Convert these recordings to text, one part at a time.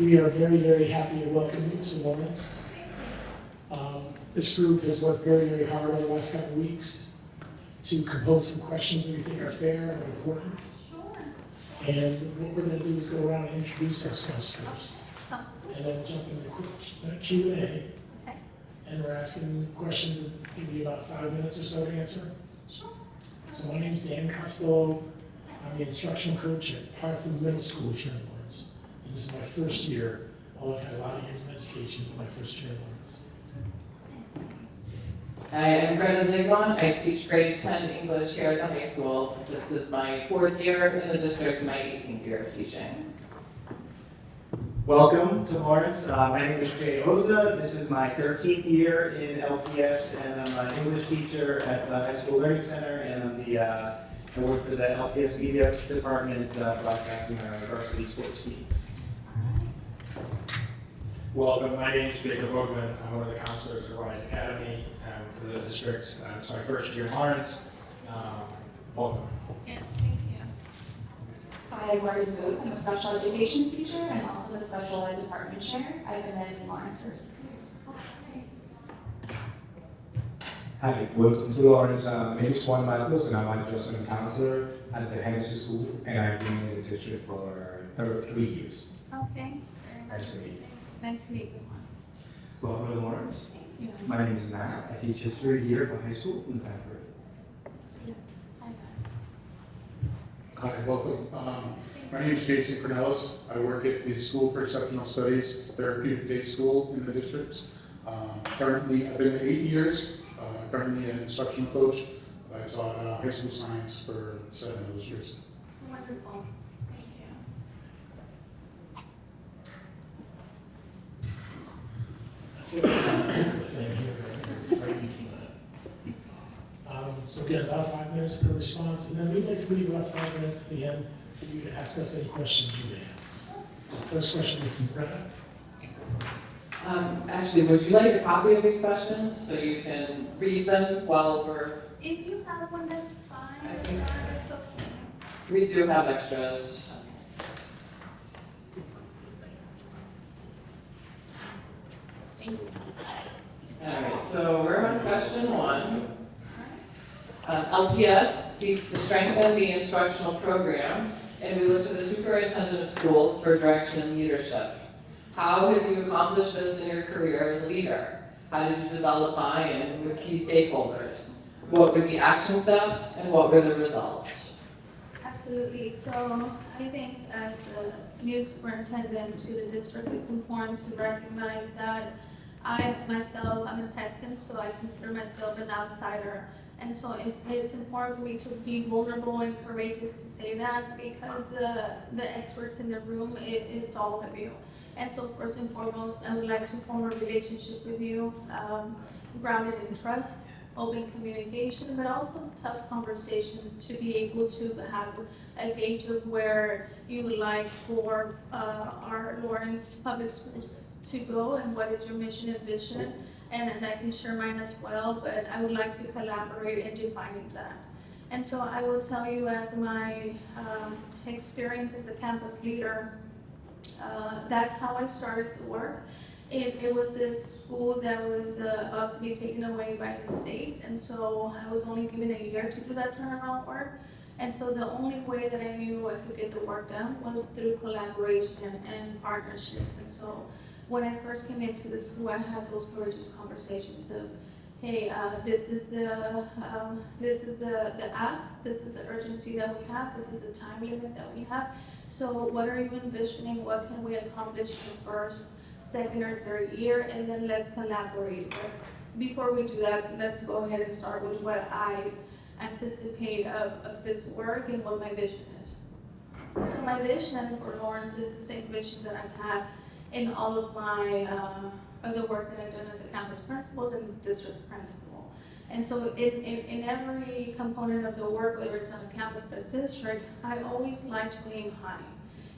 We are very, very happy to welcome you to Lawrence. This group has worked very, very hard over the last couple of weeks to compose some questions that we think are fair and important. And what we're going to do is go around and introduce ourselves first. And then jump into the quick Q&A. Okay. And we're asking questions that give you about 5 minutes or so to answer. Sure. So my name is Dan Costello. I'm the instructional coach at Parkland Middle School here in Lawrence. And this is my first year, although I've had a lot of years in education, but my first year in Lawrence. Nice. I am Greta Zigbon. I teach grade 10 English here at the high school. This is my 4th year in the district, my 18th year of teaching. Welcome to Lawrence. My name is Jay Oza. This is my 13th year in LPS, and I'm an English teacher at the High School Learning Center, and I work for the LPS Media Department, broadcasting our varsity sports teams. Welcome, my name is Jacob Ogman. I'm one of the counselors at Rise Academy for the district. It's my first year in Lawrence. Welcome. Yes, thank you. Hi, I'm Marty Booth. I'm a special education teacher and also the special ed department chair. I've been in Lawrence for 6 years. Hi, welcome to Lawrence. My name is Juan Matos, and I'm an adjustment counselor at the Hennessy School, and I've been in the district for 3 years. Okay. Nice to meet you. Nice to meet you. Welcome to Lawrence. Yeah. My name is Matt. I teach history here at the high school in Stanford. Hi, welcome. My name is Jason Cornelis. I work at the School for Exceptional Studies. It's a therapeutic day school in the district. Currently, I've been there 8 years. Currently an instructional coach. I taught high school science for 7 of those years. Wonderful. Thank you. I feel like I'm a thing here, but I'm afraid from that. So again, about 5 minutes per response, and then we'd like to leave about 5 minutes at the end for you to ask us any questions you may have. So the first question is from Greta. Actually, would you like a copy of these questions so you can read them while we're... If you have one, that's fine. Okay. That's okay. We do have extras. Thank you. All right, so we're on question 1. LPS seeks to strengthen the instructional program, and we look to the superintendent of schools for direction and leadership. How have you accomplished this in your career as a leader? How did you develop buy-in with key stakeholders? What were the action steps, and what were the results? Absolutely. So I think as a new superintendent to the district, it's important to recognize that I'm a Texan, so I consider myself an outsider. And so it's important for me to be vulnerable and courageous to say that, because the experts in the room is all of you. And so first and foremost, I would like to form a relationship with you, grounded in trust, open communication, but also tough conversations to be able to have a gauge of where you would like for our Lawrence Public Schools to go and what is your mission and vision. And I can share mine as well, but I would like to collaborate in defining that. And so I will tell you, as my experience as a campus leader, that's how I started the work. It was this school that was about to be taken away by the state, and so I was only given a year to do that turnaround work. And so the only way that I knew I could get the work done was through collaboration and partnerships. And so when I first came into the school, I had those courageous conversations of, hey, this is the ask, this is the urgency that we have, this is the time limit that we have. So what are you envisioning? What can we accomplish in the first, second, or third year? And then let's collaborate. But before we do that, let's go ahead and start with what I anticipate of this work and what my vision is. So my vision for Lawrence is the same vision that I've had in all of my other work that I've done as a campus principal and district principal. And so in every component of the work, whether it's on a campus or a district, I always like to aim high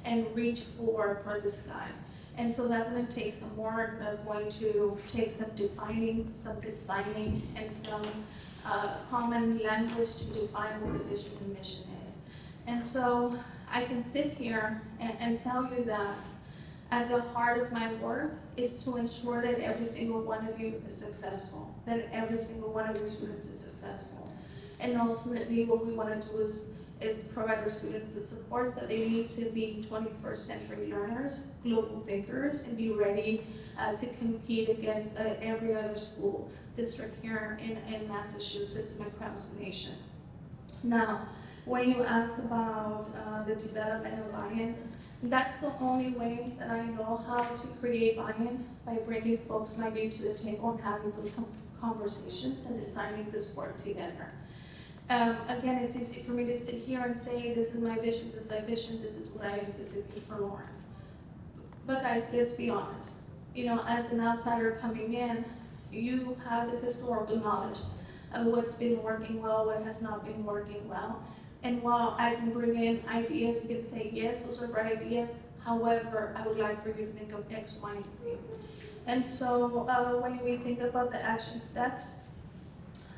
and reach for the sky. And so that's going to take some work, that's going to take some defining, some designing, and some common language to define what the vision and mission is. And so I can sit here and tell you that at the heart of my work is to ensure that every single one of you is successful, that every single one of your students is successful. And ultimately, what we want to do is provide our students the supports that they need to be 21st century learners, global thinkers, and be ready to compete against every other school district here in Massachusetts and across the nation. Now, when you ask about the development of buy-in, that's the only way that I know how to create buy-in, by bringing folks like you to the table and having those conversations and designing this work together. Again, it's easy for me to sit here and say, this is my vision, this is my vision, this is what I anticipate for Lawrence. But guys, let's be honest. You know, as an outsider coming in, you have the historical knowledge of what's been working well, what has not been working well. And while I can bring in ideas, you can say, yes, those are great ideas. However, I would like for you to think of X, Y, and Z. And so when we think about the action steps,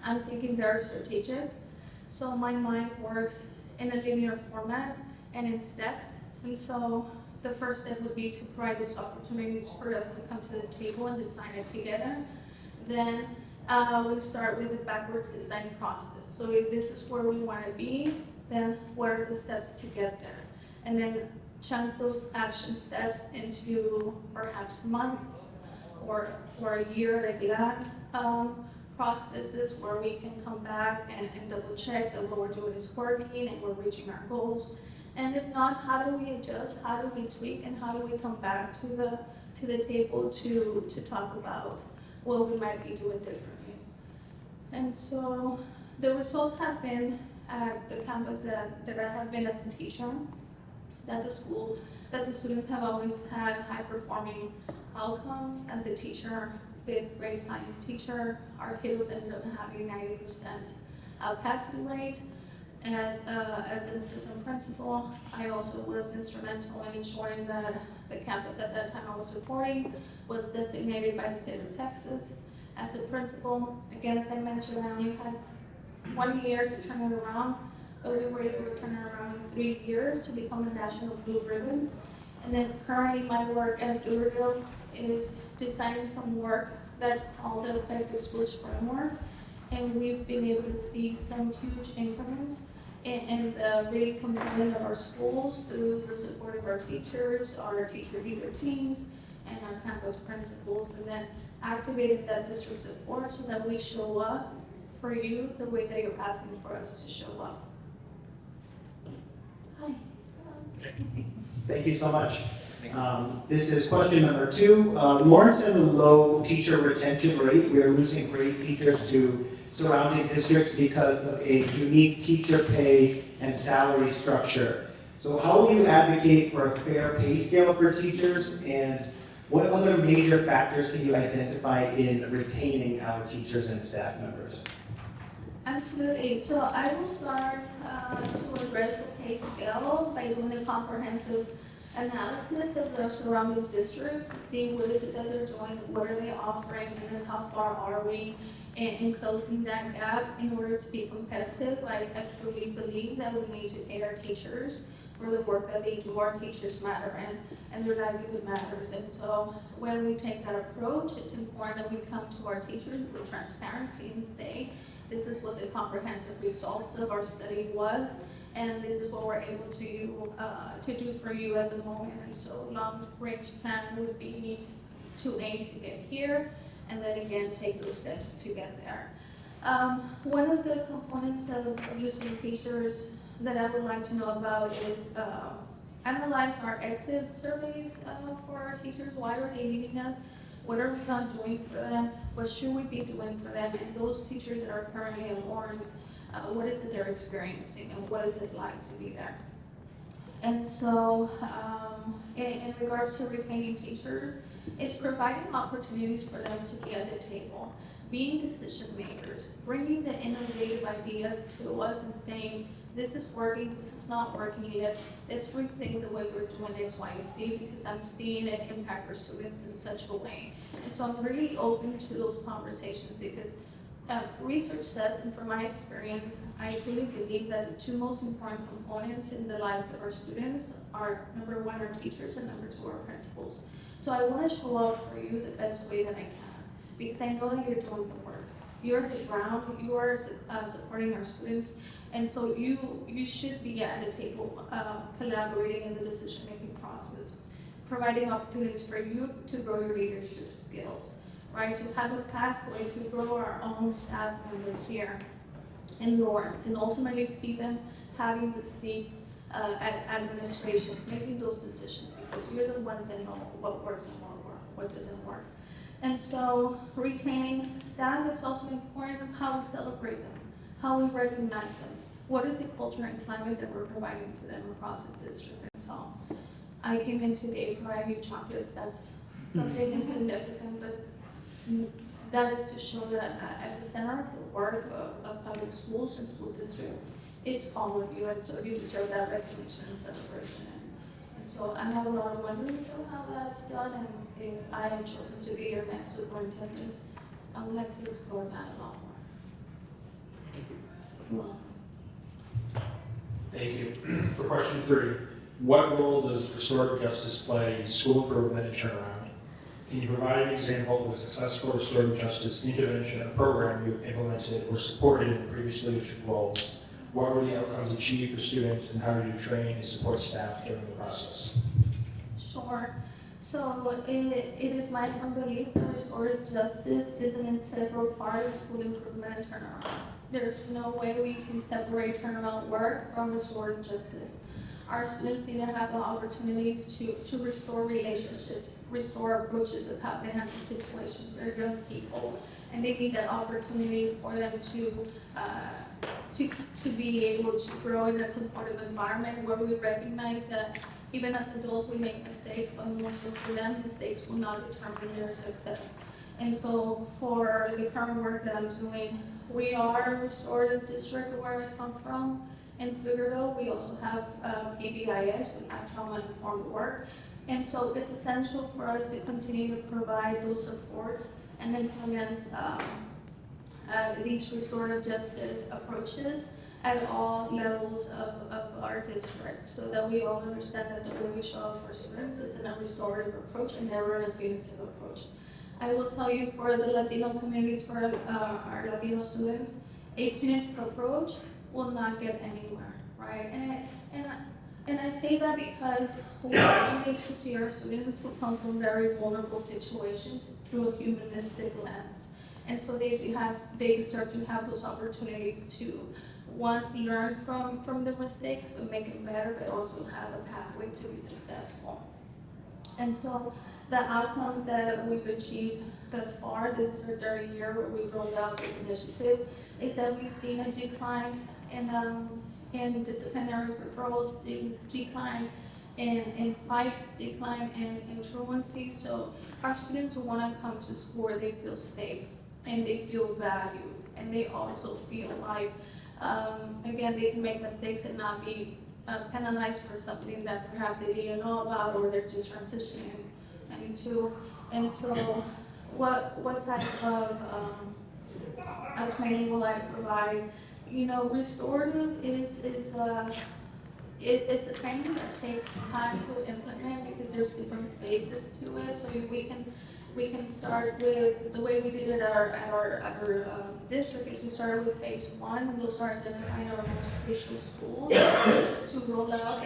I'm thinking very strategic. So my mind works in a linear format and in steps. And so the first step would be to provide those opportunities for us to come to the table and design it together. Then we start with the backwards design process. So if this is where we want to be, then what are the steps to get there? And then chunk those action steps into perhaps months or a year at a glance processes where we can come back and double check that what we're doing is working and we're reaching our goals. And if not, how do we adjust, how do we tweak, and how do we come back to the table to talk about what we might be doing differently. And so the results have been at the campus that I have been as a teacher, that the students have always had high performing outcomes. As a teacher, 5th grade science teacher, our kiddos ended up having 90% passing rate. As an assistant principal, I also was instrumental in ensuring that the campus at that time I was supporting was designated by the state of Texas as a principal. Again, as I mentioned, I only had 1 year to turn it around, but we were able to turn it around in 3 years to become a national Blue Ribbon. And then currently my work at Louisville is designing some work that's called the Effective Switch Framework. And we've been able to see some huge increments in the reading component of our schools through the support of our teachers, our teacher leader teams, and our campus principals, and then activated that district support so that we show up for you the way that you're asking for us to show up. Hi. Thank you so much. This is question number 2. Lawrence has a low teacher retention rate. We are losing great teachers to surrounding districts because of a unique teacher pay and salary structure. So how will you advocate for a fair pay scale for teachers, and what other major factors can you identify in retaining our teachers and staff members? Absolutely. So I will start to address the pay scale by doing a comprehensive analysis of their surrounding districts to see what is it that they're doing, what are they offering, and then how far are we in closing that gap in order to be competitive. I truly believe that we need to pay our teachers for the work that they do. Our teachers matter, and their livelihood matters. And so when we take that approach, it's important that we come to our teachers with transparency and say, this is what the comprehensive results of our study was, and this is what we're able to do for you at the moment. And so long-range plan would be to aim to get here, and then again take those steps to get there. One of the components of losing teachers that I would like to know about is analyze our exit surveys for our teachers. Why are they leaving us? What are we not doing for them? What should we be doing for them? And those teachers that are currently in Lawrence, what is it they're experiencing, and what is it like to be there? And so in regards to retaining teachers, it's providing opportunities for them to be at the table, being decision makers, bringing the innovative ideas to us and saying, this is working, this is not working, let's rethink the way we're doing X, Y, and Z, because I'm seeing it impact our students in such a way. And so I'm really open to those conversations, because Research says, and from my experience, I truly believe that the two most important components in the lives of our students are, number one, our teachers, and number two, our principals. So I want to show up for you the best way that I can, because I know that you're doing the work. You're the ground, you are supporting our students, and so you should be at the table collaborating in the decision-making process, providing opportunities for you to grow your leadership skills, right? To have a pathway to grow our own staff members here in Lawrence, and ultimately see them having the seats at administrations, making those decisions, because you're the ones that know what works and what doesn't work. And so retaining staff is also important of how we celebrate them, how we recognize them. What is the culture and climate that we're providing to them across the district? And so I came in today providing chocolates. That's something insignificant, but that is to show that at the center of the work of public schools and school districts, it's all of you, and so you deserve that recognition and celebration. And so I have a lot of wonders of how that's done, and if I am chosen to be your next superintendent, I would like to explore that a lot more. Well, Thank you. For question 3, what role does restorative justice play in school improvement and turnaround? Can you provide an example of a successful restorative justice intervention or program you implemented or supported in previous leadership roles? What were the outcomes achieved for students, and how did you train and support staff during the process? sure. So it is my firm belief that restorative justice is an integral part of school improvement and turnaround. There's no way we can separate turnaround work from restorative justice. Our students need to have the opportunities to restore relationships, restore approaches of how they handle situations. They're young people, and they need that opportunity for them to be able to grow in that supportive environment where we recognize that even as adults we make mistakes, but more so for them, mistakes will not determine their success. And so for the current work that I'm doing, we are a restorative district where I come from. In Pflugerville, we also have PBIS, we have trauma-informed work. And so it's essential for us to continue to provide those supports and implement these restorative justice approaches at all levels of our district, so that we all understand that the way we show up for students is in a restorative approach and never a punitive approach. I will tell you, for the Latino communities, for our Latino students, a punitive approach will not get anywhere, right? And I say that because we need to see our students who come from very vulnerable situations through a humanistic lens. And so they deserve to have those opportunities to, one, learn from their mistakes, but make it better, but also have a pathway to be successful. And so the outcomes that we've achieved thus far, this is our third year where we've rolled out this initiative, is that we've seen a decline in disciplinary referrals, decline in fights, decline in truancy. So our students want to come to school where they feel safe and they feel valued, and they also feel like, again, they can make mistakes and not be penalized for something that perhaps they didn't know about or they're just transitioning into. And so what type of training will I provide? You know, restorative is a training that takes time to implement because there's different phases to it. So we can start with the way we did it at our district. Is we started with phase 1, and those are identifying our most crucial schools to roll out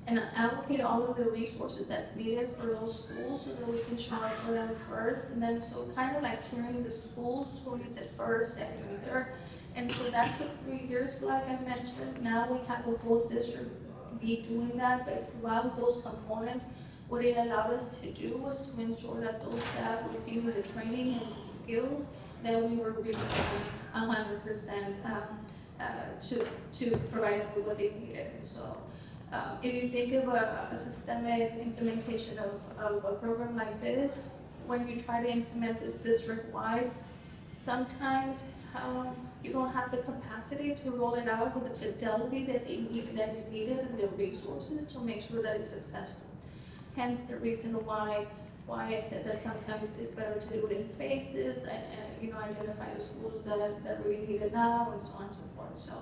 and allocate all of the resources that's needed for those schools so that we can try for them first. And then so kind of like tiering the schools, who needs it first, second, and third. And so that took 3 years, like I mentioned. Now we have the whole district be doing that, but throughout those components, what it allowed us to do was to ensure that those staff receiving the training and the skills that we were really 100% to provide them with what they needed. So if you think of a systemic implementation of a program like this, when you try to implement this district-wide, sometimes you don't have the capacity to roll it out with the fidelity that is needed and the resources to make sure that it's successful. Hence the reason why why I said that sometimes it's better to do it in phases and identify the schools that really need it now and so on and so forth. So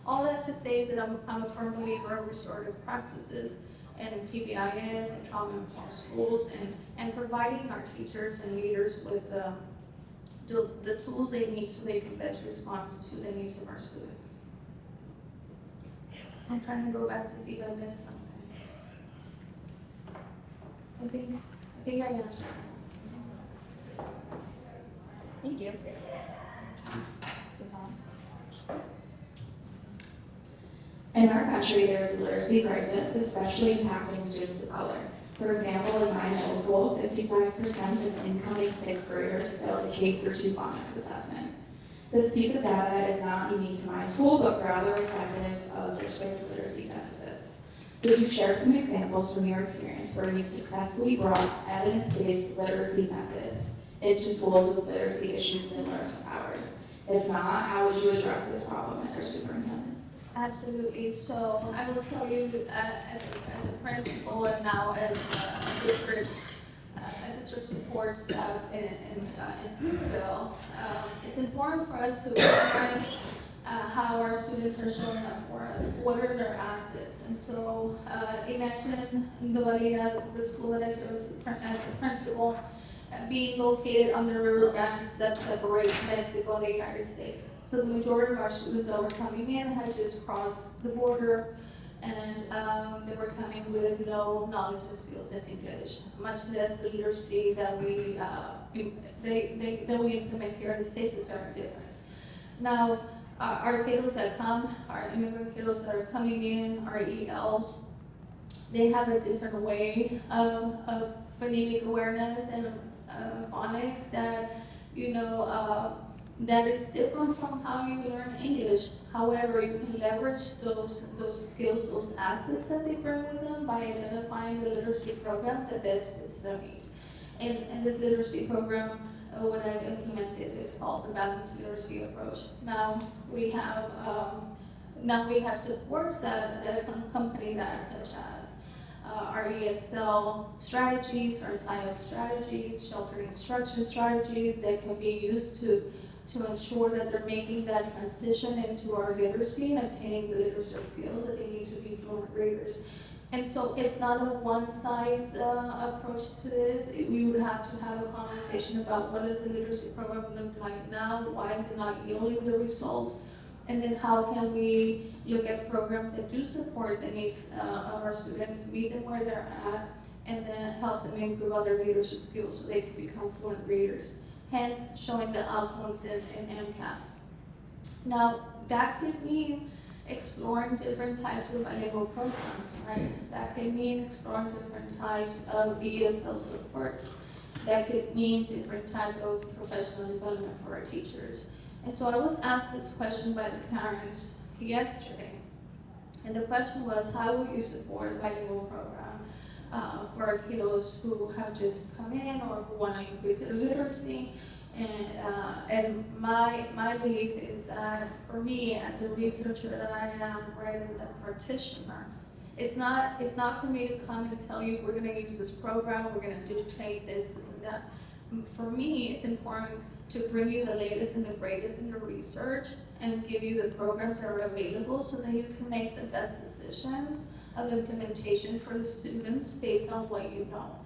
all that to say is that I'm a firm believer in restorative practices and in PBIS and trauma-informed schools and providing our teachers and leaders with the tools they need so they can best respond to the needs of our students. I'm trying to go back to see if I missed something. I think I answered. Thank you. That's all. In our country, there is a literacy crisis, especially impacting students of color. For example, in my middle school, 55% of incoming 6th graders failed the K-2 phonics assessment. This piece of data is not unique to my school, but rather reflective of district literacy deficits. Could you share some examples from your experience where you successfully brought evidence-based literacy methods into schools with literacy issues similar to ours? If not, how would you address this problem as our superintendent? Absolutely. So I will tell you, as a principal and now as a district support staff in Fruitville, it's important for us to recognize how our students are showing up for us. What are their assets? And so imagine the school that I serve as a principal, being located on the riverbanks that separate Mexico and the United States. So the majority of our students that were coming in had just crossed the border, and they were coming with no knowledge and skills in English, much less the literacy that we implement here in the States is very different. Now, our kiddos that come, our immigrant kiddos that are coming in, our ELs, they have a different way of phonemic awareness and phonics that, that is different from how you learn English. However, you can leverage those skills, those assets that they bring with them by identifying the literacy program that best fits their needs. And this literacy program, what I've implemented is called the balanced literacy approach. Now we have supports that accompany that, such as our ESL strategies, our SIO strategies, sheltered instruction strategies that can be used to ensure that they're making that transition into our literacy and obtaining the literacy skills that they need to be fluent readers. And so it's not a one-size approach to this. We would have to have a conversation about what does the literacy program look like now, why is it not yielding the results, and then how can we look at programs that do support the needs of our students, meet them where they're at, and then help them improve other leadership skills so they can become fluent readers, hence showing the outcomes in MCAS. Now, that could mean exploring different types of bilingual programs, right? That could mean exploring different types of ESL supports. That could mean different type of professional development for our teachers. And so I was asked this question by the parents yesterday. And the question was, how will you support a bilingual program for our kiddos who have just come in or who want to increase their literacy? And my belief is that for me, as a researcher that I am, right, as a practitioner, it's not for me to come and tell you we're going to use this program, we're going to dictate this, and that. For me, it's important to bring you the latest and the greatest in your research and give you the programs that are available so that you can make the best decisions of implementation for the students based on what you know.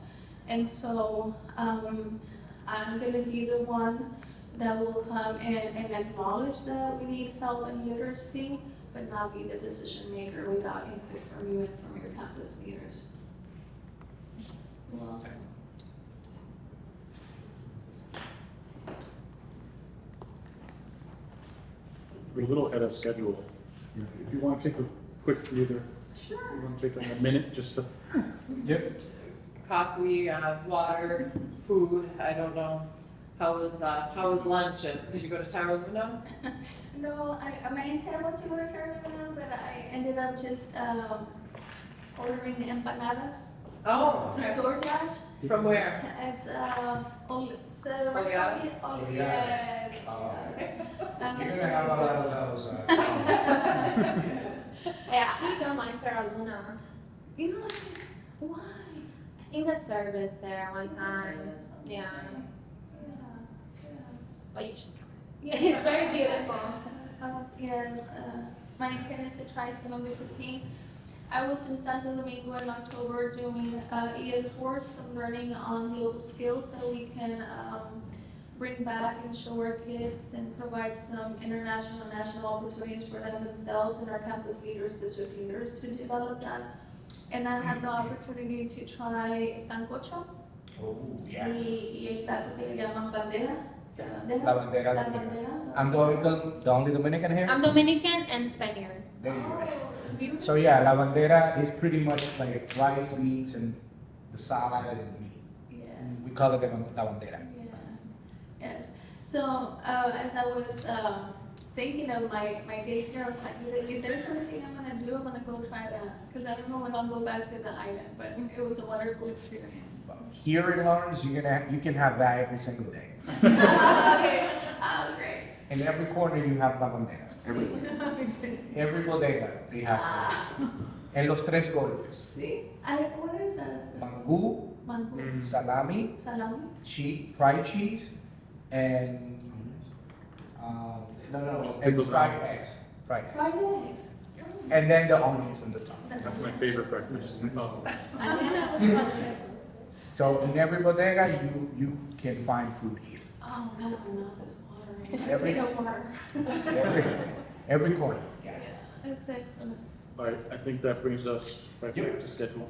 And so I'm going to be the one that will come and acknowledge that we need help in literacy, but not be the decision maker without input from you and from your campus leaders. Well, We're a little ahead of schedule. If you want to take a quick breather, sure. you want to take a minute just to. Yep. Coffee, water, food, I don't know. How was lunch? And did you go to Tower Luna? No, my intent was to go to Terminal, but I ended up just ordering empanadas. Oh, To DoorDash. from where? It's Oleada? Oh, yes. You're gonna have a lot of those. I actually don't like Terra Luna. You know, why? think the service there one time. Yeah. But you should. It's very beautiful. Yes, my intention is to try some of the cuisine. I was in Santo Domingo in October doing EA course, some learning on global skills that we can bring back and show our kids and provide some international and national opportunities for them themselves and our campus leaders, district leaders to develop that. And I had the opportunity to try sancocho. Oh, yes. Y el plato que le llaman bandera. La bandera. La bandera. I'm the only Dominican here? I'm Dominican and Spaniard. There you go. Beautiful. So yeah, la bandera is pretty much like rice, beans, and the salad and the meat. Yes. We call it la bandera. Yes. So as I was thinking of my days here, I was like, if there's anything I'm gonna do, I'm gonna go try that because I don't know when I'll go back to the island. But it was a wonderful experience. Here in Lawrence, you can have that every single day. Okay. Great. In every corner you have la bandera. Everywhere. Every bodega they have. En los tres golpes. Sí. What is that? Mangú, Mango. salami, Salami. fried cheese, and and fried eggs. Fried eggs. Fried eggs. And then the onions on the top. That's my favorite breakfast. Oh. I think that was fun. So in every bodega you can find food here. Oh no, this water. Every- Take a water. Every corner. Yeah. That's excellent. All right, I think that brings us right back to schedule.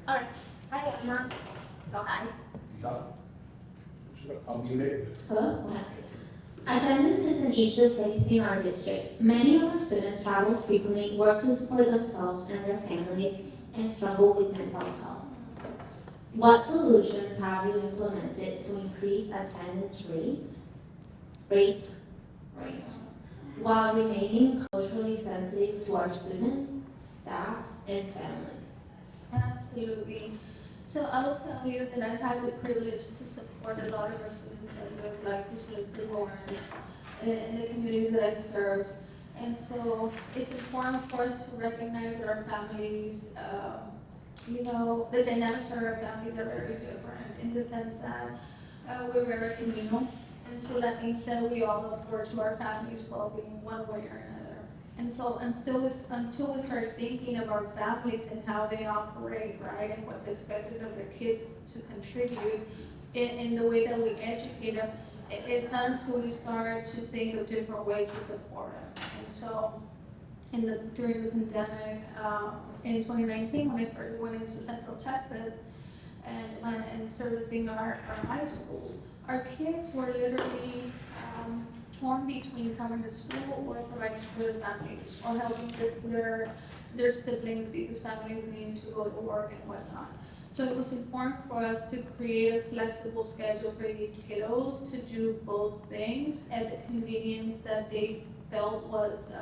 All right. Hi, Emma. So hi. I'll be there. Hello. Attendance is an issue facing our district. Many of our students travel frequently, work to support themselves and their families, and struggle with mental health. What solutions have you implemented to increase attendance rates, while remaining culturally sensitive to our students, staff, and families? Absolutely. So I will tell you that I've had the privilege to support a lot of our students that live like the students in Lawrence in the communities that I serve. And so it's important for us to recognize that our families, the dynamics of our families are very different in the sense that we're very communal. And so that means that we all look forward to our families' well-being one way or another. And so until we start thinking of our families and how they operate, right, and what's expected of their kids to contribute in the way that we educate them, it's not until we start to think of different ways to support them. And so during the pandemic, in 2019, when I first went into Central Texas and servicing our high schools, our kids were literally torn between coming to school or providing for their families or helping their siblings because families needed to go to work and whatnot. So it was important for us to create a flexible schedule for these kiddos to do both things at the convenience that they felt was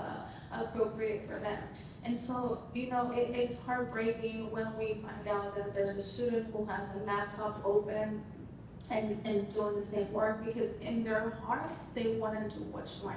appropriate for them. And so, it's heartbreaking when we find out that there's a student who has a laptop open and doing the same work because in their hearts, they want to do what's right.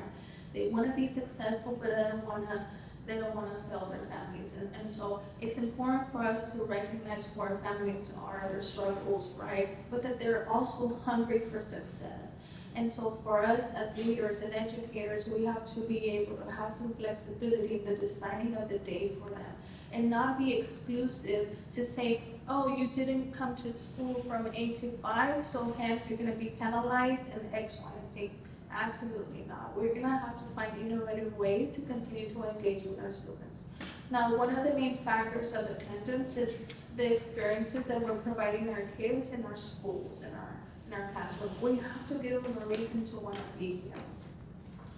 They want to be successful, but they don't want to fail their families. And so it's important for us to recognize who our families are, their struggles, right? But that they're also hungry for success. And so for us as leaders and educators, we have to be able to have some flexibility in the deciding of the day for them and not be exclusive to say, oh, you didn't come to school from 8 to 5, so hence you're going to be penalized in X, Y, and Z. Absolutely not. We're going to have to find innovative ways to continue to engage with our students. Now, one of the main factors of attendance is the experiences that we're providing our kids in our schools, in our classroom. We have to give them a reason to want to be here.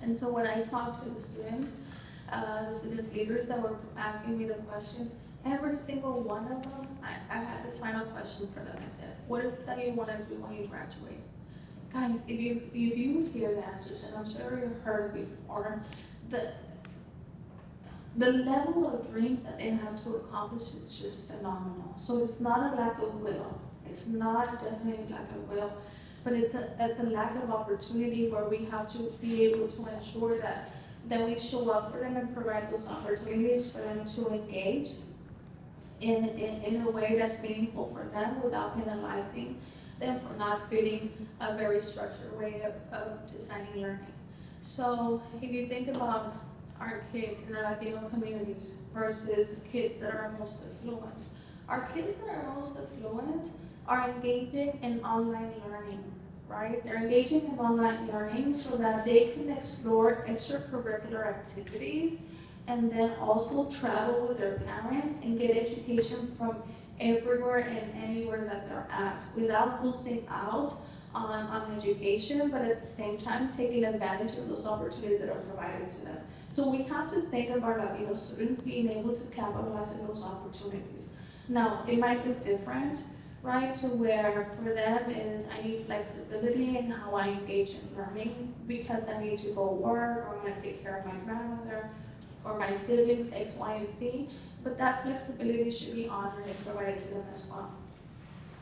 And so when I talk to the student leaders that were asking me the questions, every single one of them, I had this final question for them. I said, what is it that you want to do when you graduate? Guys, if you would hear the answers, and I'm sure you've heard before, the level of dreams that they have to accomplish is just phenomenal. So it's not a lack of will. It's not definitely a lack of will, but it's a lack of opportunity where we have to be able to ensure that we show up for them and provide those opportunities for them to engage in a way that's meaningful for them without penalizing them for not fitting a very structured way of designing learning. So if you think about our kids in our Latino communities versus kids that are most affluent, our kids that are most affluent are engaging in online learning, right? They're engaging in online learning so that they can explore extracurricular activities and then also travel with their parents and get education from everywhere and anywhere that they're at without losing out on education, but at the same time taking advantage of those opportunities that are provided to them. So we have to think about Latino students being able to capitalize on those opportunities. Now, it might be different, right? So where for them is I need flexibility in how I engage in learning because I need to go work or I'm gonna take care of my grandmother or my siblings, X, Y, and Z. But that flexibility should be honored and provided to them as well.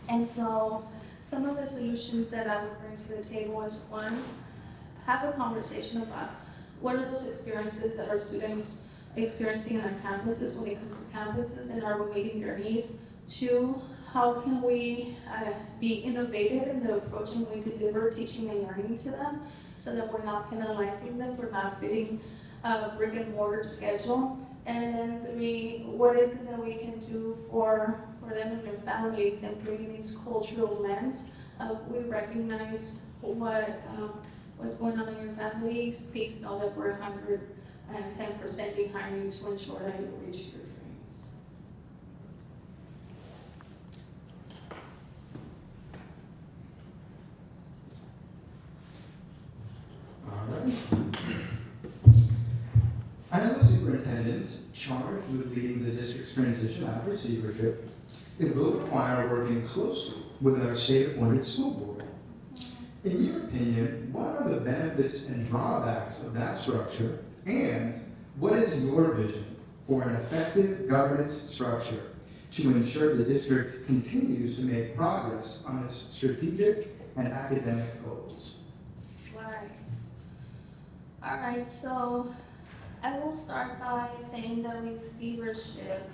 And so some of the solutions that I would bring to the table is one, have a conversation about what are those experiences that our students experiencing on our campuses when they come to campuses and are we meeting their needs? Two, how can we be innovative in the approach and we deliver teaching and learning to them so that we're not penalizing them for not fitting a brick and mortar schedule? And then three, what is it that we can do for them and their families and bringing this cultural lens of we recognize what's going on in your family, please know that we're 110% behind you to ensure that you reach your dreams. All right. As the superintendent charged with leading the district's transition out of receivership, it will require working closely with our state-appointed school board. In your opinion, what are the benefits and drawbacks of that structure, and what is your vision for an effective governance structure to ensure the district continues to make progress on its strategic and academic goals? Right. All right, so I will start by saying that receivership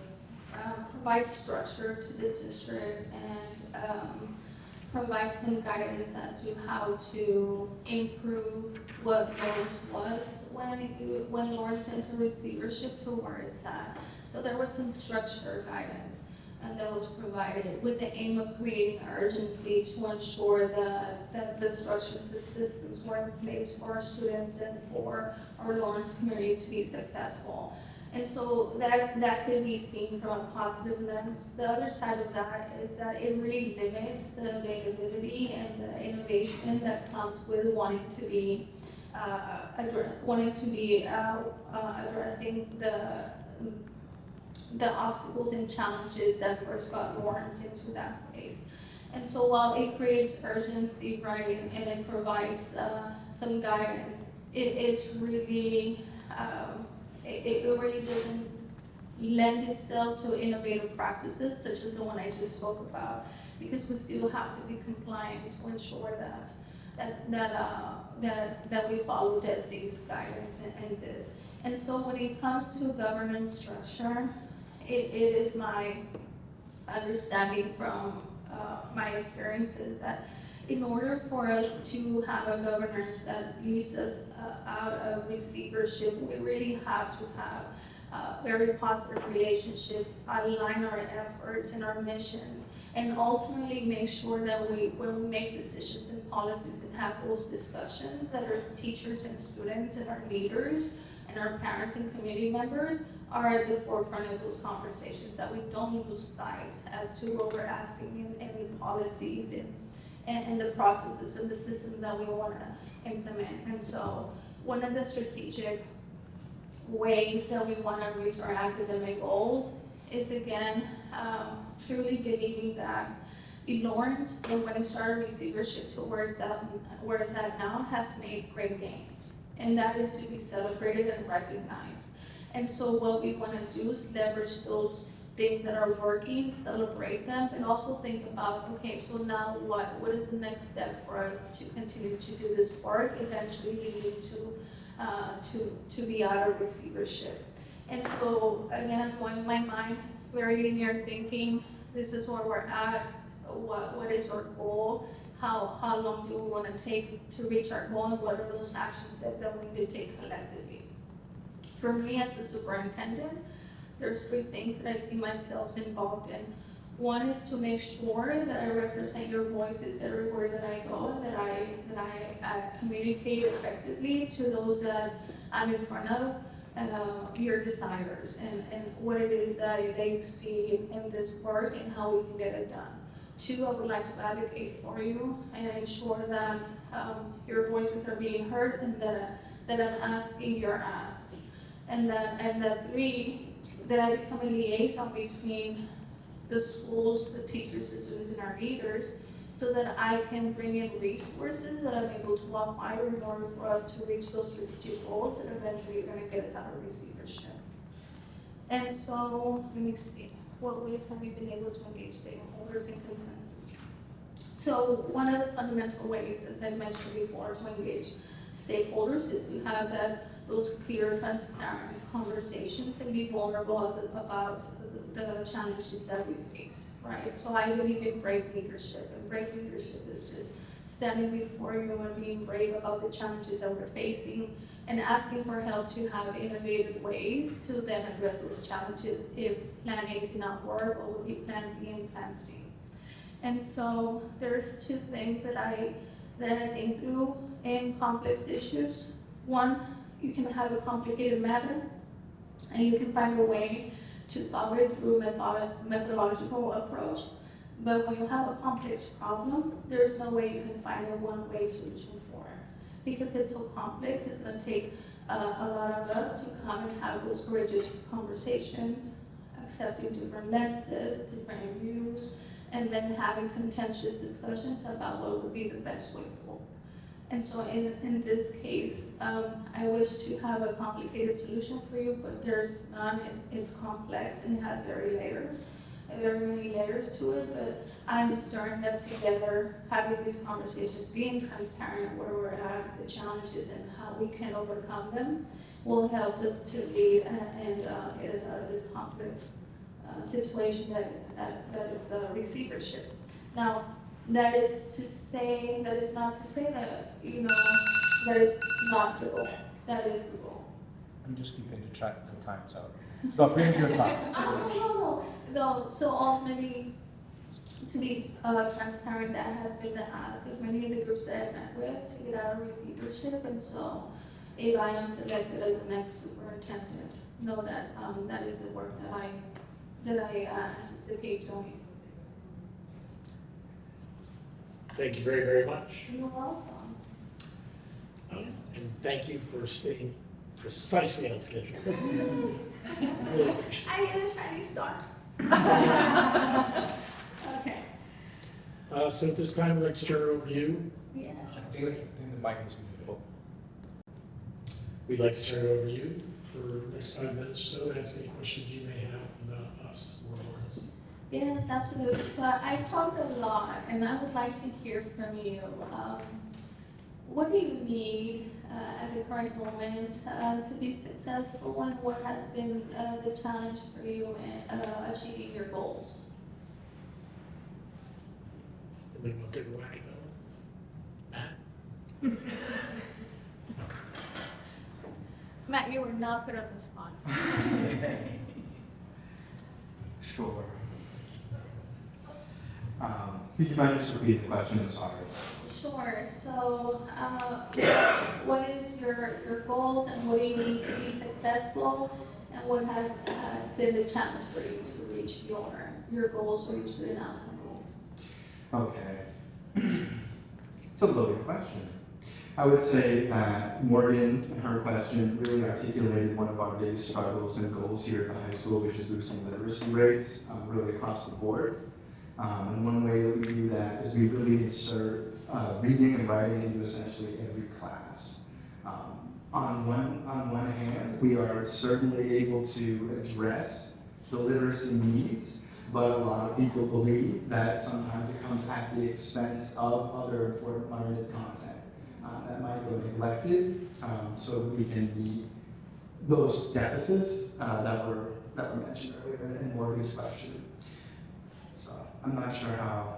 provides structure to the district and provide some guidance as to how to improve what Lawrence was when Lawrence entered receivership to where it's at. So there was some structure guidance and that was provided with the aim of creating urgency to ensure that the structures and systems were in place for our students and for our Lawrence community to be successful. And so that could be seen from a positive lens. The other side of that is that it really limits the availability and the innovation that comes with wanting to be addressing the obstacles and challenges that first got Lawrence into that place. And so while it creates urgency, right, and it provides some guidance, it really doesn't lend itself to innovative practices such as the one I just spoke about, because we still have to be compliant to ensure that we follow DESE's guidance in this. And so when it comes to governance structure, it is my understanding from my experiences that in order for us to have a governance that leads us out of receivership, we really have to have very positive relationships, align our efforts and our missions, and ultimately make sure that when we make decisions and policies and have those discussions, that our teachers and students and our leaders and our parents and community members are at the forefront of those conversations, that we don't lose sight as to what we're asking in the policies and the processes and the systems that we want to implement. And so one of the strategic ways that we want to reach our academic goals is, again, truly believing that Lawrence, when it started receivership to where it's at now, has made great gains. And that is to be celebrated and recognized. And so what we want to do is leverage those things that are working, celebrate them, and also think about, okay, so now what is the next step for us to continue to do this work, eventually leading to be out of receivership. And so again, I'm going in my mind, very linear thinking. This is where we're at. What is our goal? How long do we want to take to reach our goal? And what are those action steps that we need to take collectively? For me as a superintendent, there's 3 things that I see myself involved in. One is to make sure that I represent your voices everywhere that I go, and that I communicate effectively to those that I'm in front of, your desires and what it is that they see in this work and how we can get it done. 2, I would like to advocate for you and ensure that your voices are being heard and that I'm asking your asks. And that 3, that I become a liaison between the schools, the teachers, the students, and our leaders, so that I can bring in resources that I'm able to acquire in order for us to reach those strategic goals that eventually are going to get us out of receivership. And so, let me see, what ways have we been able to engage stakeholders in consensus? So, one of the fundamental ways, as I mentioned before, to engage stakeholders is to have those clear, transparent conversations and be vulnerable about the challenges that we face, right? So I believe in brave leadership, and brave leadership is just standing before you and being brave about the challenges that we're facing and asking for help to have innovative ways to then address those challenges if plan A did not work, or would be plan B and plan C. And so there's 2 things that I think through in complex issues. One, you can have a complicated matter, and you can find a way to solve it through a methodological approach. But when you have a complex problem, there's no way you can find a one-way solution for it. Because it's so complex, it's going to take a lot of us to come and have those courageous conversations, accepting different lenses, different views, and then having contentious discussions about what would be the best way forward. And so in this case, I wish to have a complicated solution for you, but there's none. It's complex and it has very many layers to it, but I'm starting that together, having these conversations, being transparent where we're at, the challenges and how we can overcome them will help us to lead and get us out of this complex situation that is a receivership. Now, that is not to say that, that is not the goal. That is the goal. I'm just keeping the time, so. So finish your thoughts. No. So ultimately, to be transparent, that has been the ask of many of the groups that I've met with to get out of receivership. And so if I am selected as the next superintendent, know that that is the work that I anticipate doing. Thank you very, very much. You're welcome. And thank you for staying precisely on schedule. Really appreciate I get a Chinese star. Okay. So at this time, I'd like to turn it over to you. Yeah. I think the mic is mutable. We'd like to turn it over to you for the next 5 minutes or so to ask any questions you may have about us or Lawrence. Yes, absolutely. So I've talked a lot, and I would like to hear from you. What do you need at the current moment to be successful, and what has been the challenge for you in achieving your goals? Maybe we'll take a whack at that one. Matt? Matt, you were not put on the spot. Sure. Could you mind just repeating the question? I'm sorry. Sure. So, what is your goals, and what do you need to be successful, and what has been the challenge for you to reach your goals or your student outcome goals? Okay. It's a loaded question. I would say that Morgan, in her question, really articulated one of our biggest struggles and goals here at the high school, which is boosting literacy rates really across the board. And one way that we do that is we really insert reading and writing into essentially every class. On one hand, we are certainly able to address the literacy needs, but a lot of people believe that sometimes it comes at the expense of other important learning content that might go neglected, so we can meet those deficits that we're that were mentioned earlier in Morgan's question. So I'm not sure how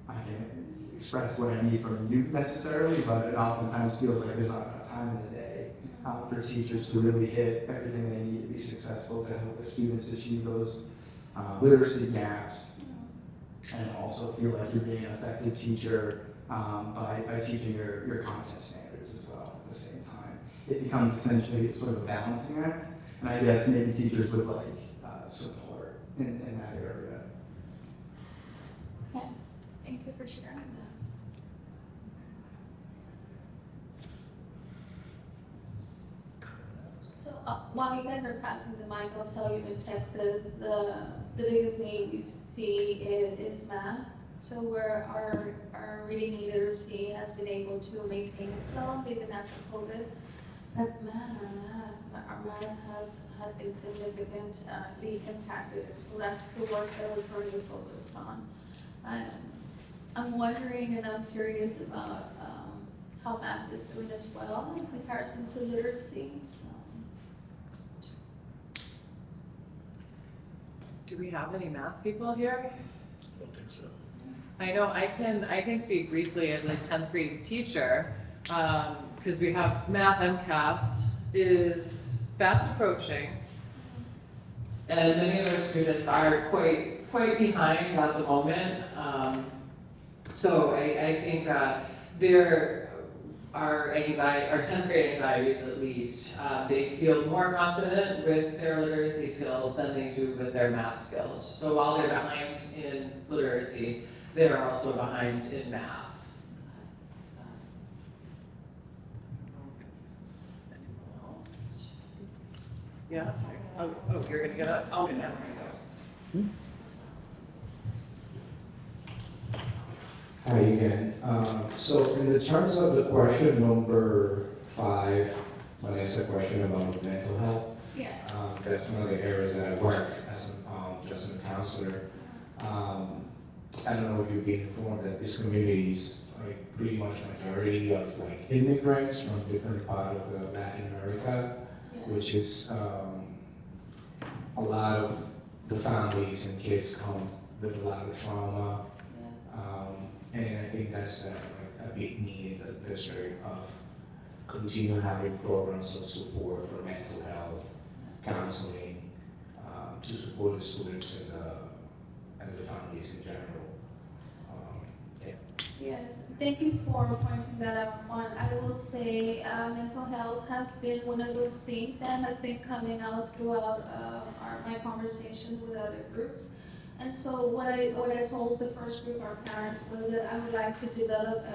I can express what I need from you necessarily, but it oftentimes feels like there's not enough time in the day for teachers to really hit everything they need to be successful to help their students achieve those literacy gaps, and also feel like you're being an effective teacher by teaching your content standards as well at the same time. It becomes essentially sort of a balancing act, and I guess maybe teachers would like support in that area. Okay, thank you for sharing that. So while you guys are passing the mic, I'll tell you in Texas, the biggest need we see is math. So where our reading literacy has been able to maintain itself even after COVID, that our math has been significantly impacted. And so that's the work that we're currently focused on. I'm wondering and I'm curious about how math is doing as well in comparison to literacy. So. Do we have any math people here? I don't think so. I know I can speak briefly as a 10th grade teacher, because we have math MCAS is fast approaching, and many of our students are quite behind at the moment. So I think there are anxiety, or 10th grade anxieties at least. They feel more confident with their literacy skills than they do with their math skills. So while they're behind in literacy, they are also behind in math. Yeah, sorry. Oh, you're gonna get up? Oh, yeah. Hi again. So in the terms of the question number 5, when I asked a question about mental health, Yes. that's one of the areas that I work as just a counselor. I don't know if you've been informed that this community is like pretty much majority of like immigrants from different parts of the Latin America, which is a lot of the families and kids come with a lot of trauma. And I think that's a big need in the district of continue having programs of support for mental health, counseling, to support the students and the families in general. Yes, thank you for pointing that out. I will say mental health has been one of those things that has been coming out throughout my conversations with other groups. And so what I told the first group, our parents, was that I would like to develop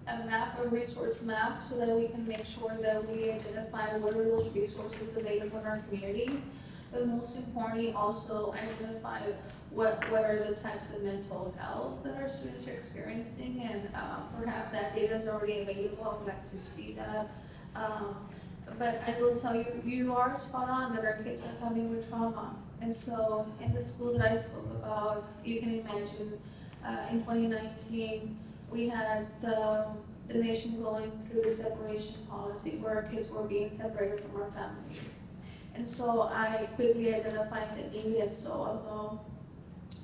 a map, a resource map, so that we can make sure that we identify what are those resources available in our communities. But most importantly, also identify what are the types of mental health that our students are experiencing, and perhaps that data is already available. I would like to see that. But I will tell you, you are spot on that our kids are coming with trauma. And so in the school that I spoke about, you can imagine in 2019, we had the nation going through the separation policy where our kids were being separated from our families. And so I quickly identified the need, and so although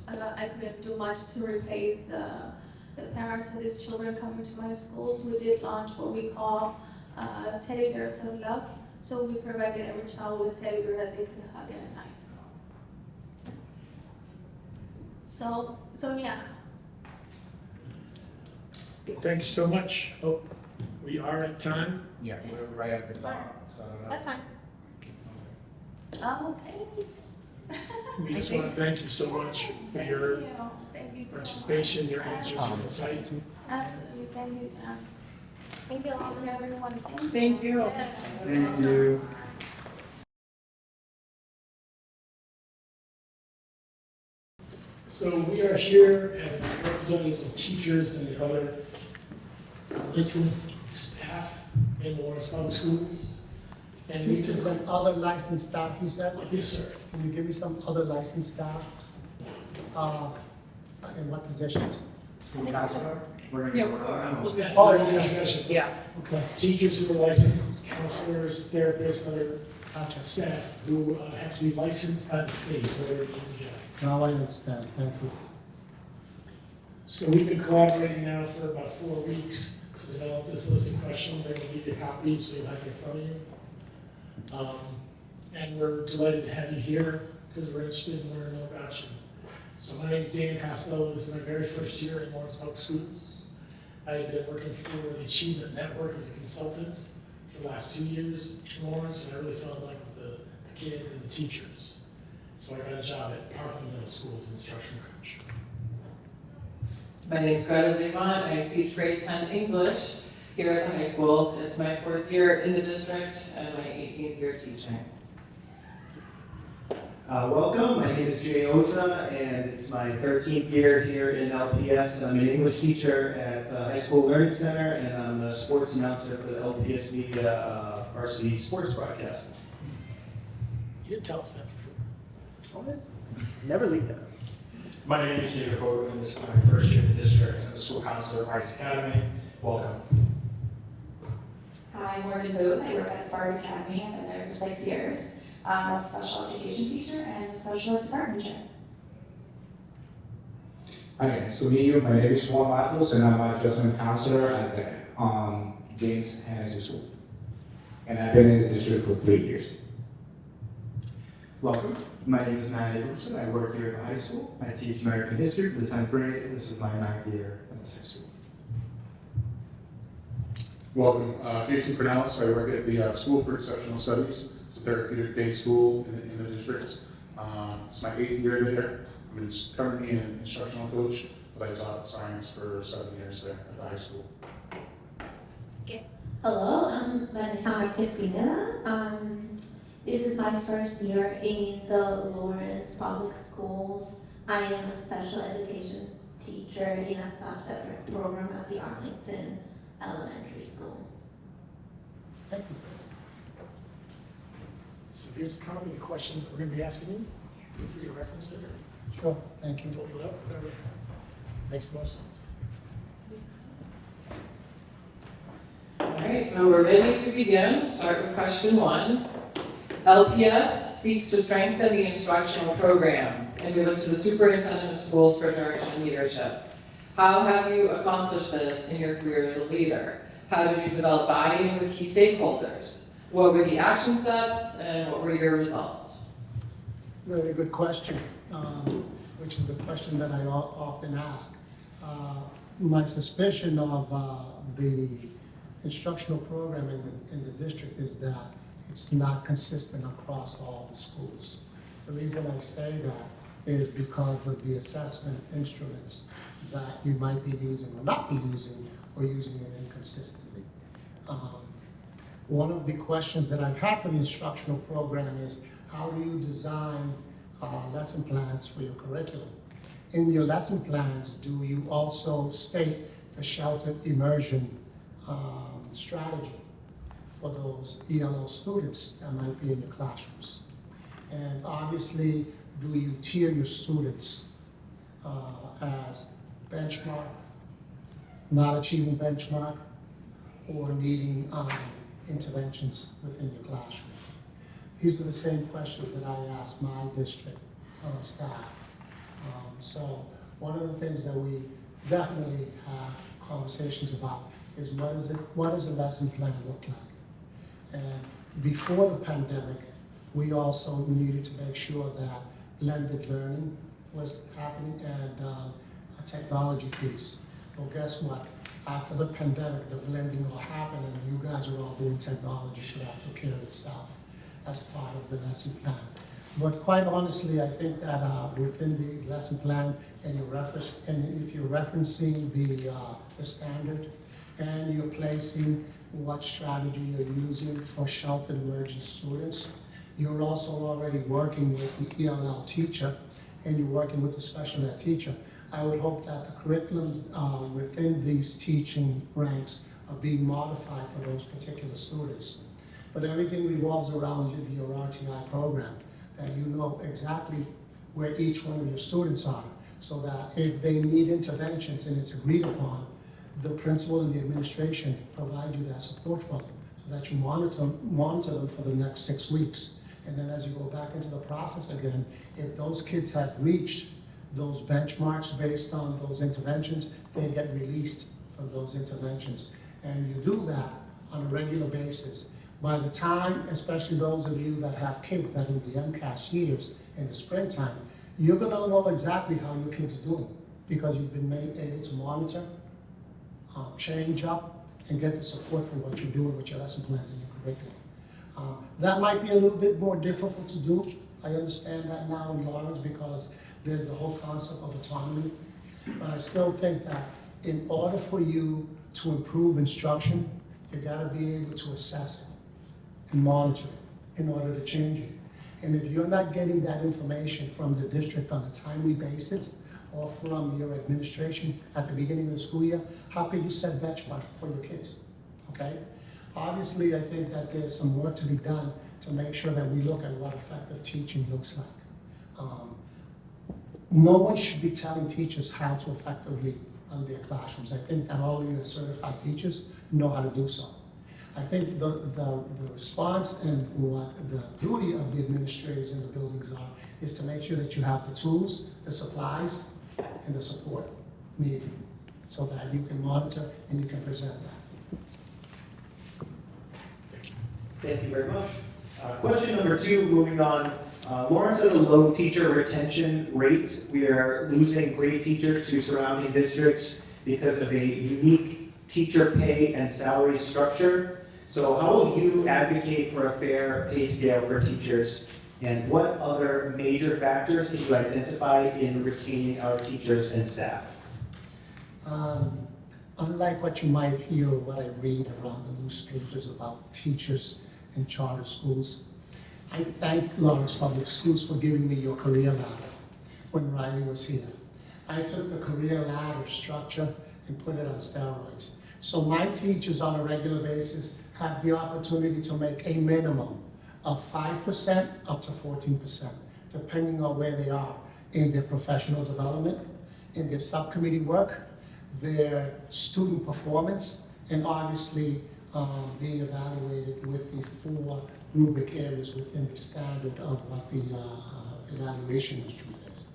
I couldn't do much to replace the parents of these children coming to my schools, we did launch what we call teddy bears of love. So we provided every child with a teddy bear that they could hug at night. So yeah. Thank you so much. Oh, we are at time. Yeah, we're right at the top. So, That's fine. Okay. We just want to thank you so much for your Thank you so much. participation, your answers, your insight. Absolutely, thank you, Tom. Thank you all, everyone. Thank you. Yes. Thank you. So we are here as representatives of teachers and the other licensed staff in Lawrence Public Schools. And we Teachers and other licensed staff, you said? yes, sir. Can you give me some other licensed staff? In what positions? School counselor? Yeah, we'll do Oh, yes, yes, yes. Yeah. Okay. Teachers who are licensed, counselors, therapists, other Gotcha. staff who have to be licensed by the state in order to do the job. Now I understand, thank you. So we've been collaborating now for about 4 weeks to develop this list of questions. I'm going to give you a copy so you'll have it in front of you. And we're delighted to have you here because we're interested in learning more about you. So my name is Dan Costello. This is my very first year in Lawrence Public Schools. I had been working for the Achievement Network as a consultant for the last 2 years in Lawrence, and I really fell in love with the kids and the teachers. So I got a job at Parkland Middle School as an instruction coach. My name is Greta Zavon. I teach grade 10 English here at the high school. It's my 4th year in the district and my 18th year teaching. Welcome, my name is Jay Oza, and it's my 13th year here in LPS. I'm an English teacher at the High School Learning Center, and I'm the sports announcer for the LPS Media varsity sports broadcast. You didn't tell us that before. Never leave that. My name is Jacob Bowden. This is my first year in the district. I'm the school counselor at Rice Academy. Welcome. Hi, I'm Morgan Booth. I work at Spark Academy. I've been there for 6 years. I'm a special education teacher and a special ed department chair. Hi, nice to meet you. My name is Juan Matos, and I'm an adjustment counselor at the James Hennessy School. And I've been in the district for 3 years. Welcome. My name is Matt Abramson. I work here at the high school. I teach American history for the 10th grade, and this is my 9th year at this high school. Welcome, Jason Cornelis. I work at the School for Exceptional Studies. It's a therapeutic day school in the district. It's my 8th year there. I'm currently an instructional coach, but I taught science for 7 years there at the high school. Hello, I'm Vanessa Marquez Pineda. This is my first year in the Lawrence Public Schools. I am a special education teacher in a subset program at the Arlington Elementary School. Thank you. So here's a copy of the questions that we're going to be asking you. Feel free to reference it or Sure, thank you. hold it up, whatever makes the most sense. All right, so we're ready to begin. Start with question 1. LPS seeks to strengthen the instructional program, and we look to the superintendent of schools for direction and leadership. How have you accomplished this in your career as a leader? How did you develop buy-in with key stakeholders? What were the action steps, and what were your results? Very good question, which is a question that I often ask. My suspicion of the instructional program in the district is that it's not consistent across all the schools. The reason I say that is because of the assessment instruments that you might be using or not be using, or using it inconsistently. One of the questions that I've had for the instructional program is, how do you design lesson plans for your curriculum? In your lesson plans, do you also state the sheltered immersion strategy for those ELO students that might be in your classrooms? And obviously, do you tier your students as benchmark, not achieving benchmark, or needing interventions within your classroom? These are the same questions that I ask my district staff. So one of the things that we definitely have conversations about is what does a lesson plan look like? And before the pandemic, we also needed to make sure that blended learning was happening and a technology piece. Well, guess what? After the pandemic, the blending all happened, and you guys are all doing technology, so that took care of itself as part of the lesson plan. But quite honestly, I think that within the lesson plan, and if you're referencing the standard, and you're placing what strategy you're using for sheltered emergent students, you're also already working with the ELL teacher, and you're working with the special ed teacher. I would hope that the curriculums within these teaching ranks are being modified for those particular students. But everything revolves around your RTI program, that you know exactly where each one of your students are, so that if they need interventions and it's agreed upon, the principal and the administration provide you that support for them, so that you monitor them for the next 6 weeks. And then as you go back into the process again, if those kids have reached those benchmarks based on those interventions, they get released from those interventions. And you do that on a regular basis. By the time, especially those of you that have kids that in the MCAS years, in the springtime, you're gonna know exactly how your kids are doing because you've been able to monitor, change up, and get the support for what you're doing with your lesson plans and your curriculum. That might be a little bit more difficult to do. I understand that now in Lawrence because there's the whole concept of autonomy. But I still think that in order for you to improve instruction, you gotta be able to assess it and monitor it in order to change it. And if you're not getting that information from the district on a timely basis or from your administration at the beginning of the school year, how can you set benchmark for your kids, okay? Obviously, I think that there's some work to be done to make sure that we look at what effective teaching looks like. No one should be telling teachers how to effectively run their classrooms. I think that all of you as certified teachers know how to do so. I think the response and what the duty of the administrators in the buildings is to make sure that you have the tools, the supplies, and the support needed so that you can monitor and you can present that. Thank you very much. Question number 2, moving on. Lawrence has a low teacher retention rate. We are losing great teachers to surrounding districts because of a unique teacher pay and salary structure. So how will you advocate for a fair pay scale for teachers? And what other major factors can you identify in retaining our teachers and staff? Unlike what you might hear or what I read around the newspapers about teachers in charter schools, I thank Lawrence Public Schools for giving me your career ladder when Riley was here. I took the career ladder structure and put it on steroids. So my teachers on a regular basis have the opportunity to make a minimum of 5% up to 14%, depending on where they are in their professional development, in their subcommittee work, their student performance, and obviously being evaluated with the 4 rubric areas within the standard of what the evaluation instrument is.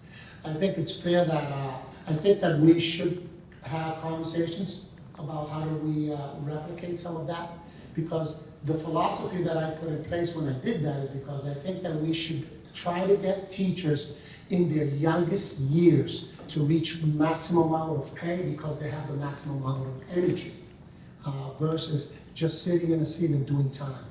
I think it's fair that we should have conversations about how do we replicate some of that, because the philosophy that I put in place when I did that is because I think that we should try to get teachers in their youngest years to reach maximum amount of pay because they have the maximum amount of energy versus just sitting in a seat and doing time.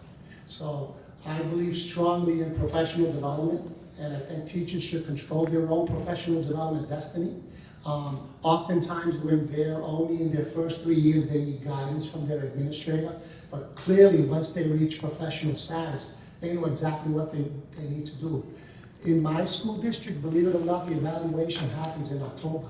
So I believe strongly in professional development, and I think teachers should control their own professional development destiny. Oftentimes when they're only in their first 3 years, they need guidance from their administrator, but clearly once they reach professional status, they know exactly what they need to do. In my school district, believe it or not, the evaluation happens in October.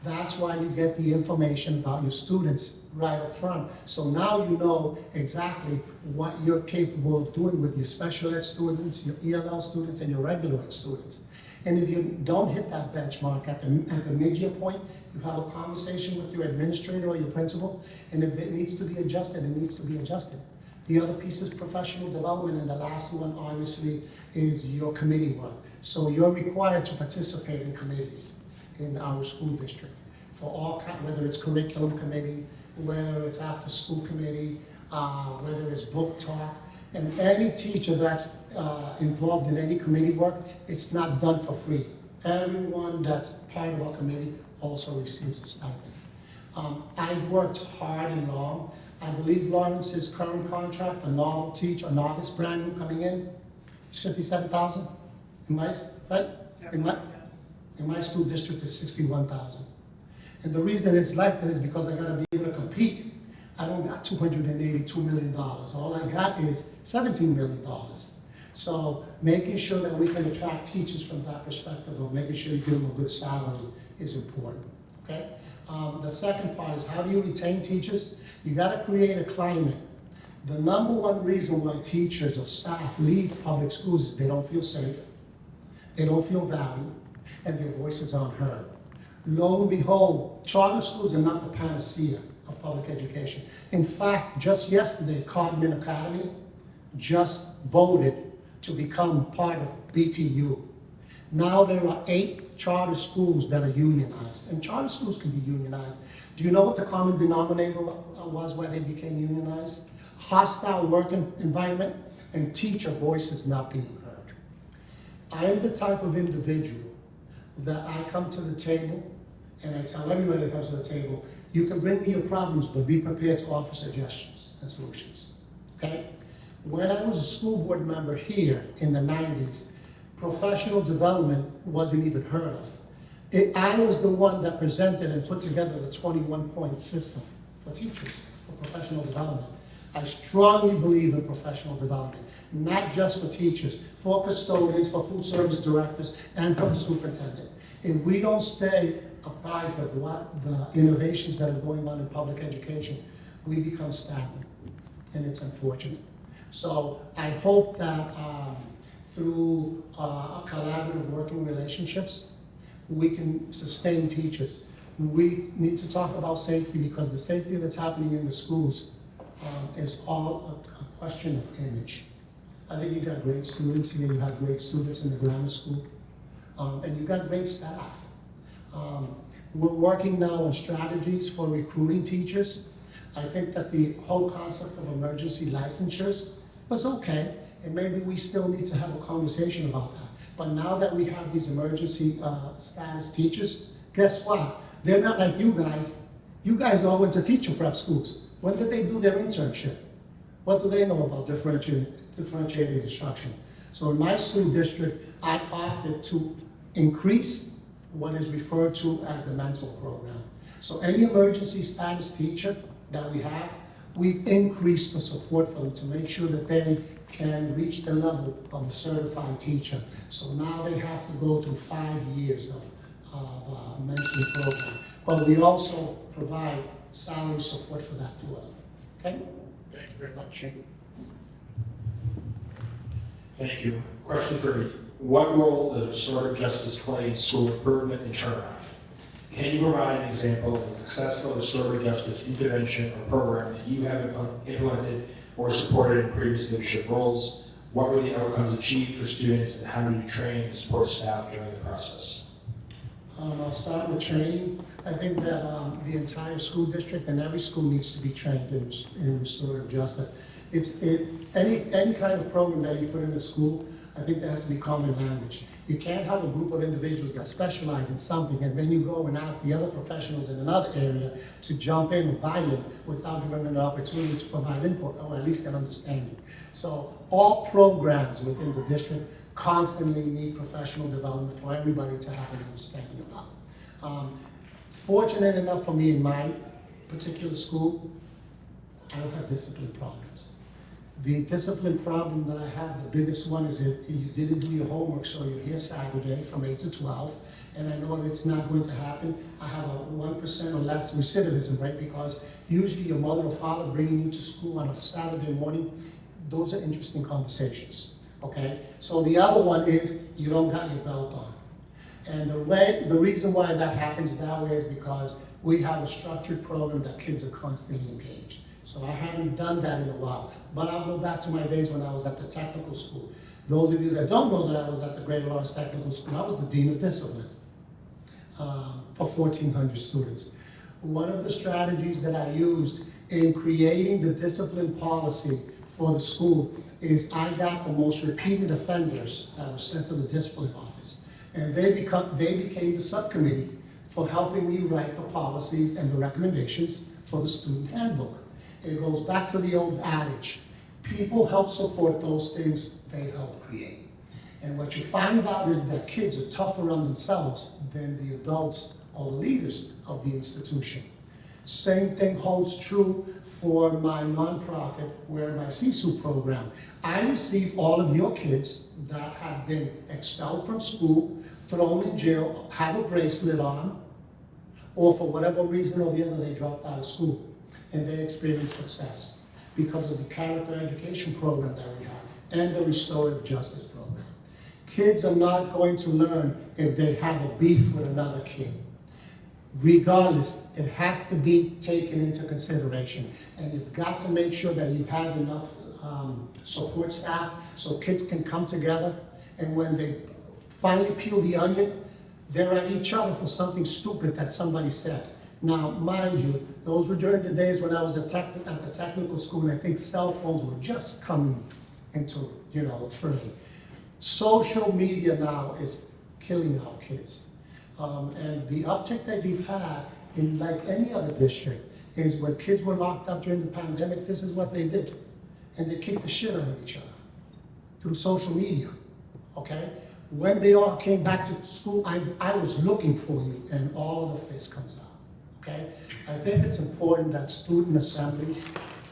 That's why you get the information about your students right up front. So now you know exactly what you're capable of doing with your special ed students, your ELL students, and your regular ed students. And if you don't hit that benchmark at the mid-year point, you have a conversation with your administrator or your principal, and if it needs to be adjusted, it needs to be adjusted. The other piece is professional development, and the last one, obviously, is your committee work. So you're required to participate in committees in our school district for all kinds, whether it's curriculum committee, whether it's after-school committee, whether it's book talk, and any teacher that's involved in any committee work, it's not done for free. Everyone that's part of our committee also receives a stipend. I've worked hard and long. I believe Lawrence's current contract, a novel teacher, a novice brand new coming in, is $57,000. In my school district is $61,000. And the reason it's like that is because I gotta be able to compete. I don't got $282 million. All I got is $17 million. So making sure that we can attract teachers from that perspective of making sure you give them a good salary is important, okay? The second part is how do you retain teachers? You gotta create a climate. The number one reason why teachers or staff leave public schools is they don't feel safe, they don't feel valued, and their voices aren't heard. Lo and behold, charter schools are not the panacea of public education. In fact, just yesterday, Codman Academy just voted to become part of BTU. Now there are 8 charter schools that are unionized, and charter schools can be unionized. Do you know what the common denominator was why they became unionized? Hostile work environment and teacher voices not being heard. I am the type of individual that I come to the table and I tell everybody that comes to the table, you can bring me your problems, but be prepared to offer suggestions and solutions, okay? When I was a school board member here in the 90s, professional development wasn't even heard of. I was the one that presented and put together the 21-point system for teachers, for professional development. I strongly believe in professional development, not just for teachers, for custodians, for food service directors, and for the superintendent. If we don't stay apprised of what the innovations that are going on in public education, we become stagnant, and it's unfortunate. So I hope that through collaborative working relationships, we can sustain teachers. We need to talk about safety because the safety that's happening in the schools is all a question of image. I think you got great students here, you have great students in the grammar school, and you got great staff. We're working now on strategies for recruiting teachers. I think that the whole concept of emergency licensures was okay, and maybe we still need to have a conversation about that. But now that we have these emergency status teachers, guess what? They're not like you guys. You guys all went to teacher prep schools. When did they do their internship? What do they know about differentiated instruction? So in my school district, I opted to increase what is referred to as the mentor program. So any emergency status teacher that we have, we've increased the support for them to make sure that they can reach the level of a certified teacher. So now they have to go through 5 years of mentoring program. But we also provide salary support for that for them. Okay? Thank you very much. Thank you. Question 3. What role does restorative justice play in school improvement and turnaround? Can you provide an example of a successful restorative justice intervention or program that you have implemented or supported in previous leadership roles? What were the outcomes achieved for students, and how do you train and support staff during the process? I'll start with training. I think that the entire school district and every school needs to be trained in restorative justice. Any kind of program that you put in the school, I think there has to be common language. You can't have a group of individuals that specialize in something and then you go and ask the other professionals in another area to jump in and buy in without giving them an opportunity to provide input or at least an understanding. So all programs within the district constantly need professional development for everybody to have an understanding about. Fortunate enough for me in my particular school, I don't have discipline problems. The discipline problem that I have, the biggest one is if you didn't do your homework, so you're here Saturday from 8 to 12, and I know that it's not going to happen. I have a 1% or less recidivism rate because usually your mother or father bringing you to school on a Saturday morning, those are interesting conversations, okay? So the other one is you don't got your belt on. And the reason why that happens that way is because we have a structured program that kids are constantly engaged. So I haven't done that in a while. But I'll go back to my days when I was at the technical school. Those of you that don't know that I was at the Greater Lawrence Technical School, I was the Dean of Discipline for 1,400 students. One of the strategies that I used in creating the discipline policy for the school is I got the most repeated offenders that were sent to the discipline office. And they became the subcommittee for helping me write the policies and the recommendations for the student handbook. It goes back to the old adage, people help support those things they help create. And what you find out is that kids are tougher on themselves than the adults or the leaders of the institution. Same thing holds true for my nonprofit, where my CSU program. I receive all of your kids that have been expelled from school, thrown in jail, have a bracelet on, or for whatever reason or the other they dropped out of school. And they experience success because of the character education program that we have and the restorative justice program. Kids are not going to learn if they have a beef with another kid. regardless, it has to be taken into consideration. And you've got to make sure that you have enough support staff so kids can come together, and when they finally peel the onion, they're at each other for something stupid that somebody said. Now, mind you, those were during the days when I was at the technical school, and I think cell phones were just coming into, frame. Social media now is killing our kids. And the uptick that you've had in like any other district is when kids were locked up during the pandemic, this is what they did. And they kicked the shit out of each other through social media, okay? When they all came back to school, I was looking for you, and all of the face comes out, okay? I think it's important that student assemblies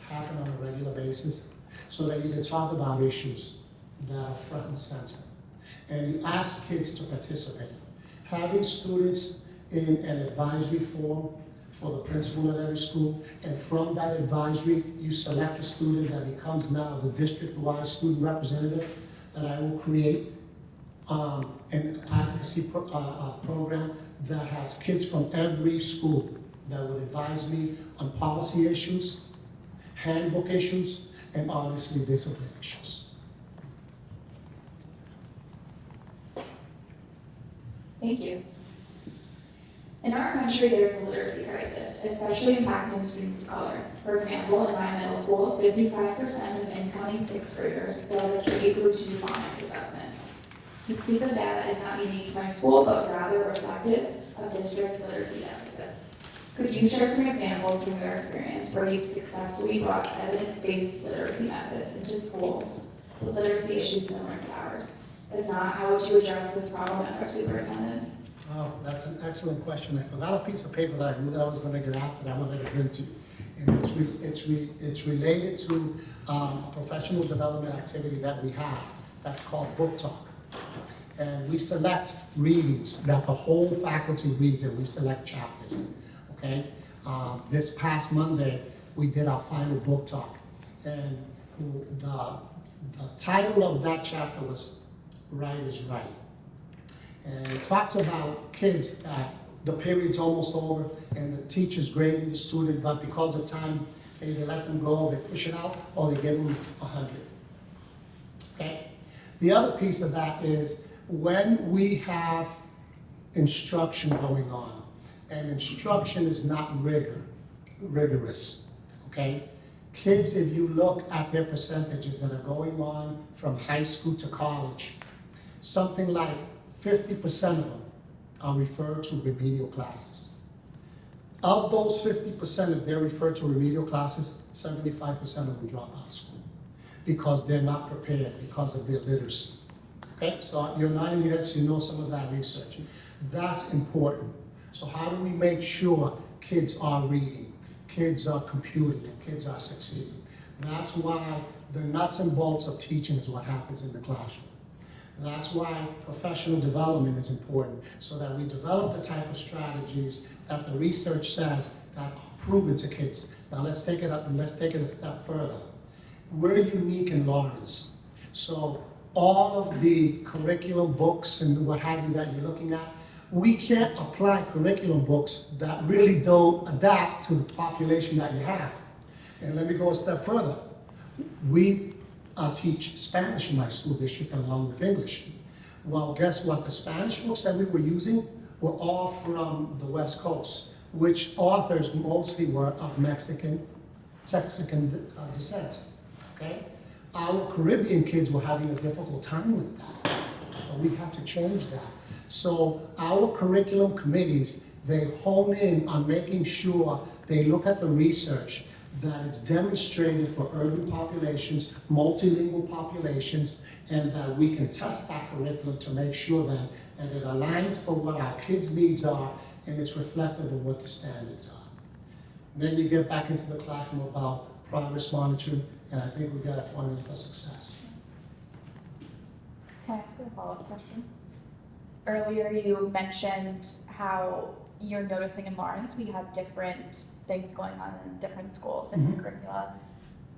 happen on a regular basis so that you can talk about issues that are front and center. And you ask kids to participate. Having students in an advisory forum for the principal at every school, and from that advisory, you select a student that becomes now the district-wide student representative that I will create an advocacy program that has kids from every school that would advise me on policy issues, handbook issues, and obviously discipline issues. Thank you. In our country, there's a literacy crisis, especially impacting students of color. For example, in my middle school, 55% of incoming sixth graders failed the K through 2 phonics assessment. This piece of data is not unique to my school, but rather reflective of district literacy deficits. Could you share some examples from your experience where you successfully brought evidence-based literacy methods into schools with literacy issues similar to ours? If not, how would you address this problem as our superintendent? Oh, that's an excellent question. I forgot a piece of paper that I knew that I was going to get asked that I wanted to bring to you. And it's related to a professional development activity that we have that's called Book Talk. And we select readings that the whole faculty reads, and we select chapters, okay? This past Monday, we did our final Book Talk. And the title of that chapter was Right is Right. And it talks about kids that the period's almost over and the teacher's grading the student, but because of time, they let them go, they push it out, or they give them 100. Okay? The other piece of that is when we have instruction going on, and instruction is not rigorous, okay? Kids, if you look at their percentages that are going on from high school to college, something like 50% of them are referred to remedial classes. Of those 50%, if they're referred to remedial classes, 75% of them drop out of school because they're not prepared because of their literacy. Okay, so you're nodding your head, so you know some of that research. That's important. So how do we make sure kids are reading, kids are computing, and kids are succeeding? That's why the nuts and bolts of teaching is what happens in the classroom. That's why professional development is important, so that we develop the type of strategies that the research says that are proven to kids. Now let's take it up and let's take it a step further. We're unique in Lawrence. So all of the curriculum books and what have you that you're looking at, we can't apply curriculum books that really don't adapt to the population that you have. And let me go a step further. We teach Spanish in my school district along with English. Well, guess what? The Spanish books that we were using were all from the West Coast, which authors mostly were of Mexican descent, okay? Our Caribbean kids were having a difficult time with that, so we had to change that. So our curriculum committees, they hone in on making sure they look at the research that it's demonstrated for urban populations, multilingual populations, and that we can test that curriculum to make sure that it aligns for what our kids' needs are and it's reflective of what the standards are. Then you get back into the classroom about progress monitoring, and I think we've got a formula for success. Can I ask a follow-up question? Earlier you mentioned how you're noticing in Lawrence we have different things going on in different schools and curricula.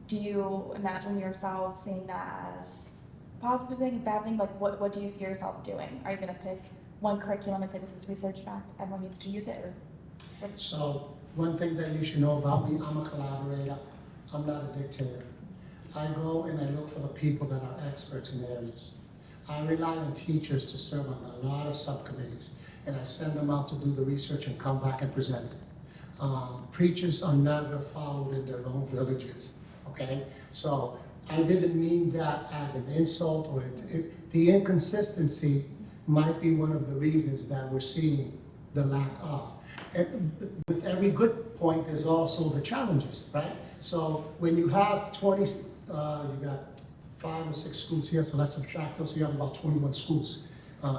Do you imagine yourself seeing that as a positive thing, a bad thing? Like what do you see yourself doing? Are you going to pick one curriculum and say this is research backed, everyone needs to use it? Or So one thing that you should know about me, I'm a collaborator. I'm not a dictator. I go and I look for the people that are experts in areas. I rely on teachers to serve on a lot of subcommittees, and I send them out to do the research and come back and present it. Preachers are never followed in their own villages, okay? So I didn't mean that as an insult, or the inconsistency might be one of the reasons that we're seeing the lack of. And with every good point, there's also the challenges, right? So when you have 20, you got 5 or 6 schools here, so let's subtract those, so you have about 21 schools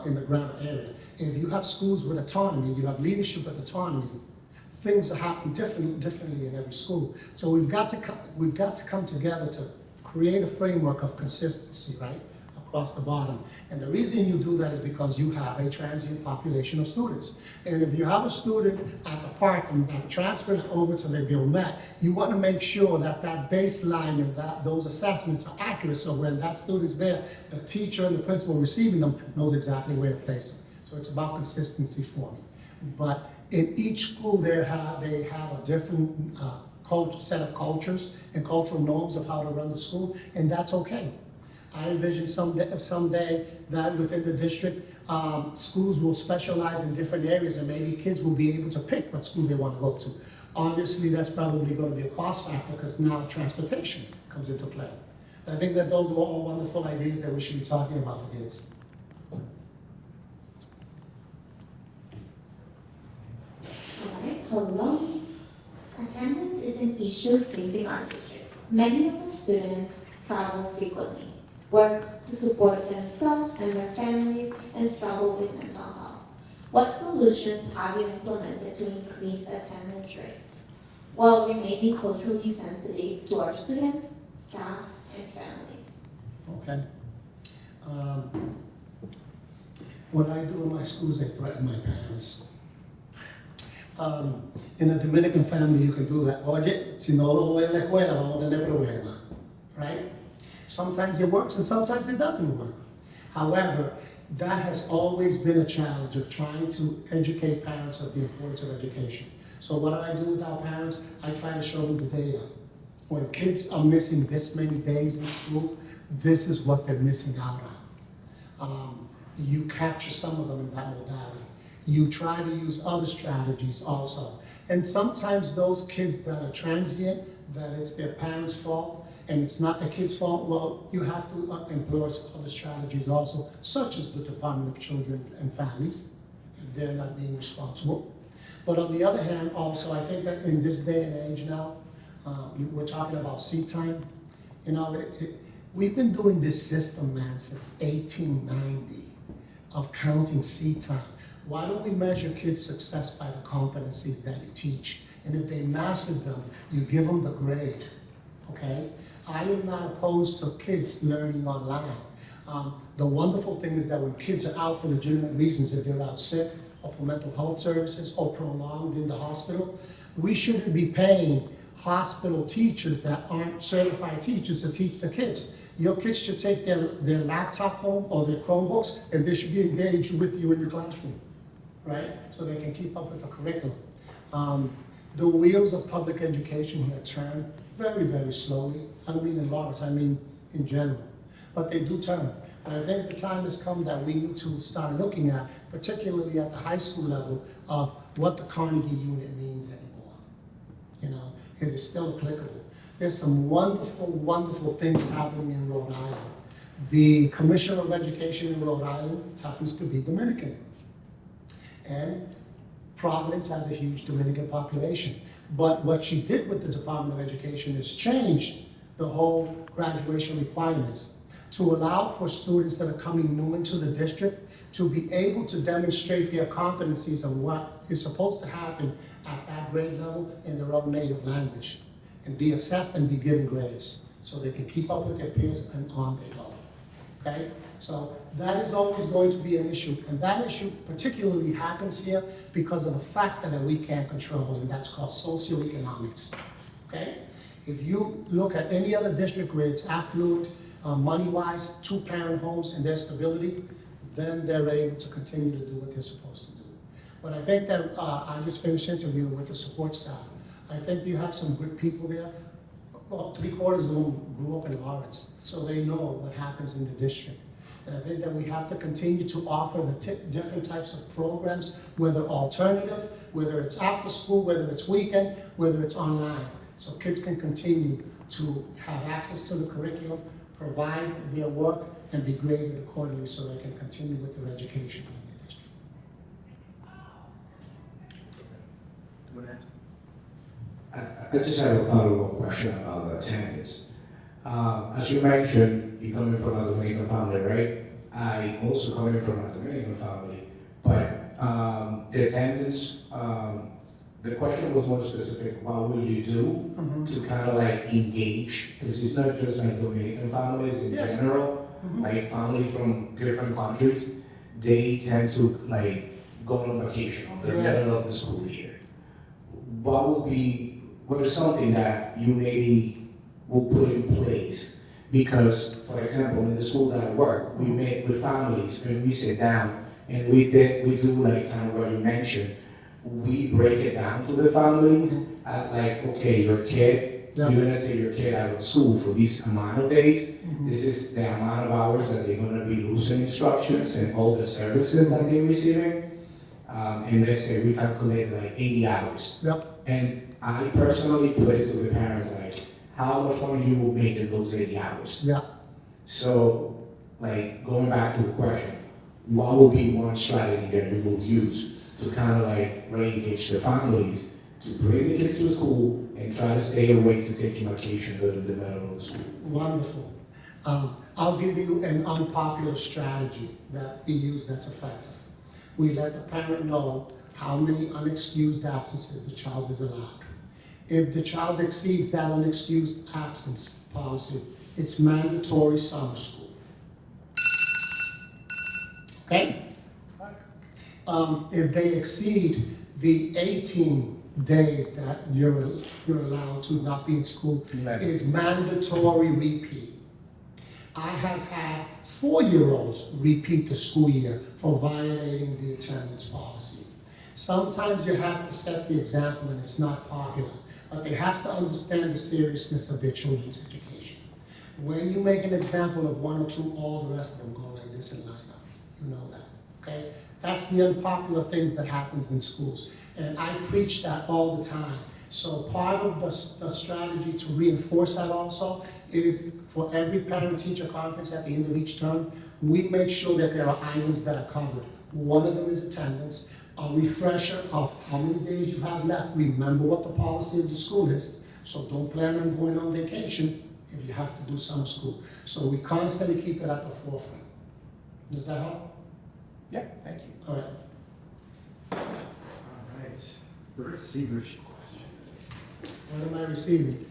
in the Granite area. If you have schools with autonomy, you have leadership with autonomy, things are happening differently in every school. So we've got to come together to create a framework of consistency, right, across the bottom. And the reason you do that is because you have a transient population of students. And if you have a student at the park and that transfers over to the Gilmet, you want to make sure that that baseline and that those assessments are accurate, so when that student's there, the teacher and the principal receiving them knows exactly where to place them. So it's about consistency for me. But in each school, they have a different set of cultures and cultural norms of how to run the school, and that's okay. I envision someday that within the district, schools will specialize in different areas, and maybe kids will be able to pick what school they want to go to. Obviously, that's probably going to be a cost factor because now transportation comes into play. But I think that those are all wonderful ideas that we should be talking about for kids. Alright, hello. Attendance is an issue facing our district. Many of our students travel frequently, work to support themselves and their families, and struggle with mental health. What solutions have you implemented to increase attendance rates while remaining culturally sensitive to our students, staff, and families? Okay. What I do in my schools, I threaten my parents. In a Dominican family, you can do that. Oye, si no lo voy a la escuela, vamos a tener problemas, right? Sometimes it works and sometimes it doesn't work. However, that has always been a challenge of trying to educate parents of the importance of education. So what do I do with our parents? I try to show them the data. When kids are missing this many days in school, this is what they're missing out on. You capture some of them in that modality. You try to use other strategies also. And sometimes those kids that are transient, that it's their parents' fault, and it's not the kid's fault, well, you have to employ other strategies also, such as the Department of Children and Families, if they're not being responsible. But on the other hand, also, I think that in this day and age now, we're talking about seat time. You know, we've been doing this system, man, since 1890 of counting seat time. Why don't we measure kids' success by the competencies that you teach? And if they mastered them, you give them the grade, okay? I am not opposed to kids learning online. The wonderful thing is that when kids are out for legitimate reasons, if they're out sick or for mental health services or prolonged in the hospital, we shouldn't be paying hospital teachers that aren't certified teachers to teach the kids. Your kids should take their laptop home or their Chromebooks, and they should be engaged with you in your classroom, right? So they can keep up with the curriculum. The wheels of public education here turn very, very slowly. I don't mean in Lawrence, I mean in general. But they do turn. And I think the time has come that we need to start looking at, particularly at the high school level, of what the Carnegie unit means anymore. You know, is it still applicable? There's some wonderful, wonderful things happening in Rhode Island. The Commissioner of Education in Rhode Island happens to be Dominican. And Providence has a huge Dominican population. But what she did with the Department of Education is change the whole graduation requirements to allow for students that are coming new into the district to be able to demonstrate their competencies of what is supposed to happen at that grade level in their own native language, and be assessed and be given grades so they can keep up with their peers and on they go, okay? So that is always going to be an issue, and that issue particularly happens here because of a factor that we can't control, and that's called socioeconomics, okay? If you look at any other district where it's affluent, money-wise, 2-parent homes and their stability, then they're able to continue to do what they're supposed to do. But I think that, I just finished interviewing with the support staff. I think you have some good people there. Well, 3/4 of them grew up in Lawrence, so they know what happens in the district. And I think that we have to continue to offer the different types of programs, whether alternative, whether it's after school, whether it's weekend, whether it's online. So kids can continue to have access to the curriculum, provide their work, and be graded accordingly so they can continue with their education in the district. Want to answer? I just have a follow-up question about the attendance. As you mentioned, you're coming from a Dominican family, right? I also coming from a Dominican family, but the attendance, the question was more specific. What will you do to kind of like engage? Because it's not just like Dominican families in general, like families from different countries, they tend to like go on vacation on the middle of the school year. What is something that you maybe will put in place? Because, for example, in the school that I work, we meet with families and we sit down and we do like kind of what you mentioned. We break it down to the families as like, okay, your kid, you're gonna take your kid out of school for this amount of days. This is the amount of hours that they're gonna be losing instructions and all the services that they're receiving. And let's say we calculate like 80 hours. And I personally put it to the parents like, how much money you will make in those 80 hours. So, like, going back to the question, what would be one strategy that you will use to kind of like re-engage the families to bring the kids to school and try to stay away to taking vacation during the middle of the school? Wonderful. I'll give you an unpopular strategy that we use that's effective. We let the parent know how many unexcused absences the child is allowed. If the child exceeds that unexcused absence policy, it's mandatory summer school. Okay? If they exceed the 18 days that you're allowed to not be in school, is mandatory repeat. I have had 4-year-olds repeat the school year for violating the attendance policy. Sometimes you have to set the example and it's not popular, but they have to understand the seriousness of their children's education. When you make an example of 1 or 2, all the rest of them go like this and line up. You know that, okay? That's the unpopular things that happens in schools. And I preach that all the time. So part of the strategy to reinforce that also is for every parent-teacher conference at the end of each term, we make sure that there are items that are covered. One of them is attendance, a refresher of how many days you have left. Remember what the policy of the school is, so don't plan on going on vacation if you have to do summer school. So we constantly keep it at the forefront. Does that help? Yeah, thank you. All right. All right. The receivership question. What am I receiving?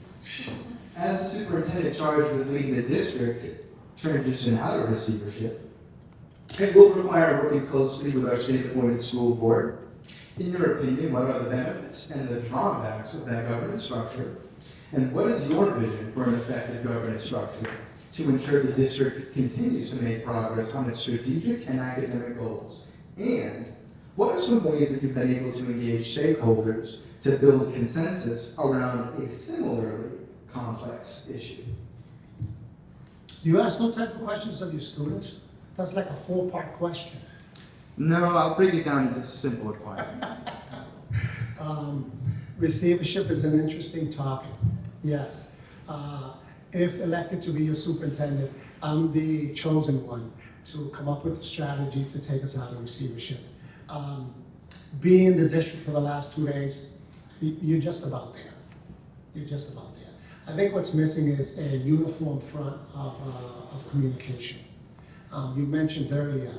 As the superintendent charged with leading the district transition out of receivership, it will require working closely with our state-appointed school board. In your opinion, what are the benefits and the drawbacks of that governance structure? And what is your vision for an effective governance structure to ensure the district continues to make progress on its strategic and academic goals? And what are some ways that you've been able to engage stakeholders to build consensus around a similarly complex issue? You ask what type of questions of your students? That's like a 4-part question. No, I'll break it down into simpler questions. Receivership is an interesting topic. Yes. If elected to be your superintendent, I'm the chosen one to come up with a strategy to take us out of receivership. Being in the district for the last 2 days, you're just about there. You're just about there. I think what's missing is a uniform front of communication. You mentioned earlier,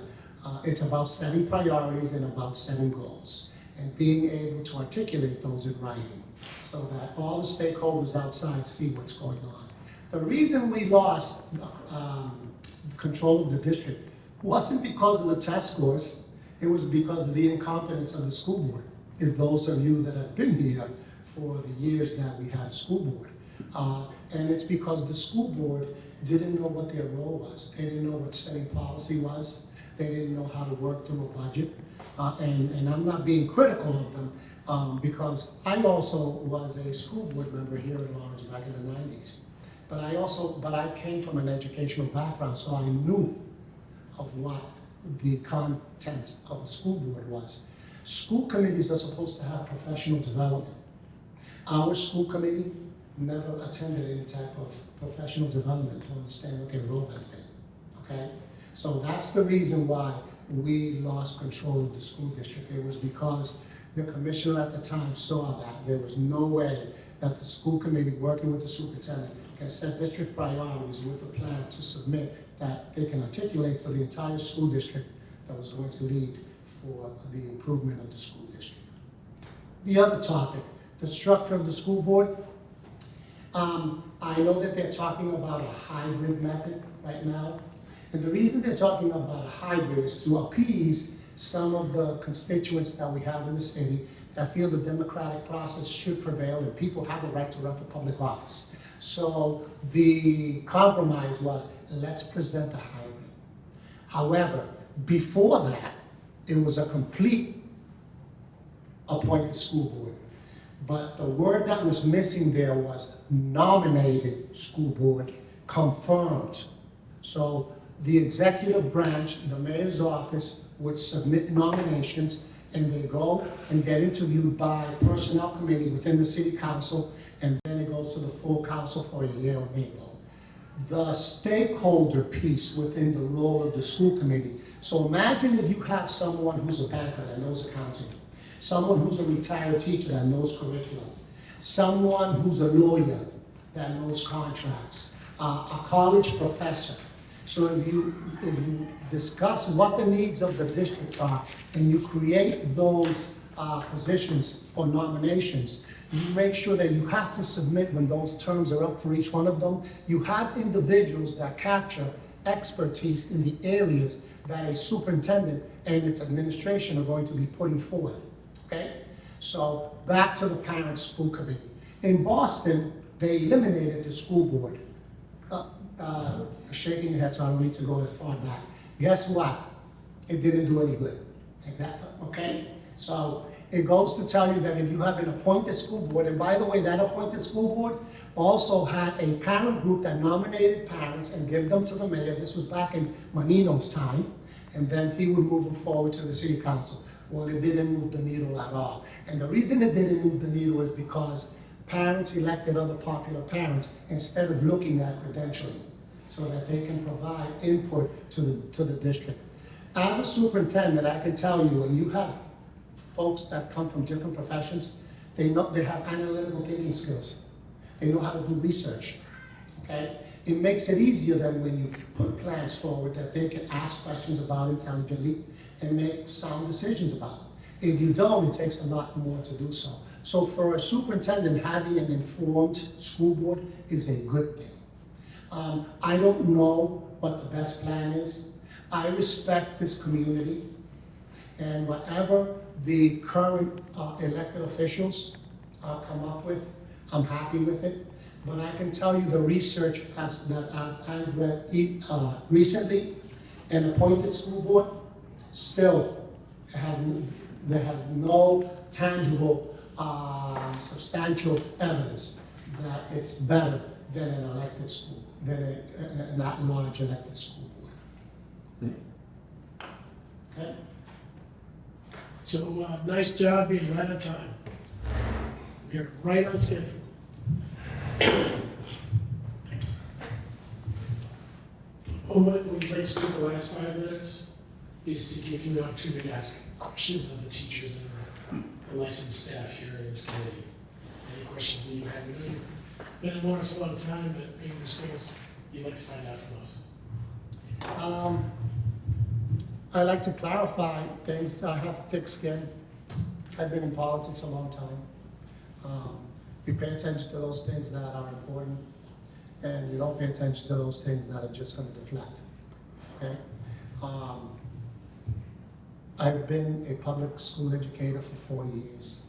it's about setting priorities and about setting goals and being able to articulate those in writing so that all the stakeholders outside see what's going on. The reason we lost control of the district wasn't because of the test scores, it was because of the incompetence of the school board. If those of you that have been here for the years that we had a school board. And it's because the school board didn't know what their role was. They didn't know what setting policy was. They didn't know how to work through a budget. and I'm not being critical of them, because I also was a school board member here in Lawrence back in the 90s. But I came from an educational background, so I knew of what the content of a school board was. School committees are supposed to have professional development. Our school committee never attended any type of professional development to understand what their role has been, okay? So that's the reason why we lost control of the school district. It was because the commissioner at the time saw that there was no way that the school committee, working with the superintendent, can set district priorities with a plan to submit that they can articulate to the entire school district that was going to lead for the improvement of the school district. The other topic, the structure of the school board. I know that they're talking about a hybrid method right now. And the reason they're talking about a hybrid is to appease some of the constituents that we have in the city that feel the democratic process should prevail and people have a right to run for public office. So the compromise was, let's present a hybrid. However, before that, it was a complete appointed school board. But the word that was missing there was nominated school board, confirmed. So the executive branch, the mayor's office, would submit nominations, and they go and get interviewed by a personnel committee within the city council, and then it goes to the full council for a yea or nay vote. The stakeholder piece within the role of the school committee. So imagine if you have someone who's a banker that knows accounting, someone who's a retired teacher that knows curriculum, someone who's a lawyer that knows contracts, a college professor. So if you discuss what the needs of the district are and you create those positions for nominations, you make sure that you have to submit when those terms are up for each one of them. You have individuals that capture expertise in the areas that a superintendent and its administration are going to be putting forth. Okay? So back to the parent school committee. In Boston, they eliminated the school board. You're shaking your head, so I don't need to go as far back. Guess what? It didn't do any good. Okay? So it goes to tell you that if you have an appointed school board, and by the way, that appointed school board also had a parent group that nominated parents and gave them to the mayor. This was back in Menino's time, and then he would move them forward to the city council. Well, it didn't move the needle at all. And the reason it didn't move the needle is because parents elected other popular parents instead of looking at credentialing so that they can provide input to the district. As a superintendent, I can tell you, when you have folks that come from different professions, they have analytical thinking skills. They know how to do research, okay? It makes it easier than when you put plans forward that they can ask questions about intelligently and make sound decisions about. If you don't, it takes a lot more to do so. So for a superintendent, having an informed school board is a good thing. I don't know what the best plan is. I respect this community, and whatever the current elected officials come up with, I'm happy with it. But I can tell you the research that I've read recently, an appointed school board still there has no tangible, substantial evidence that it's better than an elected school, than an at-large elected school board. Okay? So, nice job being right on time. You're right on schedule. Thank you. What we'd like to do the last 5 minutes is to give you an opportunity to ask questions of the teachers and the licensed staff here in this committee. Any questions that you have? We know you've been in Lawrence a long time, but maybe there's things you'd like to find out from us. I like to clarify things. I have thick skin. I've been in politics a long time. You pay attention to those things that are important, and you don't pay attention to those things that are just going to deflect. Okay? I've been a public school educator for 40 years.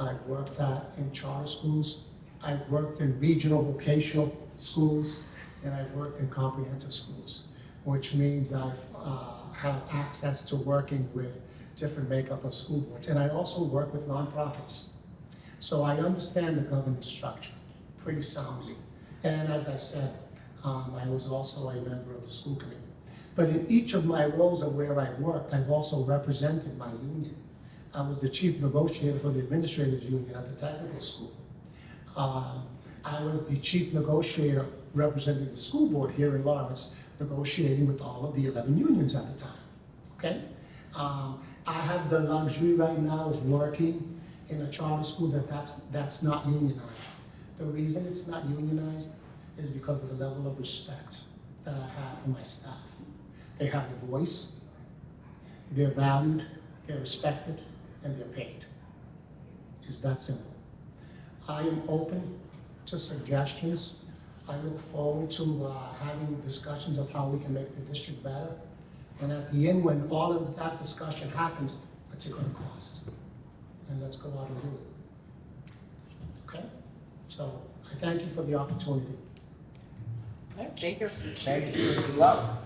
I've worked in charter schools. I've worked in regional vocational schools, and I've worked in comprehensive schools, which means I've have access to working with different makeup of school boards. And I also work with nonprofits. So I understand the governance structure pretty soundly. And as I said, I was also a member of the school committee. But in each of my roles and where I've worked, I've also represented my union. I was the chief negotiator for the administrators union at the technical school. I was the chief negotiator representing the school board here in Lawrence, negotiating with all of the 11 unions at the time, okay? I have the luxury right now of working in a charter school that's not unionized. The reason it's not unionized is because of the level of respect that I have for my staff. They have a voice, they're valued, they're respected, and they're paid. It's that simple. I am open to suggestions. I look forward to having discussions of how we can make the district better. And at the end, when all of that discussion happens, what's it going to cost? And let's go out and do it. Okay? So I thank you for the opportunity. Thank you. Thank you. Good luck.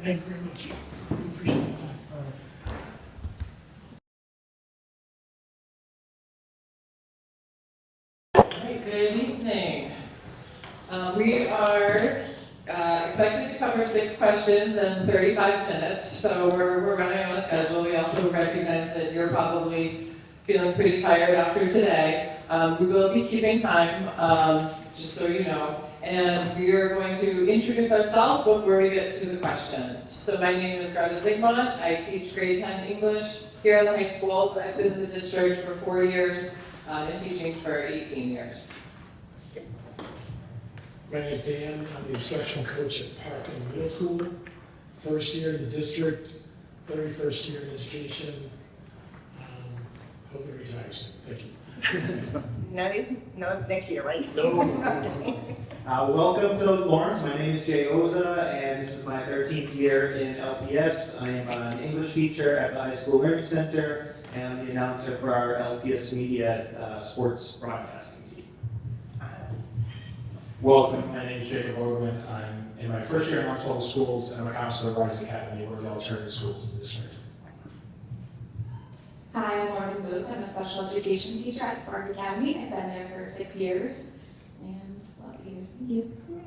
Thank you very much. We appreciate the time. Hey, good evening. We are expected to cover 6 questions in 35 minutes, so we're running on a schedule. We also recognize that you're probably feeling pretty tired after today. We will be keeping time, just so you know, and we are going to introduce ourselves before we get to the questions. So my name is Greta Zigmont. I teach grade 10 English here at the high school. I've been in the district for 4 years. And teaching for 18 years. My name is Dan. I'm the instructional coach at Parkland Middle School. First year in the district, 31st year in education. Hope to retire soon. Thank you. No, next year, right? No. Welcome to Lawrence. My name is Jay Oza, and this is my 13th year in LPS. I am an English teacher at the High School Learning Center, and I'm the announcer for our LPS Media sports broadcasting team. Welcome, my name is Jacob Ogman. I'm in my first year in Lawrence Public Schools, and I'm a counselor at Rise Academy, one of the alternative schools in the district. Hi, I'm Lauren Booth. I'm a special education teacher at Spark Academy. I've been there for 6 years and love it here. Thank you.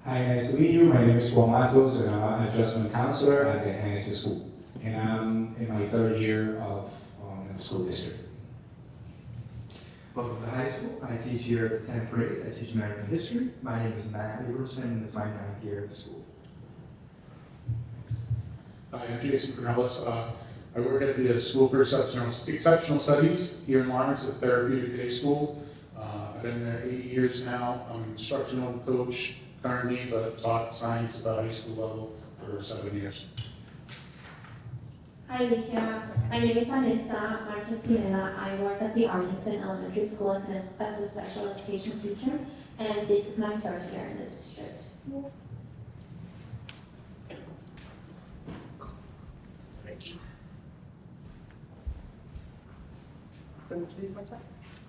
Hi, nice to meet you. My name is Juan Matos, and I'm an adjustment counselor at the Hennessy School. And I'm in my 3rd year of in the school district. Welcome to high school. I teach here at the 10th grade. I teach American history. My name is Matt Abramson, and it's my 9th year at the school. Hi, I'm Jason Cornelis. I work at the School for Exceptional Studies here in Lawrence, a therapeutic day school. I've been there 8 years now. I'm an instructional coach currently, but taught science at the high school level for 7 years. Hi, Likia. My name is Vanessa Marquez Pineda. I work at the Arlington Elementary School as a special education teacher, and this is my first year in the district. Thank you.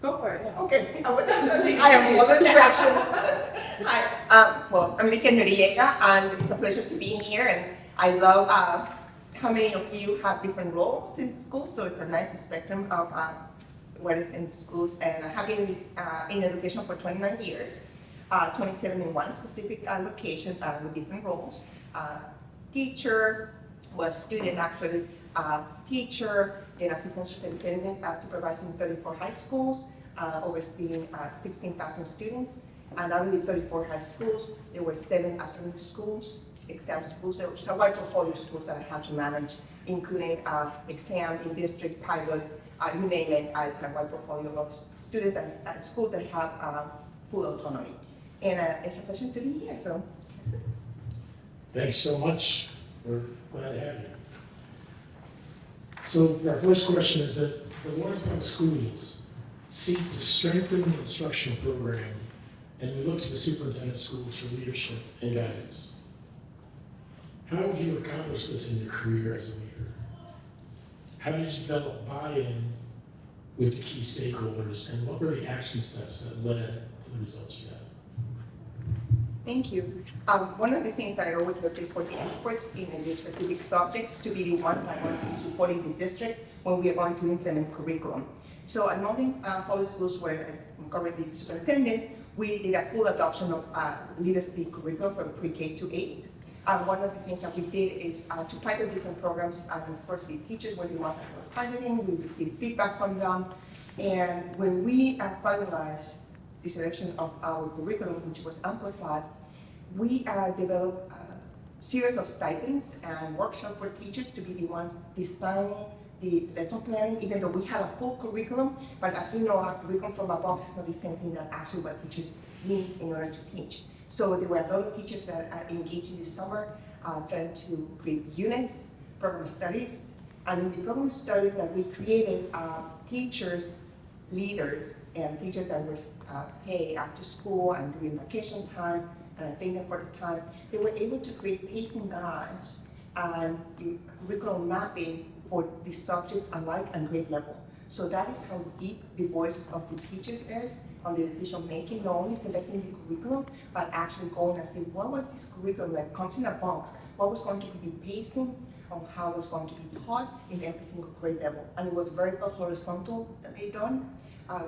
Go for it. Yeah. Okay, I have more than directions. Hi, well, I'm Likia Noriega, and it's a pleasure to be here, and I love how many of you have different roles in school, so it's a nice spectrum of what is in schools, and I have been in education for 29 years, 27 in one specific location with different roles. Teacher, was student actually, teacher, and assistant superintendent, supervising 34 high schools, overseeing 16,000 students, and out of the 34 high schools, there were 7 academic schools, exam schools, so a wide portfolio of schools that I have to manage, including exam in district, pilot, you name it, it's a wide portfolio of students and schools that have full autonomy. And it's a pleasure to be here, so. Thanks so much. We're glad to have you. So our first question is that the Lawrence Public Schools seek to strengthen the instructional program, and we look to the superintendent schools for leadership and guidance. How have you accomplished this in your career as a leader? How did you develop buy-in with the key stakeholders, and what were the action steps that led to the results you had? Thank you. One of the things I always look is for the experts in the specific subjects to be the ones I'm going to be supporting the district when we are going to implement curriculum. So at Northern Public Schools, where I'm currently the superintendent, we did a full adoption of literacy curriculum from pre-K to 8. One of the things that we did is to pilot different programs, and of course the teachers were the ones that were piloting, we received feedback from them, and when we finalized the selection of our curriculum, which was amplified, we developed a series of stipends and workshops for teachers to be the ones designing the lesson planning, even though we had a full curriculum, but as we know, a curriculum from a box is not the same thing that actually what teachers need in order to teach. So there were a lot of teachers that engaged in the summer, trying to create units, program studies, and in the program studies that we created, teachers, leaders, and teachers that were paid after school and during vacation time, and I thank them for the time, they were able to create pacing guides and curriculum mapping for the subjects alike and grade level. So that is how deep the voice of the teachers is on the decision making, not only selecting the curriculum, but actually going and saying, what was this curriculum that comes in a box? What was going to be the pacing of how it was going to be taught in every single grade level? And it was very horizontal that they done.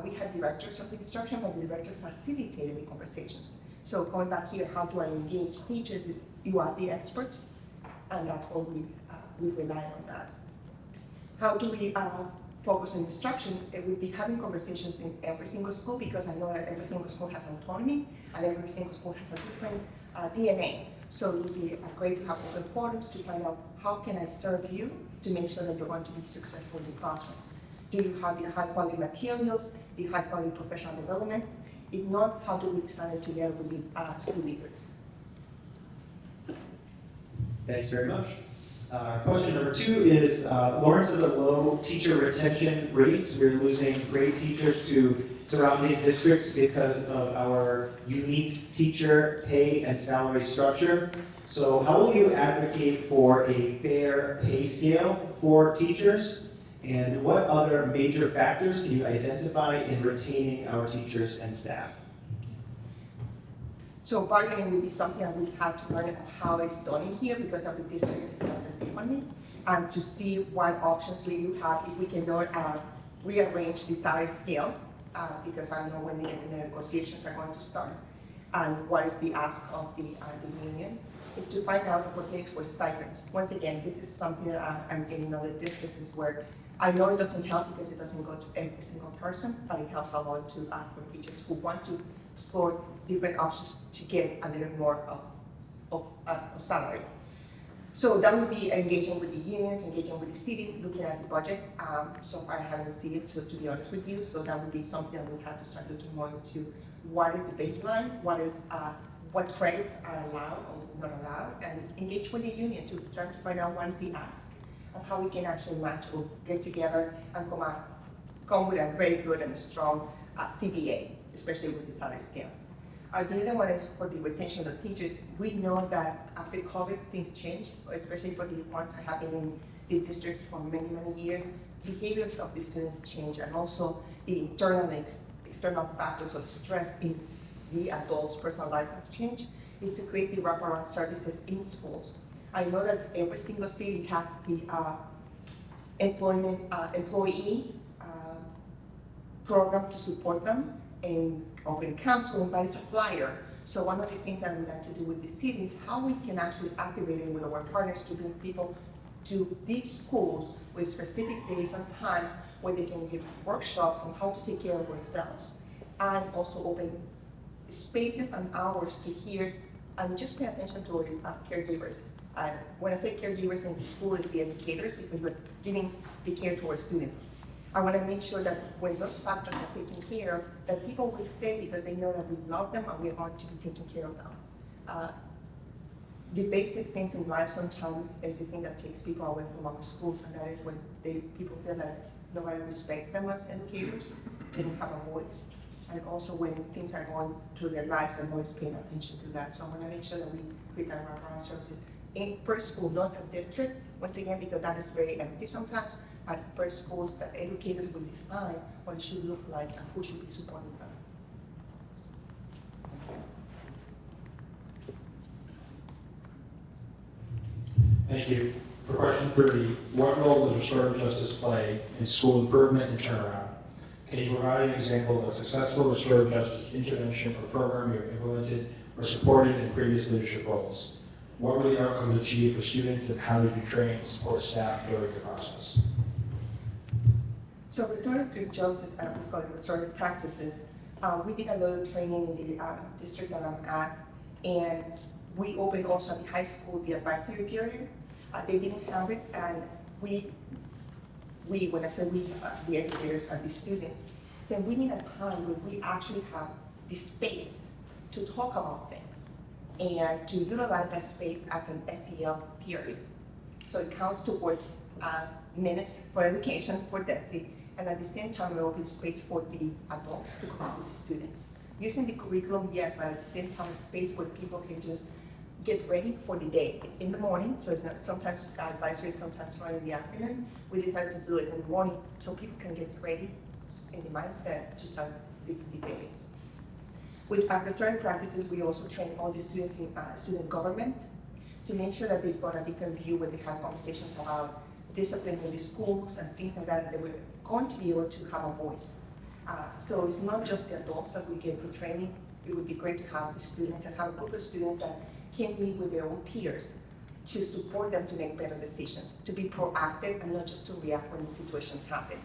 We had directors of instruction, but the director facilitated the conversations. So going back here, how do I engage teachers is you are the experts, and that's what we rely on that. How do we focus on instruction? It would be having conversations in every single school, because I know that every single school has autonomy and every single school has a different DNA. So it would be great to have open forums to find out how can I serve you to make sure that you're going to be successful in the classroom. Do you have the high quality materials, the high quality professional development? If not, how do we design it together with the school leaders? Thanks very much. Question number 2 is, Lawrence has a low teacher retention rate. We're losing great teachers to surrounding districts because of our unique teacher pay and salary structure. So how will you advocate for a fair pay scale for teachers? And what other major factors can you identify in retaining our teachers and staff? So bargaining would be something that we have to learn how it's done in here, because every district does it differently, and to see what options we do have if we cannot rearrange the salary scale, because I don't know when the negotiations are going to start, and what is the ask of the union, is to find out opportunities for stipends. Once again, this is something that I'm getting in other districts where I know it doesn't help because it doesn't go to every single person, but it helps a lot to for teachers who want to explore different options to get a little more of salary. So that would be engaging with the unions, engaging with the city, looking at the budget. So far I haven't seen it, to be honest with you. So that would be something that we have to start looking more into. What is the baseline? What credits are allowed or not allowed? And engage with the union to try to find out what is the ask and how we can actually match or get together and come with a very good and strong CBA, especially with the salary scales. The other one is for the retention of the teachers. We know that after COVID, things change, especially for the ones that have been in the districts for many, many years. Behaviors of the students change, and also the internal and external factors of stress in the adults' personal life has changed, is to create the wraparound services in schools. I know that every single city has the employee program to support them, and offering counseling, but it's a flyer. So one of the things that we like to do with the city is how we can actually activate it with our partners to bring people to these schools with specific days and times where they can give workshops on how to take care of themselves, and also open spaces and hours to hear and just pay attention to our caregivers. When I say caregivers in the school, it's the educators, because we're giving the care to our students. I want to make sure that when those factors are taken care of, that people will stay because they know that we love them and we are going to be taking care of them. The basic things in life sometimes is the thing that takes people away from our schools, and that is when people feel that nobody respects them as educators, they don't have a voice. And also when things are going through their lives and nobody's paying attention to that. So I want to make sure that we create our wraparound services per school, not a district, once again, because that is very empty sometimes, but per schools that educators will decide what it should look like and who should be supporting them. Thank you. For question 3, what role does restorative justice play in school improvement and turnaround? Can you provide an example of a successful restorative justice intervention or program you have implemented or supported in previous leadership roles? What were the outcomes achieved for students, and how did you train and support staff during the process? So restorative justice, we call it restorative practices. We did a lot of training in the district that I'm at, and we opened also at the high school the advisory period. They didn't have it, and we, when I say we, the educators and the students, said we need a time where we actually have the space to talk about things and to utilize that space as an SEL period. So it counts towards minutes for education for DESI, and at the same time, we open space for the adults to come out with the students. Using the curriculum, yes, but at the same time, a space where people can just get ready for the day. It's in the morning, so it's not sometimes advisory, sometimes run in the afternoon. We decided to do it in the morning so people can get ready in the mindset to start the day. With restorative practices, we also train all the students in student government to make sure that they've got a different view when they have conversations about discipline in the schools and things like that, that we're going to be able to have a voice. So it's not just the adults that we get for training. It would be great to have the students and have a group of students that can meet with their own peers to support them to make better decisions, to be proactive and not just to react when situations happen.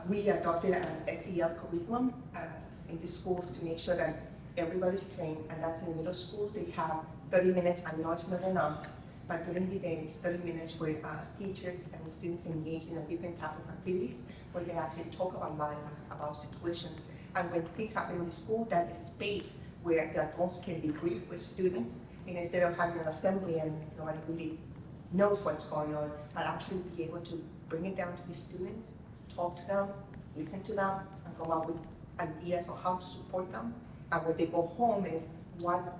We adopted an SEL curriculum in the schools to make sure that everybody's trained, and that's in the middle schools. They have 30 minutes. I know it's not enough, but during the day, it's 30 minutes where teachers and students engage in a different type of activities where they actually talk about life, about situations. And when things happen in the school, that is space where the adults can debrief with students, and instead of having an assembly and nobody really knows what's going on, but actually be able to bring it down to the students, talk to them, listen to them, and come up with ideas on how to support them. And when they go home is what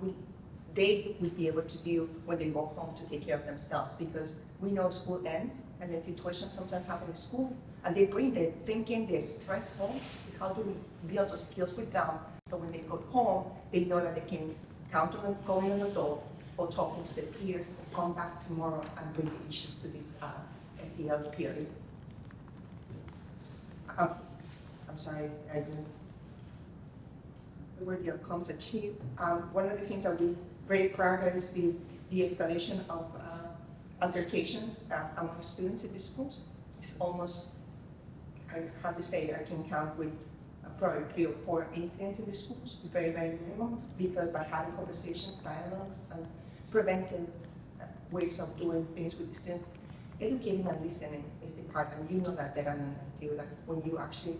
they will be able to do when they go home to take care of themselves, because we know school ends and then situations sometimes happen in school and they bring their thinking, their stress home. Is how do we build those skills with them so when they go home, they know that they can count on calling an adult or talking to their peers or come back tomorrow and bring the issues to this SEL period. I'm sorry, I didn't. Where the outcomes achieved. One of the things that we very proud of is the escalation of altercations among students in the schools. It's almost, I have to say, I can count with probably 3 or 4 incidents in the schools, very, very minimum, because by having conversations, dialogues, and preventive ways of doing things with the students, educating and listening is the part, and you know that better than I do, that when you actually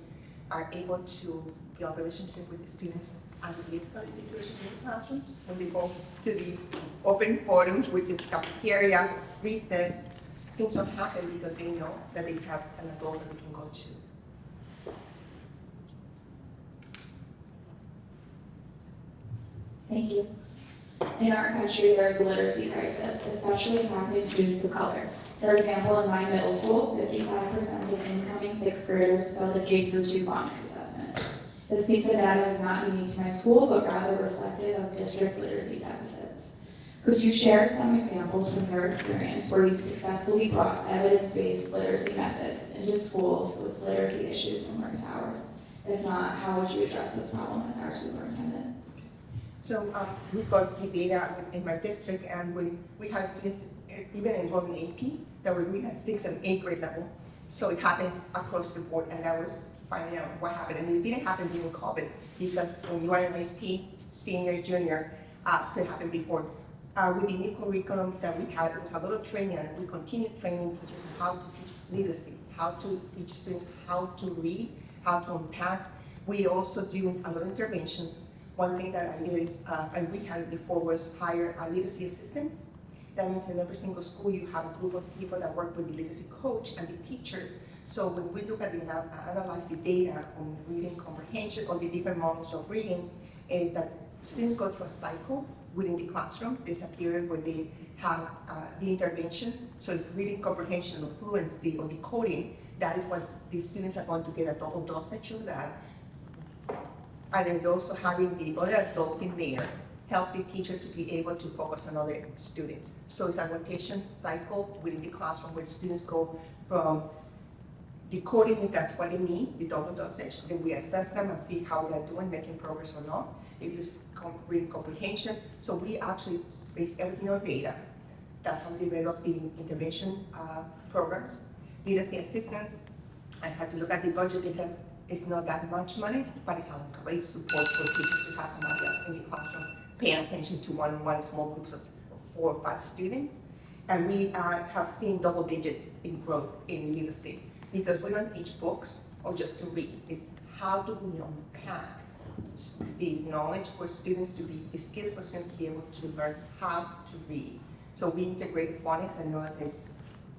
are able to build a relationship with the students and the de-escalate situations in the classrooms, when they go to the open forums, which is cafeteria, recess, things don't happen because they know that they have an adult that they can go to. Thank you. In our country, there's a literacy crisis, especially impacting students of color. For example, in my middle school, 55% of incoming 6th graders failed a K-2 phonics assessment. This piece of data is not unique to my school, but rather reflective of district literacy deficits. Could you share some examples from your experience where you successfully brought evidence-based literacy methods into schools with literacy issues similar to ours? If not, how would you address this problem as our superintendent? So we got the data in my district, and when we had students even enrolled in AP that were reading at 6th and 8th grade level. So it happens across the board, and that was finding out what happened. And it didn't happen during COVID, because when you are in AP, senior, junior, so it happened before. With the new curriculum that we had, it was a lot of training, and we continued training teachers how to teach literacy, how to teach students how to read, how to unpack. We also do a lot of interventions. One thing that I did is, and we had before, was hire literacy assistants. That means in every single school you have a group of people that work with the literacy coach and the teachers. So when we look at the analyze the data on reading comprehension or the different models of reading, is that students go through a cycle within the classroom. There's a period where they have the intervention. So reading comprehension or fluency or decoding, that is what the students are going to get a double dosage of that. And then also having the other adult in there helps the teacher to be able to focus on other students. So it's a rotation cycle within the classroom where students go from decoding if that's what they need, the double dosage, then we assess them and see how they're doing, making progress or not. If it's reading comprehension, so we actually base everything on data. That's how we develop the intervention programs. Literacy assistance, I had to look at the budget because it's not that much money, but it's a great support for teachers to have somebody else in the classroom paying attention to one small groups of 4 or 5 students. And we have seen double digits in growth in literacy because we don't teach books or just to read. It's how do we unpack the knowledge for students to be, the skill for students to be able to learn how to read. So we integrate phonics. I know there's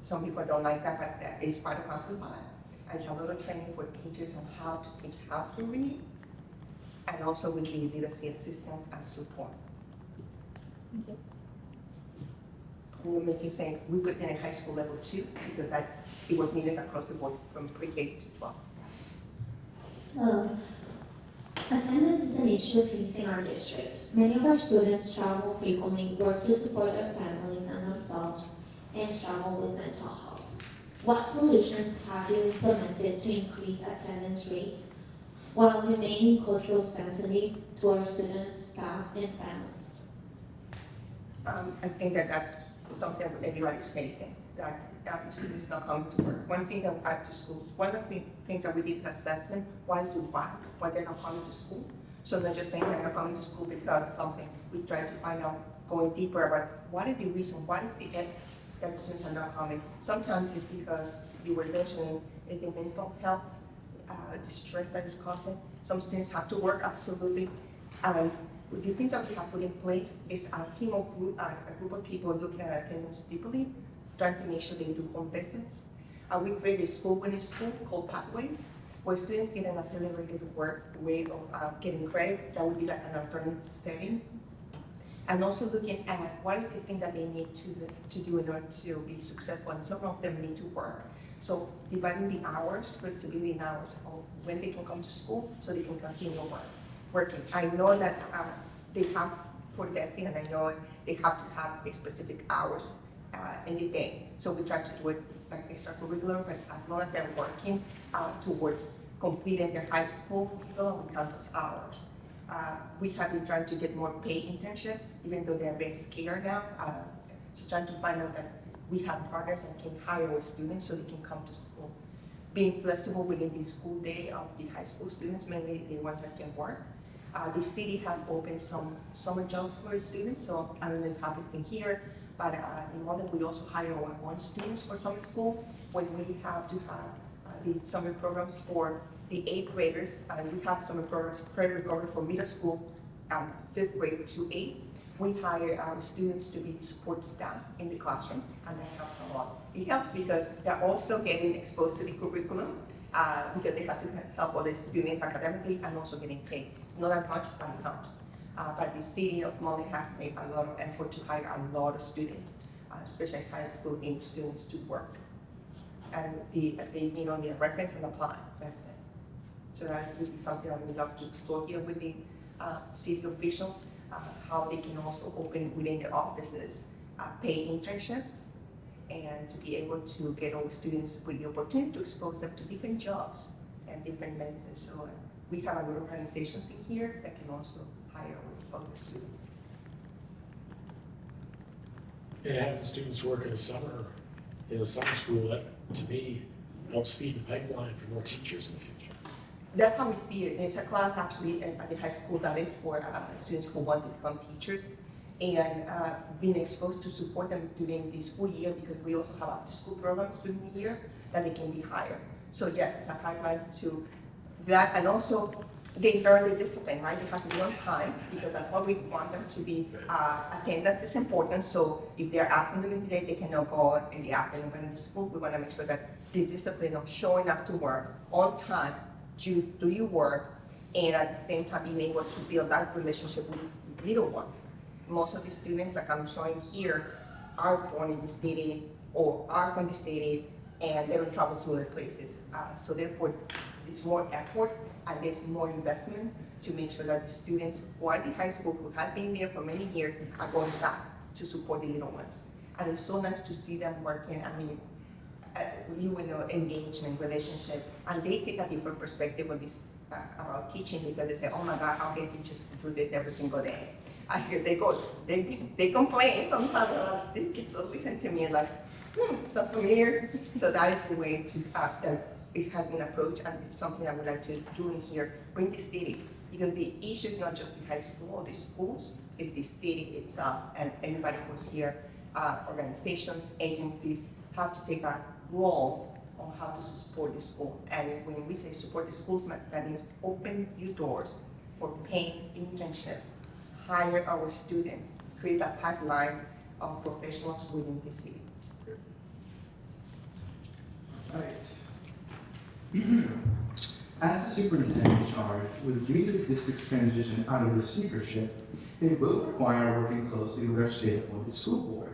some people don't like that, but that is part of how to buy. And it's a little training for teachers on how to teach how to read, and also with the literacy assistance as support. Thank you. And we make you say we put in a high school level too, because it was needed across the board from pre-K to 12. Attendance is an issue facing our district. Many of our students travel frequently, work to support their families and themselves, and struggle with mental health. What solutions have you implemented to increase attendance rates while remaining culturally sensitive to our students, staff, and families? I think that's something that everybody's facing, that students not coming to work. One thing that we add to school, one of the things that we did an assessment, why they're not coming to school. So not just saying they're not coming to school because something, we try to find out, going deeper about what is the reason, what is the end that students are not coming. Sometimes it's because you were mentioning is the mental health, the stress that is causing. Some students have to work, absolutely. With the things that we have put in place is a team of a group of people looking at attendance deeply, trying to make sure they do home visits. We created a school within school called Pathways, where students get an accelerated way of getting credit. That would be like an alternate setting. And also looking at what is the thing that they need to do in order to be successful. And some of them need to work. So dividing the hours, flexibility in hours, of when they can come to school so they can continue working. I know that they have for testing, and I know they have to have a specific hours in the day. So we try to do it like extracurricular, but as long as they're working towards completing their high school, we count those hours. We have been trying to get more paid internships, even though they're very scared now. So trying to find out that we have partners that can hire our students so they can come to school. Being flexible within the school day of the high school students, mainly the ones that can work. The city has opened some summer jobs for students, so I don't know if it happens in here, but in Modern we also hire our own students for summer school when we have to have the summer programs for the 8th graders. We have summer programs, credit recovery for middle school, 5th grade to 8th. We hire our students to be the support staff in the classroom, and that helps a lot. It helps because they're also getting exposed to the curriculum, because they have to help other students academically and also getting paid. It's not that much, but it helps. But the city of Molly has made a lot of effort to hire a lot of students, especially high school age students, to work. And they need only a reference and apply, that's it. So that would be something that we'd love to explore here with the city officials, how they can also open within their offices, pay internships, and to be able to get our students with the opportunity to expose them to different jobs and different lenses. So we have other organizations in here that can also hire our students. And having students work in a summer school, that to me helps feed the pipeline for more teachers in the future. That's how we see it. It's a class actually at the high school that is for students who want to become teachers, and being exposed to support them during the school year, because we also have after school programs during the year that they can be hired. So yes, it's a pipeline to that, and also they learn the discipline, right? They have to be on time, because that's what we want them to be. Attendance is important, so if they're absent during the day, they cannot go in the afternoon. But in the school, we want to make sure that the discipline of showing up to work on time, do your work, and at the same time being able to build that relationship with little ones. Most of the students that I'm showing here are born in the city or are from the city, and they don't travel to other places. So therefore, it's more effort and there's more investment to make sure that the students who are in the high school, who have been there for many years, are going back to support the little ones. And it's so nice to see them working. I mean, you will know engagement, relationship, and they take a different perspective of this about teaching because they say, oh my God, how can teachers do this every single day? I hear they complain sometimes, these kids don't listen to me, like, sounds familiar. So that is the way to, that it has been approached, and it's something I would like to do in here, bring the city, because the issue is not just the high school or the schools, it's the city itself, and everybody who's here, organizations, agencies, have to take a role on how to support the school. And when we say support the schools, that means open new doors for paying internships, hire our students, create a pipeline of professionals within the city. Right. As the superintendent charged with leading the district's transition out of receivership, it will require working closely with our state-appointed school board.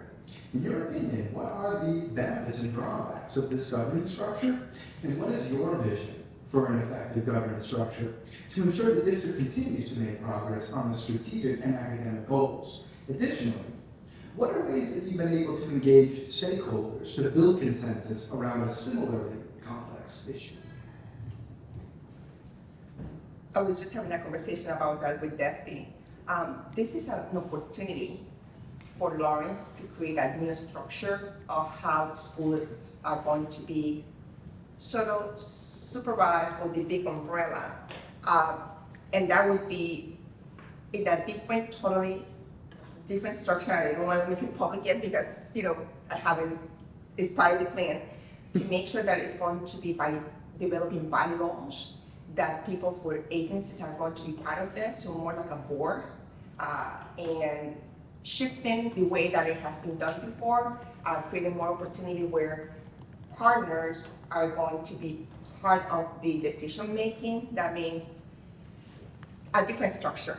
In your opinion, what are the benefits and drawbacks of this governance structure? And what is your vision for an effective governance structure to ensure the district continues to make progress on the strategic and academic goals? Additionally, what are ways that you've been able to engage stakeholders to build consensus around a similarly complex issue? I was just having a conversation about that with Destiny. This is an opportunity for Lawrence to create a new structure of how schools are going to be sort of supervised or the big umbrella. And that would be in a totally different structure. I don't want to make it public yet because, I haven't, it's part of the plan to make sure that it's going to be by developing bylaws that people for agencies are going to be part of this, so more like a board, and shifting the way that it has been done before, creating more opportunity where partners are going to be part of the decision making. That means a different structure.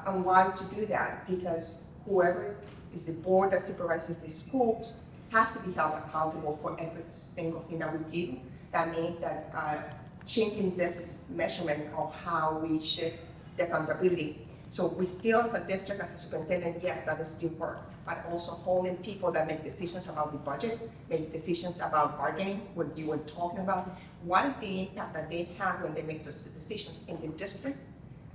And why to do that? Because whoever is the board that supervises the schools has to be held accountable for every single thing that we do. That means that changing this measurement of how we shift the accountability. So we still, as a district, as a superintendent, yes, that is still work, but also holding people that make decisions about the budget, make decisions about bargaining, what you were talking about. What is the impact that they have when they make those decisions in the district?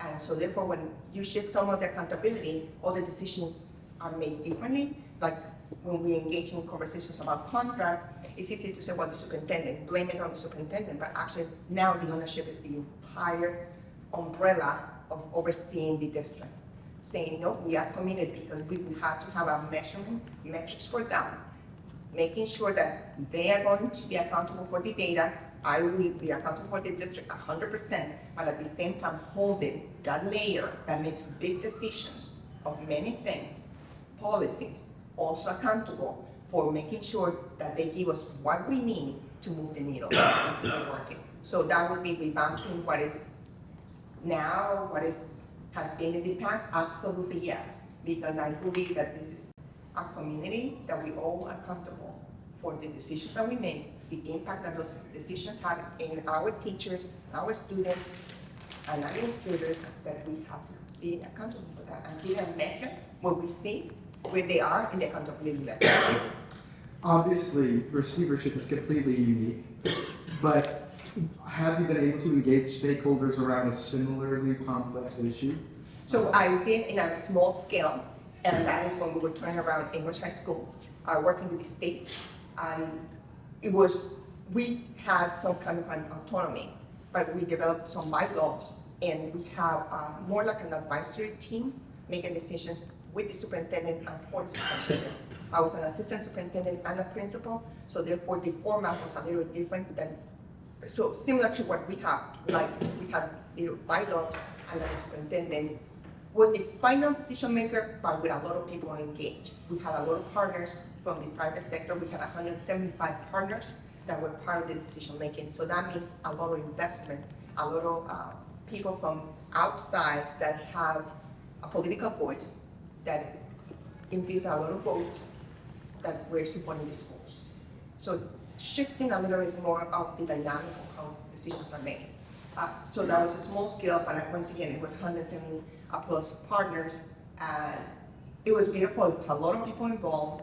And so therefore, when you shift some of the accountability, all the decisions are made differently. Like when we engage in conversations about contracts, it's easy to say, well, the superintendent, blame it on the superintendent, but actually now the ownership is the entire umbrella of overseeing the district. Saying, no, we are committed because we will have to have a metrics for them, making sure that they are going to be accountable for the data. I will be accountable for the district 100%, but at the same time holding that layer that makes big decisions of many things, policies, also accountable for making sure that they give us what we need to move the needle and keep it working. So that would be revamping what is now, what has been in the past. Absolutely yes, because I believe that this is a community that we all are accountable for the decisions that we make, the impact that those decisions have in our teachers, our students, and administrators, that we have to be accountable for that and give them metrics where we see where they are in the accountability level. Obviously, receivership is completely unique, but have you been able to engage stakeholders around a similarly complex issue? So I did in a small scale, and that is when we were turning around English high school, working with the state. We had some kind of an autonomy, but we developed some bylaws, and we have more like an advisory team making decisions with the superintendent and for the superintendent. I was an assistant superintendent and a principal, so therefore the format was a little different than, so similar to what we have, like we have the bylaws and the superintendent was the final decision maker, but with a lot of people engaged. We had a lot of partners from the private sector. We had 175 partners that were part of the decision making. So that means a lot of investment, a lot of people from outside that have a political voice that infuse a lot of votes that we're supporting the schools. So shifting a little bit more of the dynamic of how decisions are made. So that was a small scale, but once again, it was 170 plus partners, and it was beautiful. It was a lot of people involved,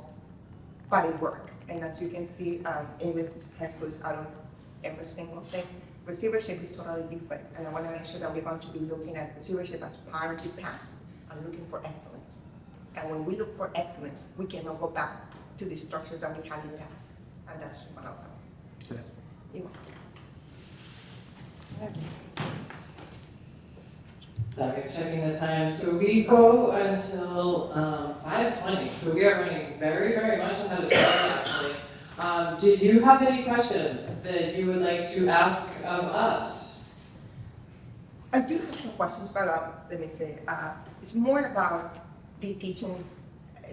but it worked. And as you can see, English High School is out of every single thing. Receivership is totally different, and I want to make sure that we're going to be looking at receivership as part of the past and looking for excellence. And when we look for excellence, we cannot go back to the structures that we had in the past, and that's one of them. You're welcome. Sorry, I'm checking the time. So we go until 5:20. So we are running very, very much ahead of schedule, actually. Did you have any questions that you would like to ask of us? I do have some questions, but let me say, it's more about the teaching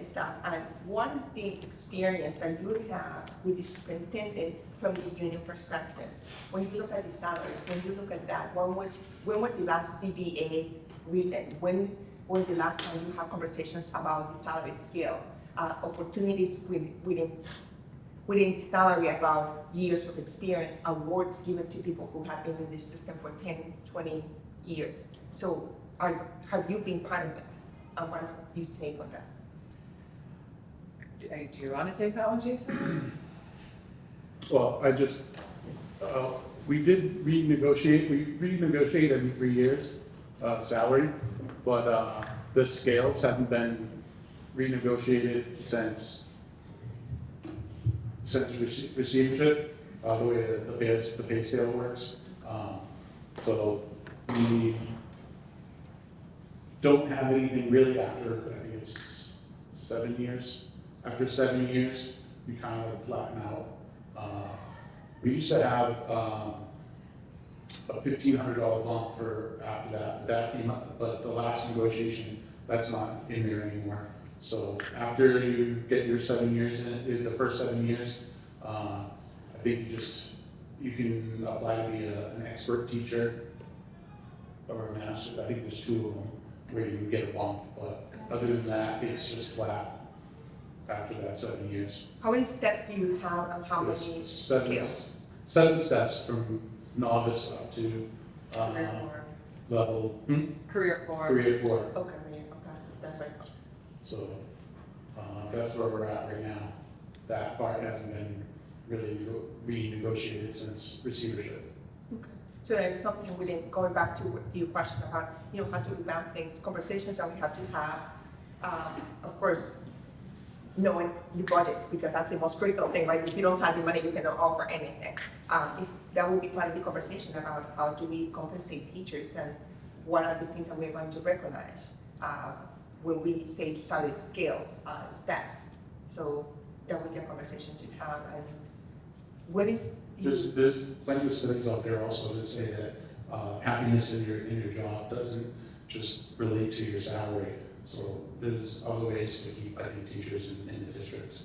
staff and what is the experience that you have with the superintendent from the union perspective? When you look at the salaries, when you look at that, when was the last CBA written? When was the last time you had conversations about the salary scale, opportunities within salary about years of experience, awards given to people who have been in this system for 10, 20 years. So have you been part of that? And what is your take on that? Do you want to take that one, Jason? Well, we did renegotiate, every 3 years, salary, but, the scales haven't been renegotiated since receivership, the way that the pay scale works. So we don't have anything really after, I think it's 7 years. After 7 years, we kind of flatten out. We used to have a $1,500 bump for after that. That came up, but the last negotiation, that's not in there anymore. So after you get your 7 years in it, the first 7 years, I think you can apply to be an expert teacher or a master. I think there's 2 of them where you get a bump, but other than that, it's just flat after that 7 years. How many steps do you have and how many There's scales? 7 steps from novice up to level Career 4. career 4. Okay, that's right. So that's where we're at right now. That part hasn't been really renegotiated since receivership. Okay. So there is something within, going back to your question about, how to revamp things, conversations that we have to have. Of course, knowing the budget, because that's the most critical thing, right? If you don't have the money, you cannot offer anything. That will be part of the conversation about how do we compensate teachers and what are the things that we're going to recognize when we say salary scales, steps. So that would be a conversation to have. And what is There's plenty of studies out there also that say that happiness in your job doesn't just relate to your salary. So there's other ways to keep, I think, teachers in the district.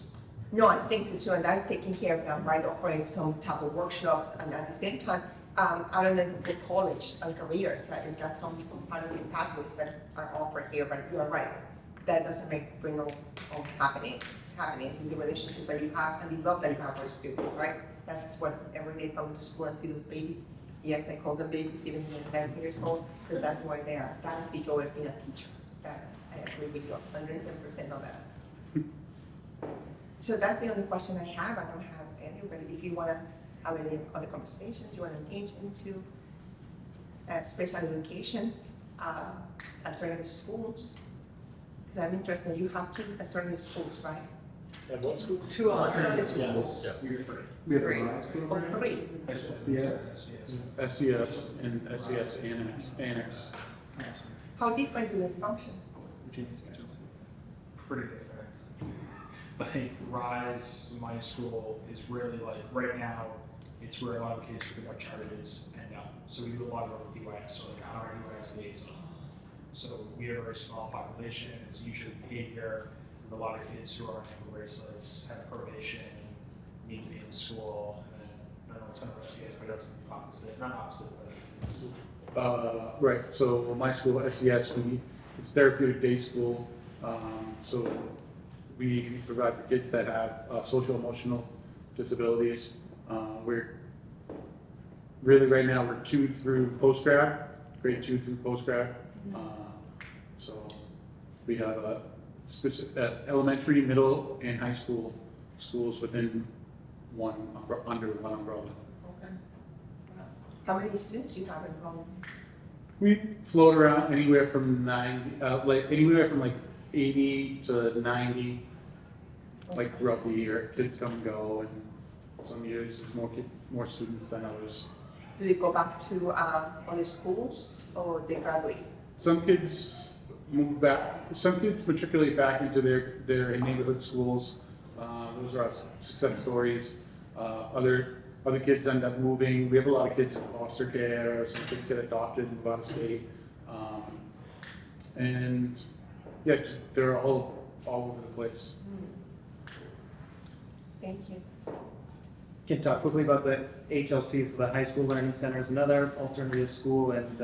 No, I think so too, and that's taking care of them, right? Offering some type of workshops, and at the same time, I don't know for college and careers, right? If that's some part of the pathways that are offered here, but you're right. That doesn't bring almost happiness in the relationship that you have and the love that you have for students, right? That's what every day coming to school and see those babies. Yes, I call them babies even when they're 9 years old, because that's why they are. That is the joy of being a teacher. That I agree with you 110% on that. So that's the only question I have. I don't have any, but if you want to have any other conversations, you want to engage into special education, alternative schools, because I'm interested, you have 2 alternative schools, right? And what school? 2 alternative schools. We have a rise Or program. 3. SES and SES Annex. How different do they function? Pretty different. Like Rise, my school is really like, right now, it's where a lot of kids who pick up charges end up. So we do a lot of work with DYS, so like our DYS liaison. So we have a very small population, it's usually behavior, and a lot of kids who are on ankle bracelets, have probation, need to be in school, and then I don't know, a ton of SES, but that's the opposite, not opposite, but. Right, so my school, SES, it's therapeutic day school. So we provide for kids that have social emotional disabilities. really right now we're 2 through post-grad, grade 2 through post-grad. So we have a specific, elementary, middle, and high school schools within under one umbrella. Okay. How many students you have enrolled? We float around anywhere from 80 to 90, like throughout the year. Kids come and go, and some years there's more students than others. Do they go back to other schools or they graduate? Some kids move back. Some kids matriculate back into their neighborhood schools. Those are our success stories. Other kids end up moving. We have a lot of kids in foster care. Some kids get adopted and move out of state. And yeah, they're all over the place. Thank you. Can talk quickly about the HLCs, the High School Learning Centers, another alternative school, and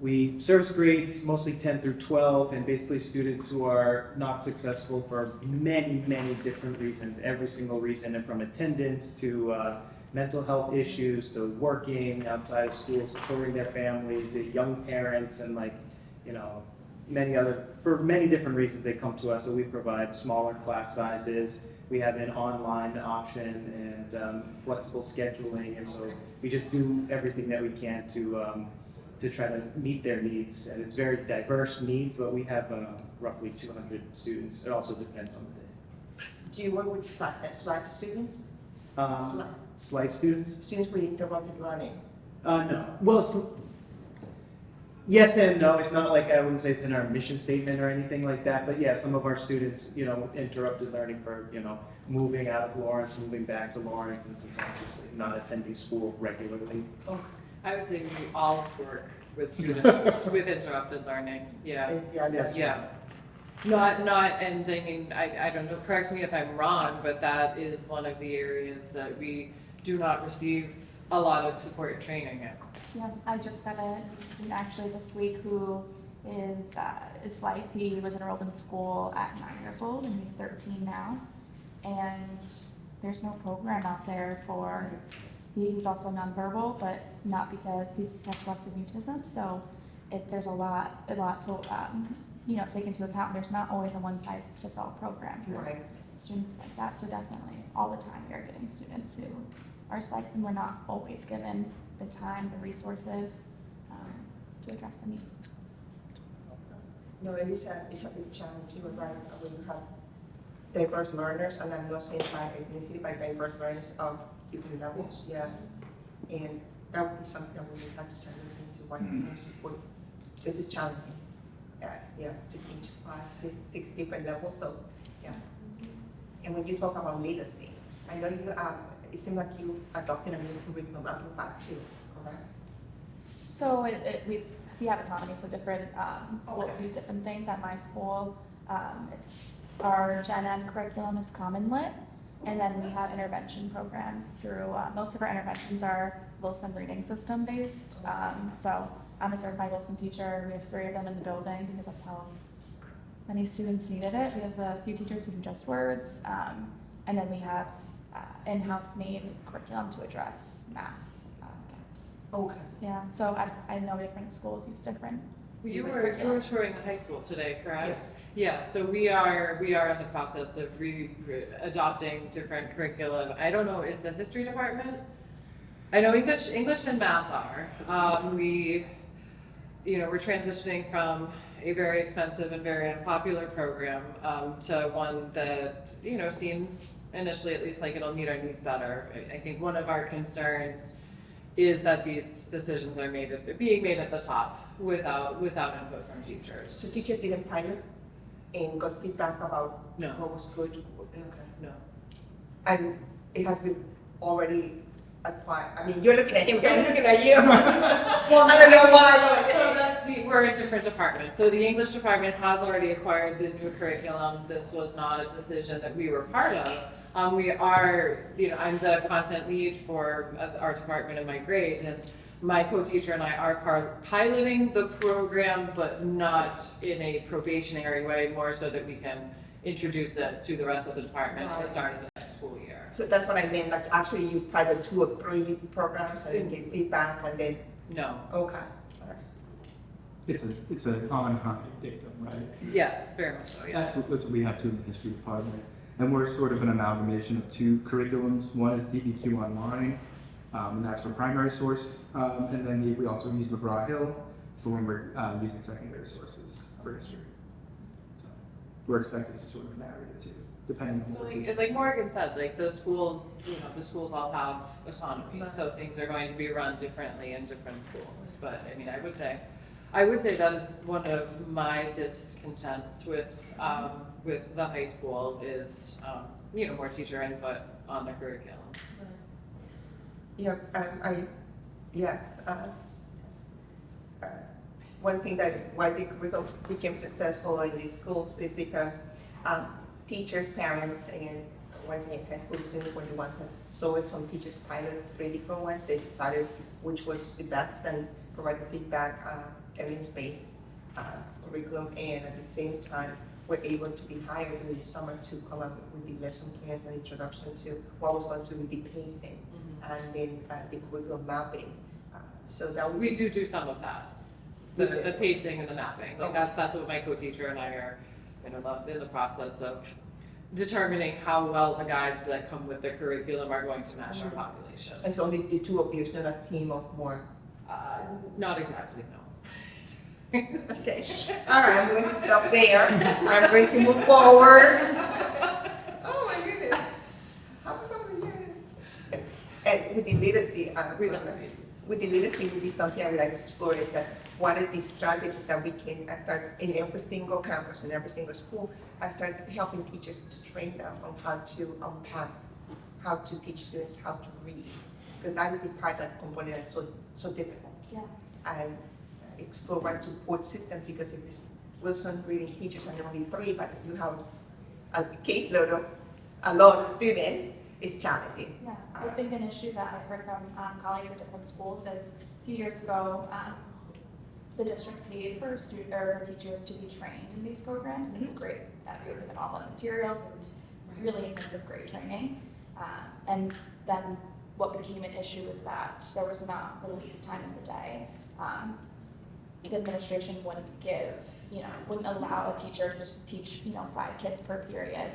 we service grades mostly 10 through 12, and basically students who are not successful for many, many different reasons, every single reason, and from attendance to mental health issues to working outside of school, supporting their families, young parents, and for many different reasons they come to us. So we provide smaller class sizes. We have an online option and flexible scheduling, and so we just do everything that we can to try to meet their needs. And it's very diverse needs, but we have roughly 200 students. It also depends on the day. Do you work with SLAC students? SLIFE students? Students with interrupted learning? No. Well, yes and no. It's not like, I wouldn't say it's in our mission statement or anything like that, but yeah, some of our students, with interrupted learning for, moving out of Lawrence, moving back to Lawrence, and sometimes just not attending school regularly. Okay. I would say we all work with students with interrupted learning, yeah. Yeah. Not, and I mean, I don't know, correct me if I'm wrong, but that is one of the areas that we do not receive a lot of support and training in. Yeah, I just got a new student actually this week who is life. He was enrolled in school at 9 years old and he's 13 now. And there's no program out there for, he's also nonverbal, but not because he has selective mutism. So there's a lot to take into account. There's not always a one-size-fits-all program for students like that. So definitely all the time we are getting students who are selective, and we're not always given the time, the resources to address the needs. No, it's a big challenge. You're right, when you have diverse learners, and I'm not saying by ethnicity, by diverse learners of different levels, yes. And that would be something that we would have to start looking into what kind of support. This is challenging. Yeah, to teach 5, 6 different levels, so yeah. And when you talk about literacy, I know you, it seems like you adopted a new curriculum amplified too, correct? So we have autonomy, so different schools use different things. At my school, it's our Gen Ed curriculum is Common Lit, and then we have intervention programs through, most of our interventions are Wilson reading system based. So I'm a certified Wilson teacher. We have 3 of them in the building because that's how many students needed it. We have a few teachers who do just words, and then we have in-house made curriculum to address math gaps. Okay. Yeah, so I know different schools use different. You were touring the high school today, correct? Yes. Yeah, so we are in the process of adopting different curriculum. I don't know, is the history department? I know English and math are. We're transitioning from a very expensive and very unpopular program to one that, seems initially at least like it'll meet our needs better. I think one of our concerns is that these decisions are being made at the top without input from teachers. So teachers didn't pilot and got feedback about what was good? Okay. No. And it has been already acquired. I mean, you're looking at him, I'm looking at you. Well, I don't know why. So we're in different departments. So the English department has already acquired the new curriculum. This was not a decision that we were part of. We are, I'm the content lead for our department in my grade, and my co-teacher and I are piloting the program, but not in a probationary way, more so that we can introduce it to the rest of the department at the start of the next school year. So that's what I meant, like actually you pilot 2 or 3 programs and then get feedback and then, No. okay. All right. It's an on-high dictum, right? Yes, very much so, yeah. That's what we have too in the history department. And we're sort of an amalgamation of 2 curriculums. One is DBQ Online, and that's for primary source. And then we also use McGraw-Hill for when we're using secondary sources for history. So we're expected to sort of marry the 2, depending on So what like Morgan said, like the schools, the schools all have autonomy, so things are going to be run differently in different schools. But I mean, I would say that is one of my discontents with the high school is, more teacher input on the curriculum. Yeah, yes. One thing why the curriculum became successful in these schools is because teachers, parents, and once again, high school students were the ones that saw it. Some teachers piloted 3 different ones. They decided which was the best and provided feedback, evidence-based curriculum, and at the same time, were able to be hired in the summer to come up with the lesson plans and introduction to what was going to be the pacing, and then the curriculum mapping. So that We do some of that, the pacing and the mapping. Like that's what my co-teacher and I are in the process of determining how well the guides that come with the curriculum are going to match our population. And so only the 2 of you, it's not a team of more. Not exactly, no. Okay. All right, I'm going to stop there. I'm going to move forward. Oh my goodness. How was somebody here? And with the literacy, would be something I would like to explore is that what are the strategies that we can start in every single campus, in every single school, I start helping teachers to train them on how to unpack, how to teach students how to read. Because that is the part that component is so difficult. Yeah. And explore what support systems, because if it's Wilson reading teachers and only 3, but you have a caseload of a lot of students, it's challenging. Yeah, I think an issue that I've heard from colleagues at different schools is a few years ago, the district paid for teachers to be trained in these programs, and it's great that we were given all the materials and really intensive great training. And then what became an issue is that there was not release time in the day. The administration wouldn't wouldn't allow a teacher to just teach, 5 kids per period.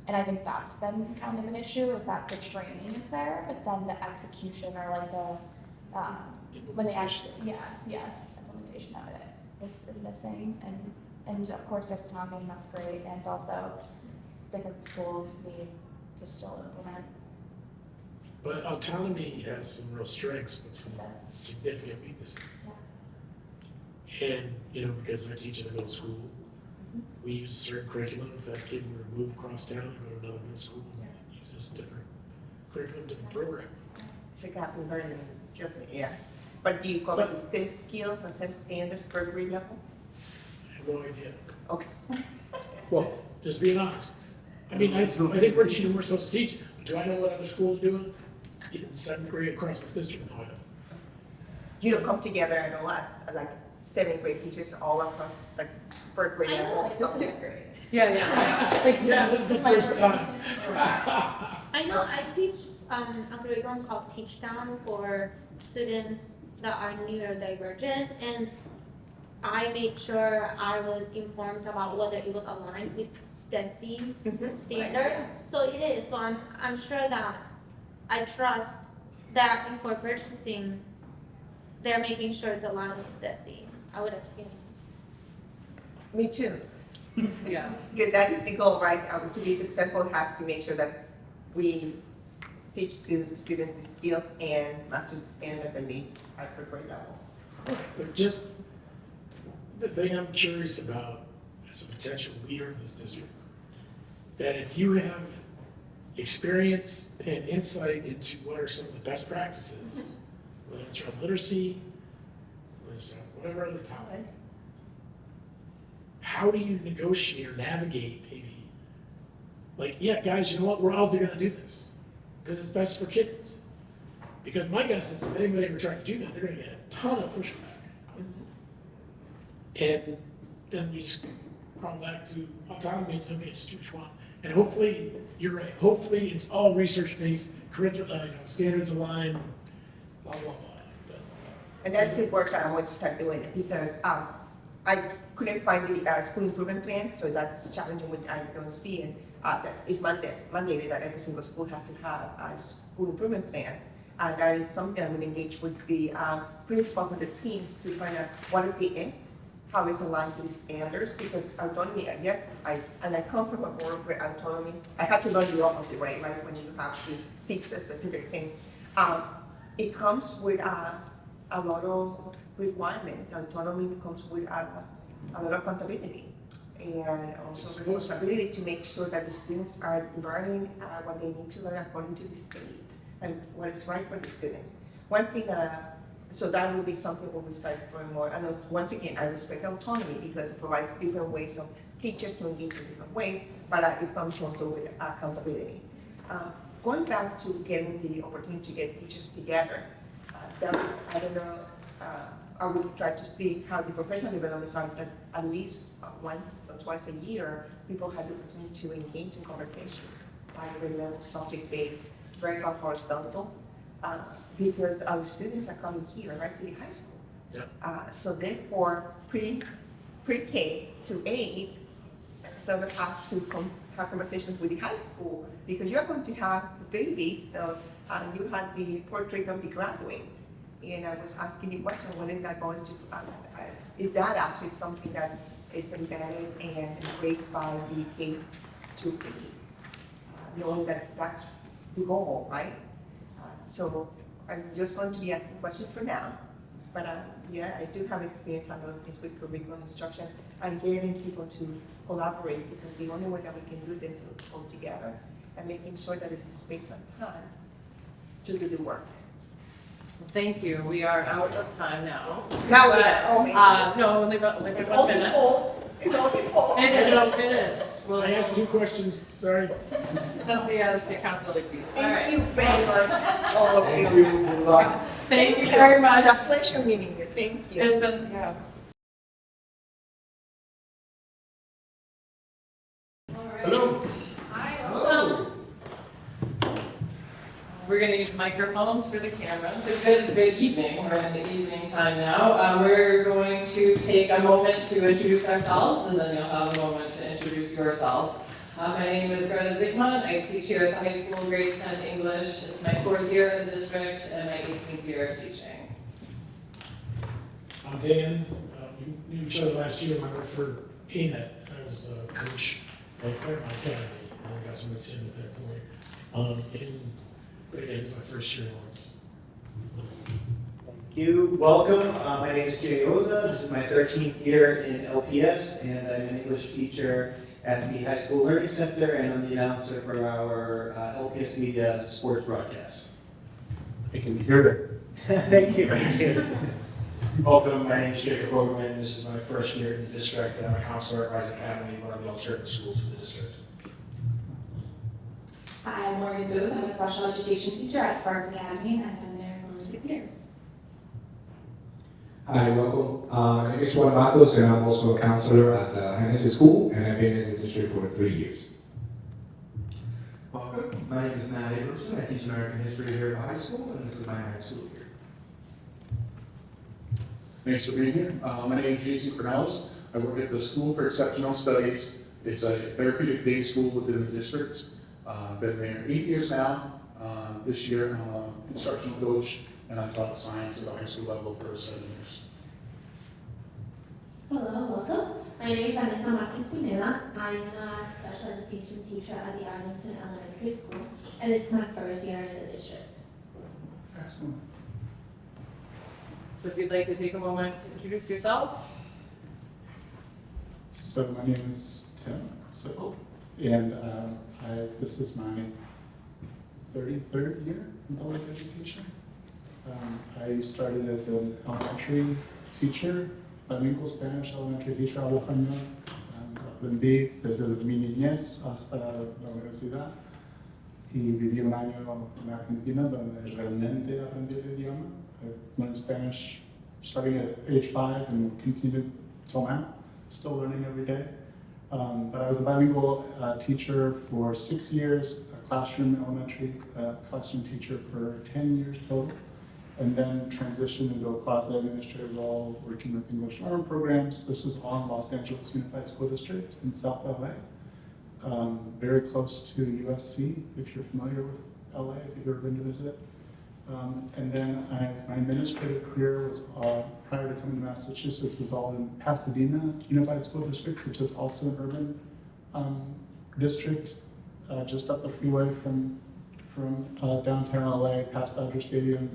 And I think that's been kind of an issue, is that the training is there, but then the execution or like the, when they actually, implementation of it is missing. And of course there's autonomy, that's great. And also different schools need to still implement. But autonomy has some real strengths, but some significant weaknesses. And, because I teach in a middle school, we use a certain curriculum. If that kid were to move across town and go to another middle school, we use this different curriculum, different program. It's a gap in learning, But do you cover the same skills and same standards per grade level? I have no idea. Okay. Well, just being honest. I mean, I think we're teaching we're supposed to teach. But do I know what other schools are doing in 7th grade across this district? No, I don't. You don't come together and all that, like 7th grade teachers all across, like 3rd grade level. Like, this isn't great. Yeah. This is the first time. I know I teach a curriculum called Teach Down for students that are neurodivergent, and I made sure I was informed about whether it was aligned with DESE standards. So it is. So I'm sure that I trust that before purchasing, they're making sure it's aligned with DESE. I would assume. Me too. Yeah. Because that is the goal, right? To be successful, has to make sure that we teach students the skills and master the standards and the per grade level. But just the thing I'm curious about as a potential leader of this district, that if you have experience and insight into what are some of the best practices, whether it's around literacy, whether it's around whatever other topic, how do you negotiate or navigate maybe? Like, yeah, guys, you know what? We're all going to do this because it's best for kids. Because my guess is if anybody ever tried to do that, they're going to get a ton of pushback. And then we just crawl back to autonomy and say, okay, just do what you want. And hopefully, you're right, hopefully it's all research-based, curricula, standards aligned, blah, blah, blah. But And that's the work that I want to start doing because I couldn't find the school improvement plan, so that's challenging what I don't see. And that is mandated that every single school has to have a school improvement plan. And that is something I'm going to engage with the principals and the teams to find out what is the end, how it's aligned to the standards, because autonomy, yes, I come from a world where autonomy, I had to learn the opposite way, right, when you have to teach the specific things. It comes with a lot of requirements. Autonomy comes with a lot of accountability and also responsibility to make sure that the students are learning what they need to learn according to the state and what is right for the students. One thing so that will be something when we start exploring more. And once again, I respect autonomy because it provides different ways of teachers to engage in different ways, but it comes also with accountability. Going back to getting the opportunity to get teachers together, I don't know, I would try to see how the professional development are that at least once or twice a year, people have the opportunity to engage in conversations, like subject-based, very horizontal, because our students are coming here, right, to the high school. Yeah. So therefore, pre-K to 8, so we have to have conversations with the high school because you're going to have the babies, so you had the portrait of the graduate. And I was asking the question, when is that going to, is that actually something that is embedded and embraced by the K to 8? Knowing that that's the goal, right? So I'm just going to be asking questions for now. But yeah, I do have experience on things with curriculum instruction and getting people to collaborate because the only way that we can do this is all together and making sure that it's a space and time to do the work. Thank you. We are out of time now. Now only it's 1 all his minute. fault. It's all his fault. It is. Well, I asked 2 questions, sorry. That's the accountability piece. All Thank right. you very much, all of you. Thank you, good luck. Thank you very much. It's a pleasure meeting you. Thank you. It's been, yeah. Hello. Hi, Hello. We're going to use microphones for the cameras. So good evening. We're in the evening time now. We're going to take a moment to introduce ourselves, and then you'll have a moment to introduce yourself. My name is Greta Zygmunt. I teach here at the high school, grade 10 English. It's my 4th year in the district and my 18th year of teaching. I'm Dan. We knew each other last year when I worked for ANET. I was a coach at Claremont Academy, and I got some tin at that point. But yeah, this is my first year in Lawrence. Thank you. Welcome. My name is Jay Oza. This is my 13th year in LPS, and I'm an English teacher at the High School Learning Center, and I'm the announcer for our LPS Media sports broadcasts. I can hear Thank you. it. Welcome, my name is Jacob Ogwin. This is my first year in the district, and I'm a counselor at Rise Academy, one of the alternative schools for the district. Hi, I'm Morgan Booth. I'm a special education teacher at Spark Academy, and I've been there for 6 years. Hi, welcome. My name is Juan Matos, and I'm also a counselor at the Hennessy School, and I've been in the district for 3 years. Welcome. My name is Matt Abramson. I teach American history here at the high school, and this is my 9th school year. Thanks for being here. My name is Jason Cornelis. I work at the School for Exceptional Studies. It's a therapeutic day school within the district. Been there 8 years now. This year, I'm an instructional coach, and I taught science at the high school level for 7 years. Hello, welcome. My name is Vanessa Marquez Pineda. I am a special education teacher at the Arlington Elementary School, and it's my first year in the district. Excellent. So if you'd like to take a moment to introduce yourself. So my name is Tim Sippel, and this is my 33rd year in public education. I started as an elementary teacher, bilingual Spanish elementary teacher, hablo español. Aprendí desde mi niñez hasta la universidad y viví un año en Argentina donde realmente aprendí el idioma. I learned Spanish starting at age 5 and continued till now, still learning every day. But I was a bilingual teacher for 6 years, a classroom elementary classroom teacher for 10 years total, and then transitioned into a quasi-administrative role working with English learner programs. This was on Los Angeles Unified School District in South LA, very close to USC, if you're familiar with LA, if you've ever been to visit. And then my administrative career was, prior to coming to Massachusetts, was all in Pasadena Unified School District, which is also an urban district, just up the freeway from downtown LA, past Dodger Stadium.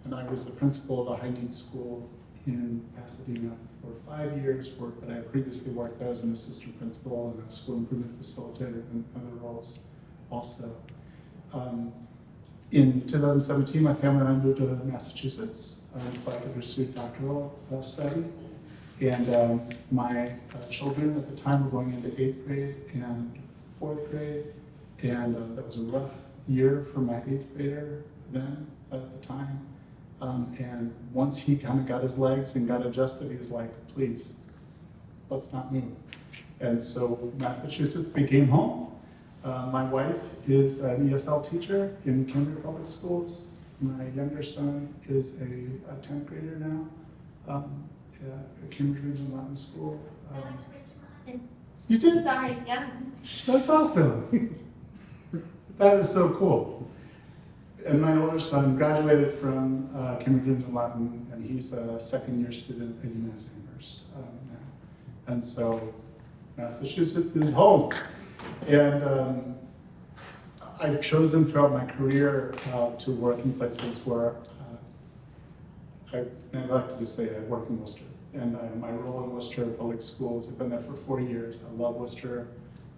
And I was the principal of a high-needs school in Pasadena for 5 years, but I previously worked there as an assistant principal and a school improvement facilitator and other roles also. In 2017, my family and I moved to Massachusetts so I could pursue doctoral study. And my children at the time were going into 8th grade and 4th grade. And that was a rough year for my 8th grader then at the time. And once he kind of got his legs and got adjusted, he was like, please, let's not move. And so Massachusetts became home. My wife is an ESL teacher in Cambridge Public Schools. My younger son is a 10th grader now at Cambridge Regional Latin School. You did? Sorry, yeah. That's awesome. That is so cool. And my older son graduated from Cambridge Regional Latin, and he's a second-year student at UMass Amherst now. And so Massachusetts is home. And I've chosen throughout my career to work in places where I like to just say I work in Worcester. And my role in Worcester Public Schools, I've been there for 4 years. I love Worcester.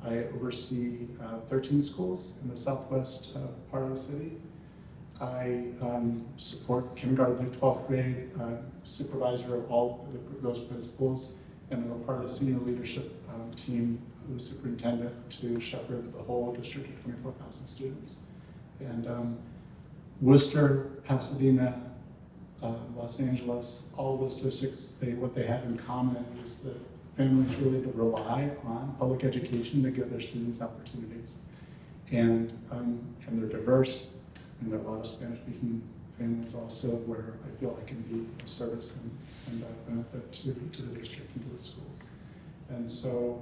I oversee 13 schools in the southwest part of the city. I support kindergarten through 12th grade, supervisor of all those principals, and I'm a part of the senior leadership team, the superintendent, to shepherd the whole district of 24,000 students. And Worcester, Pasadena, Los Angeles, all those districts, what they have in common is that families really rely on public education to give their students opportunities. And they're diverse, and there are a lot of Spanish-speaking families also where I feel I can be of service and benefit to the district and to the schools. And so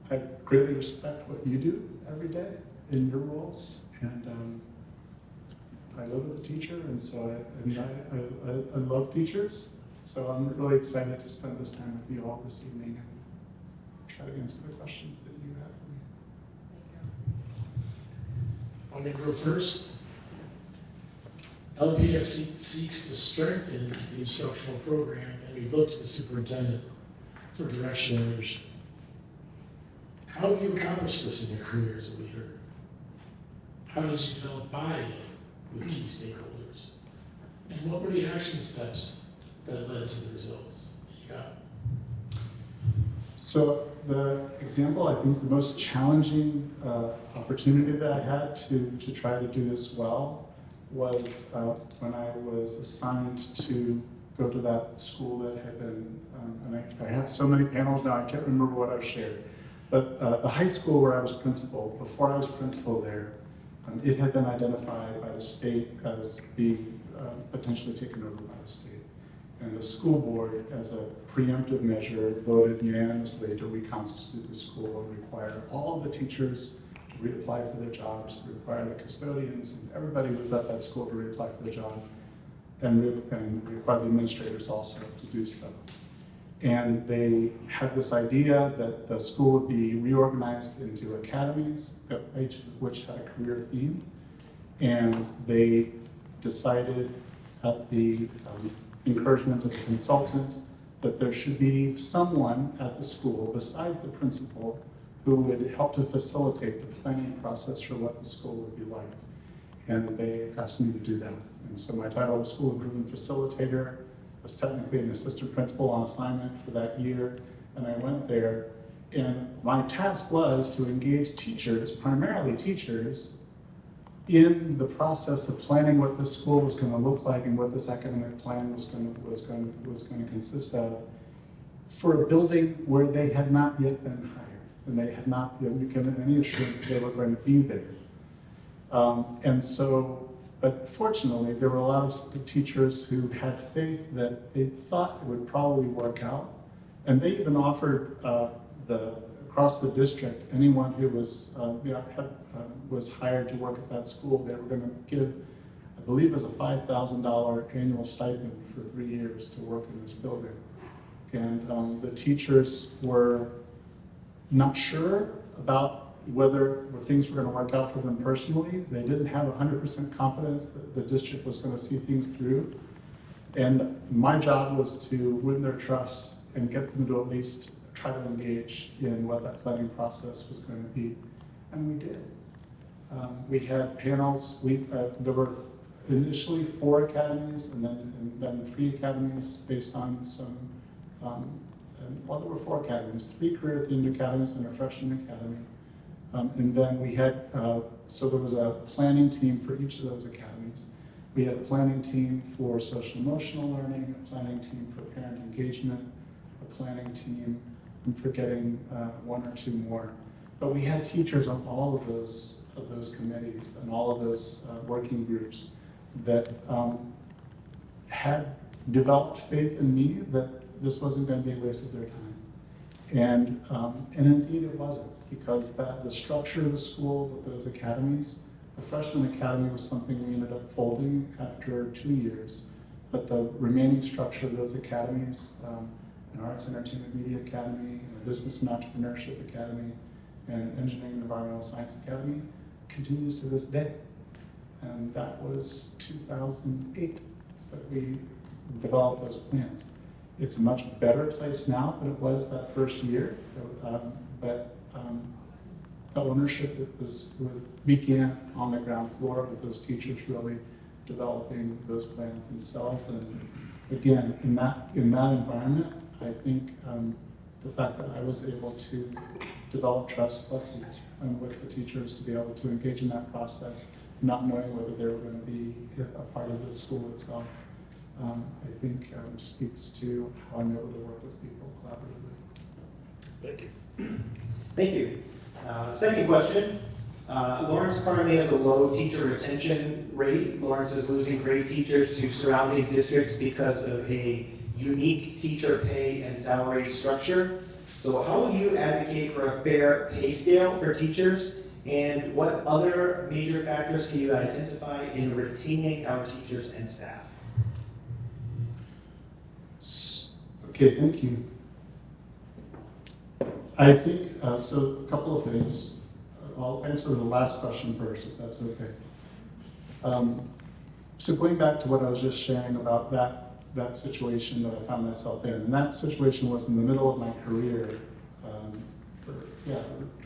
I greatly respect what you do every day in your roles, and I live with a teacher, and so I love teachers. So I'm really excited to spend this time with you all this evening and try to answer the questions that you have for me. I'm going to go first. LPS seeks to strengthen the instructional program, and we look to the superintendent for direction and leadership. How have you accomplished this in your career as a leader? How did you develop buy-in with key stakeholders? And what were the action steps that led to the results that you got? So the example, I think the most challenging opportunity that I had to try to do this well was when I was assigned to go to that school that had been, and I have so many panels now, I can't remember what I've shared. But the high school where I was principal, before I was principal there, it had been identified by the state as being potentially taken over by the state. And the school board, as a preemptive measure, voted unanimously to reconstitute the school and require all of the teachers to reapply for their jobs, to require the custodians, and everybody who was at that school to reapply for their job, and require the administrators also to do so. And they had this idea that the school would be reorganized into academies, each of which had a career theme. And they decided at the encouragement of the consultant that there should be someone at the school besides the principal who would help to facilitate the planning process for what the school would be like. And they asked me to do that. And so my title of school improvement facilitator was technically an assistant principal on assignment for that year. And I went there, and my task was to engage teachers, primarily teachers, in the process of planning what this school was going to look like and what this academic plan was going to consist of for a building where they had not yet been hired, and they had not yet been given any assurance that they were going to be there. And so, but fortunately, there were a lot of teachers who had faith that they thought it would probably work out. And they even offered across the district, anyone who was hired to work at that school, they were going to give, I believe it was a $5,000 annual stipend for 3 years to work in this building. And the teachers were not sure about whether things were going to work out for them personally. They didn't have 100% confidence that the district was going to see things through. And my job was to win their trust and get them to at least try to engage in what that planning process was going to be. And we did. We had panels. There were initially 4 academies and then 3 academies based on some, there were 4 academies, 3 career-themed academies and a freshman academy. And then we had, so there was a planning team for each of those academies. We had a planning team for social emotional learning, a planning team for parent engagement, a planning team, I'm forgetting 1 or 2 more. But we had teachers on all of those committees and all of those working groups that had developed faith in me that this wasn't going to be a waste of their time. And indeed it wasn't, because the structure of the school with those academies, the freshman academy was something we ended up folding after 2 years, but the remaining structure of those academies, an Arts, Entertainment, Media Academy, a Business and Entrepreneurship Academy, and an Engineering and Environmental Science Academy, continues to this day. And that was 2008 that we developed those plans. It's a much better place now than it was that first year, but the ownership began on the ground floor with those teachers really developing those plans themselves. And again, in that environment, I think the fact that I was able to develop trust with the teachers to be able to engage in that process, not knowing whether they were going to be a part of the school itself, I think speaks to how I'm able to work with people collaboratively. Thank you. Thank you. Second question. Lawrence currently has a low teacher retention rate. Lawrence is losing great teachers to surrounding districts because of a unique teacher pay and salary structure. So how will you advocate for a fair pay scale for teachers? And what other major factors can you identify in retaining our teachers and staff? Okay, thank you. I think, so a couple of things. I'll answer the last question first, if that's okay. So going back to what I was just sharing about that situation that I found myself in, and that situation was in the middle of my career,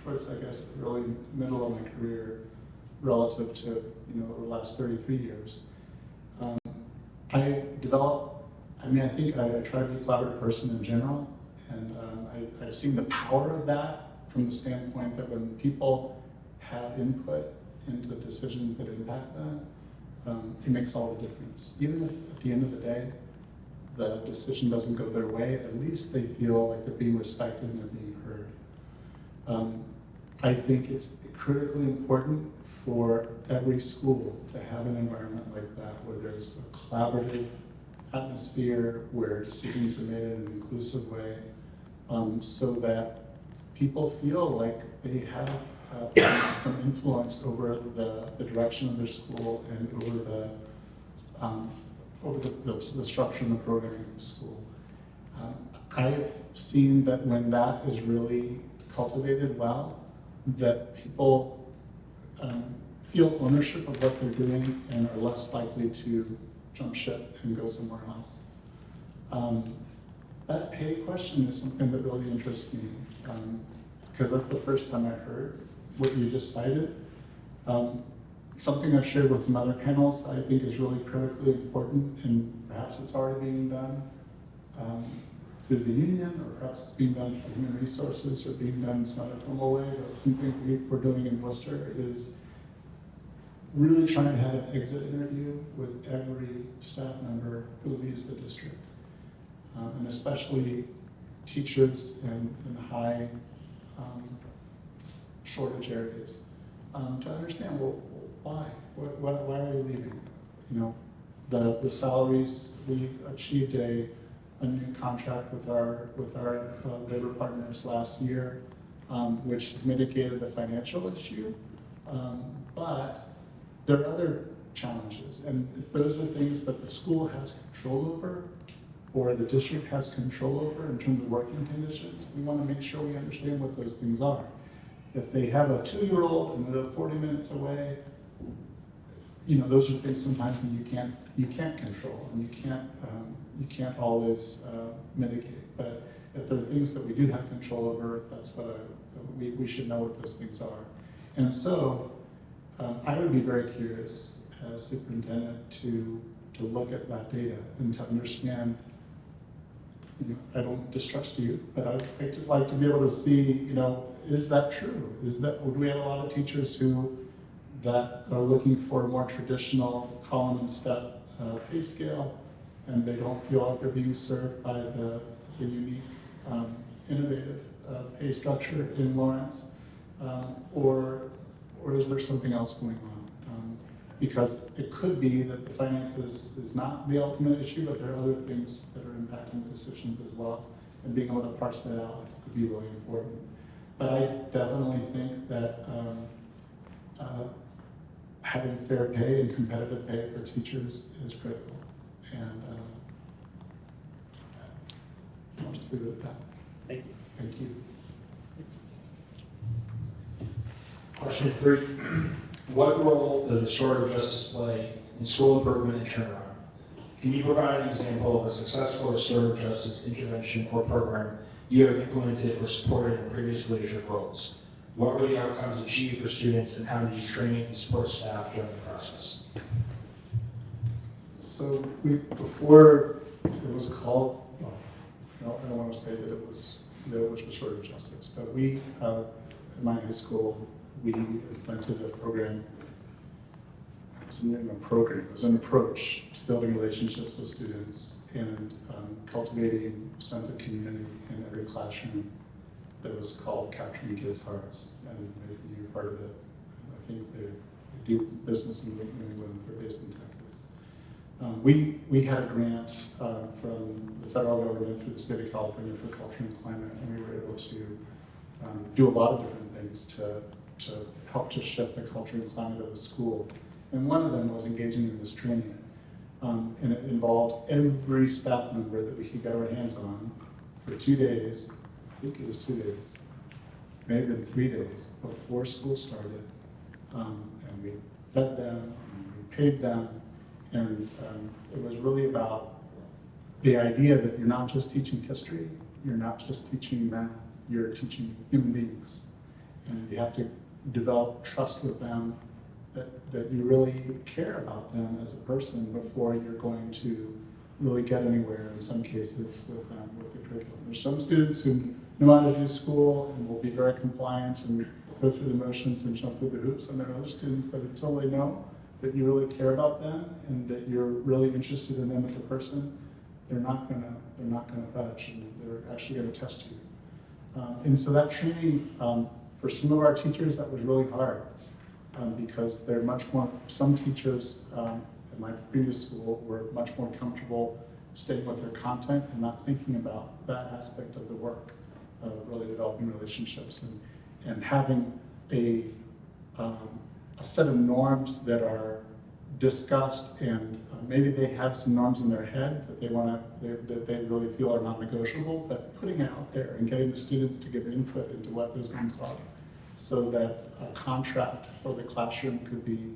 towards, I guess, the really middle of my career relative to, the last 33 years. I think I try to be a collaborative person in general, and I've seen the power of that from the standpoint that when people have input into decisions that impact them, it makes all the difference. Even if at the end of the day, the decision doesn't go their way, at least they feel like they're being respected and they're being heard. I think it's critically important for every school to have an environment like that, where there's a collaborative atmosphere, where decisions are made in an inclusive way, so that people feel like they have some influence over the direction of their school and over the structure and the programming of the school. I've seen that when that is really cultivated well, that people feel ownership of what they're doing and are less likely to jump ship and go somewhere else. That pay question is something that really interests me, because that's the first time I heard what you just cited. Something I've shared with some other panels I think is really critically important, and perhaps it's already being done through the union, or perhaps it's being done through human resources, or being done in some other formal way, but something we're doing in Worcester is really trying to have an exit interview with every staff member who leaves the district. And especially teachers in high shortage areas to understand, well, why? Why are you leaving? You know, the salaries, we achieved a new contract with our labor partners last year, which mitigated the financial issue. But there are other challenges, and if those are things that the school has control over, or the district has control over in terms of working conditions, we want to make sure we understand what those things are. If they have a 2-year-old and they're 40 minutes away, you know, those are things sometimes that you can't control, and you can't always mitigate. But if there are things that we do have control over, that's what we should know what those things are. And so I would be very curious as superintendent to look at that data and to understand. You know, I don't distrust you, but I'd like to be able to see, you know, is that true? Would we have a lot of teachers that are looking for a more traditional column and step pay scale, and they don't feel like they're being served by the unique, innovative pay structure in Lawrence, or is there something else going on? Because it could be that the finances is not the ultimate issue, but there are other things that are impacting the decisions as well, and being able to parse that out could be really important. But I definitely think that having fair pay and competitive pay for teachers is critical. And I'll just leave it at that. Thank you. Thank you. Question 3. What role does restorative justice play in school improvement and turnaround? Can you provide an example of a successful restorative justice intervention or program you have implemented or supported in previous leadership roles? What were the outcomes achieved for students, and how did you train and support staff during the process? So before it was called, well, I don't want to say that it was restorative justice, but we, in my high school, we implemented a program. It wasn't even a program, it was an approach to building relationships with students and cultivating a sense of community in every classroom that was called Capturing Kids' Hearts. And maybe you've heard of it. I think they do business in New England, they're based in Texas. We had a grant from the federal government through the state of California for culture and climate, and we were able to do a lot of different things to help to shift the culture and climate of the school. And one of them was engaging in this training. And it involved every staff member that we could get our hands on for 2 days. I think it was 2 days, may have been 3 days before school started. And we fed them, and we paid them, and it was really about the idea that you're not just teaching history, you're not just teaching math, you're teaching human beings. And you have to develop trust with them, that you really care about them as a person before you're going to really get anywhere in some cases with them, with the curriculum. There's some students who know how to do school and will be very compliant and go through the motions and jump through the hoops, and there are other students that until they know that you really care about them and that you're really interested in them as a person, they're not gonna budge, and they're actually gonna test you. And so that training, for some of our teachers, that was really hard because they're much more, some teachers in my previous school were much more comfortable staying with their content and not thinking about that aspect of the work, really developing relationships and having a set of norms that are discussed, and maybe they have some norms in their head that they really feel are non-negotiable, but putting it out there and getting the students to give input into what those norms are, so that a contract for the classroom could be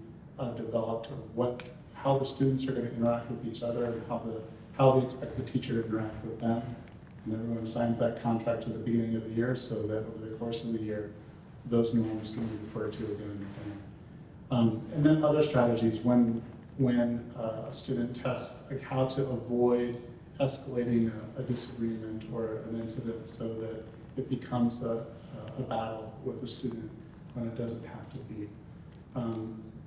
developed of how the students are going to interact with each other and how they expect the teacher to interact with them. And everyone signs that contract at the beginning of the year so that over the course of the year, those norms can be referred to again and again. And then other strategies when a student tests, like how to avoid escalating a disagreement or an incident so that it becomes a battle with a student when it doesn't have to be.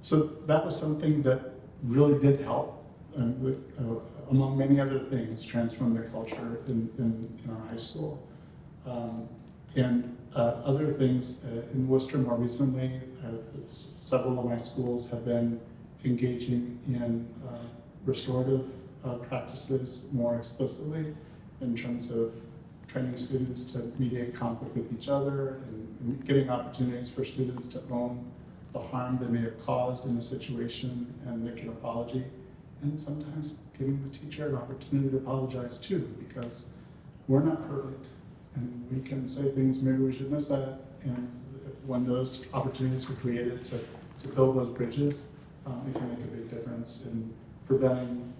So that was something that really did help, among many other things, transform the culture in our high school. And other things in Worcester more recently, several of my schools have been engaging in restorative practices more explicitly in terms of training students to mediate conflict with each other and getting opportunities for students to own the harm they may have caused in a situation and make an apology. And sometimes giving the teacher an opportunity to apologize too, because we're not perfect. And we can say things maybe we shouldn't have said. And when those opportunities are created to build those bridges, it can make a big difference in preventing,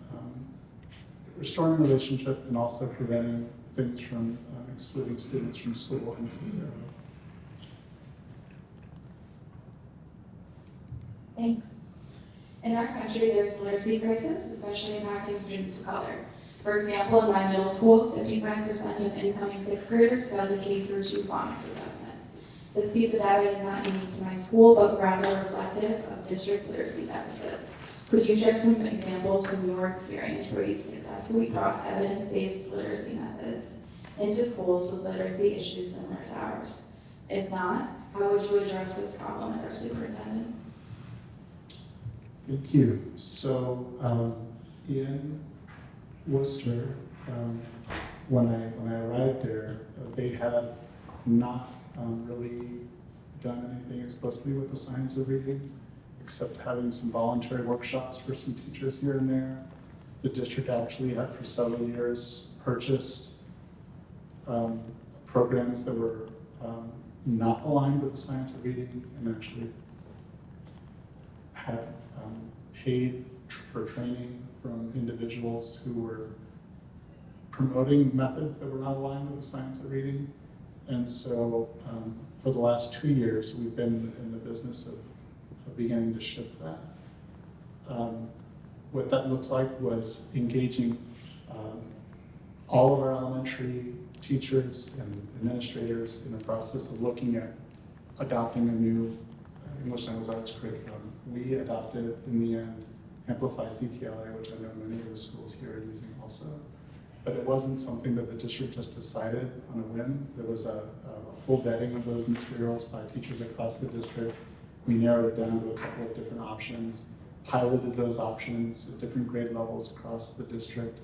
restoring relationship and also preventing things from excluding students from school unnecessarily. Thanks. In our country, there's a literacy crisis, especially impacting students of color. For example, in my middle school, 55% of incoming sixth graders failed the K-2 phonics assessment. This piece of data is not unique to my school, but rather reflective of district literacy deficits. Could you share some examples from your experience where you successfully brought evidence-based literacy methods into schools with literacy issues similar to ours? If not, how would you address this problem as our superintendent? Thank you. So in Worcester, when I arrived there, they had not really done anything explicitly with the science of reading, except having some voluntary workshops for some teachers here and there. The district actually had for several years purchased programs that were not aligned with the science of reading and actually had paid for training from individuals who were promoting methods that were not aligned with the science of reading. And so for the last 2 years, we've been in the business of beginning to shift that. What that looked like was engaging all of our elementary teachers and administrators in the process of looking at adopting a new English language arts curriculum. We adopted, in the end, Amplify CTLA, which I know many of the schools here are using also. But it wasn't something that the district just decided on a whim. There was a full vetting of those materials by teachers across the district. We narrowed it down to a couple of different options, piloted those options at different grade levels across the district,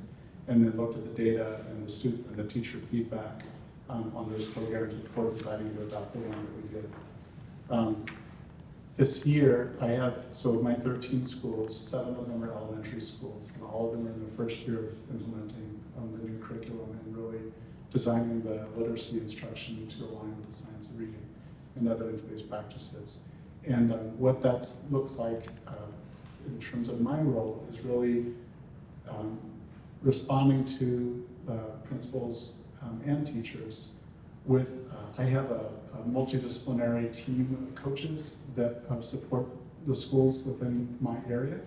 and then looked at the data and the student and the teacher feedback on those programs before deciding to adopt the one that we did. This year, I have, so of my 13 schools, 7 of them are elementary schools, and all of them are in the first year of implementing the new curriculum and really designing the literacy instruction to align with the science of reading and evidence-based practices. And what that's looked like in terms of my role is really responding to principals and teachers with, I have a multidisciplinary team of coaches that support the schools within my area.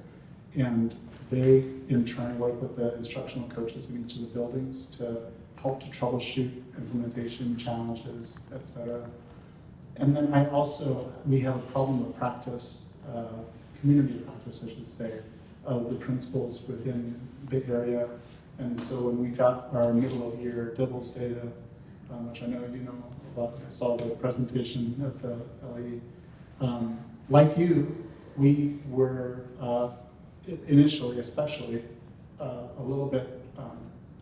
And they, in turn, work with the instructional coaches in each of the buildings to help to troubleshoot implementation challenges, et cetera. And then we have a problem of practice, community practice, I should say, of the principals within the area. And so when we got our middle of year DIBELS data, which I know you know about, I saw the presentation at the LE. Like you, we were initially, especially, a little bit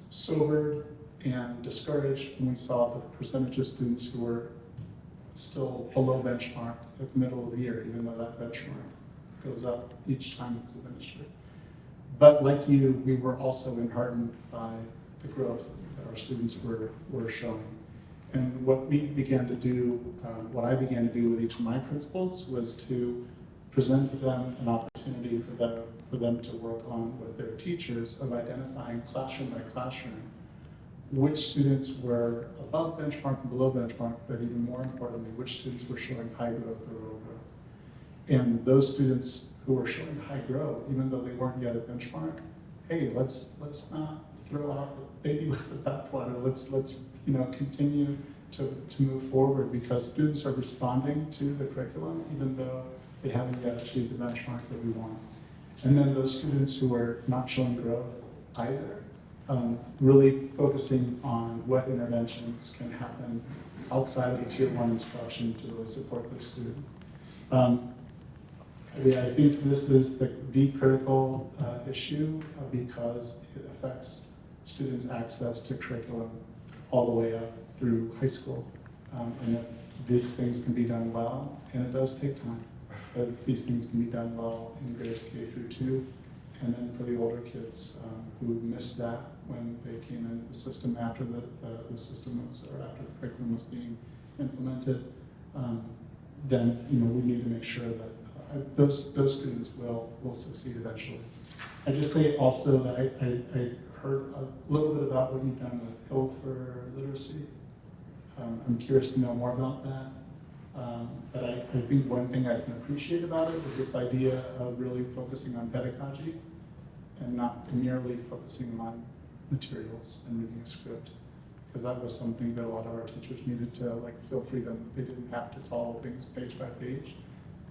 sobered and discouraged when we saw the percentage of students who were still below benchmark at the middle of the year, even though that benchmark goes up each time it's administered. But like you, we were also enheartened by the growth that our students were showing. And what we began to do, what I began to do with each of my principals was to present to them an opportunity for them to work on with their teachers of identifying classroom by classroom which students were above benchmark and below benchmark, but even more importantly, which students were showing high growth or low growth. And those students who were showing high growth, even though they weren't yet at benchmark, hey, let's not throw out the baby with the bathwater. Let's continue to move forward, because students are responding to the curriculum even though they haven't yet achieved the benchmark that we want. And then those students who are not showing growth either, really focusing on what interventions can happen outside of the tier 1 instruction to really support their students. I think this is the critical issue because it affects students' access to curriculum all the way up through high school. And if these things can be done well, and it does take time, but if these things can be done well in grades K through 2, and then for the older kids who missed that when they came into the system after the system was, or after the curriculum was being implemented, then we need to make sure that those students will succeed eventually. I just say also that I heard a little bit about what you've done with Hill for Literacy. I'm curious to know more about that. But I think one thing I can appreciate about it is this idea of really focusing on pedagogy and not merely focusing on materials and reading a script. Because that was something that a lot of our teachers needed to feel freedom. They didn't have to follow things page by page,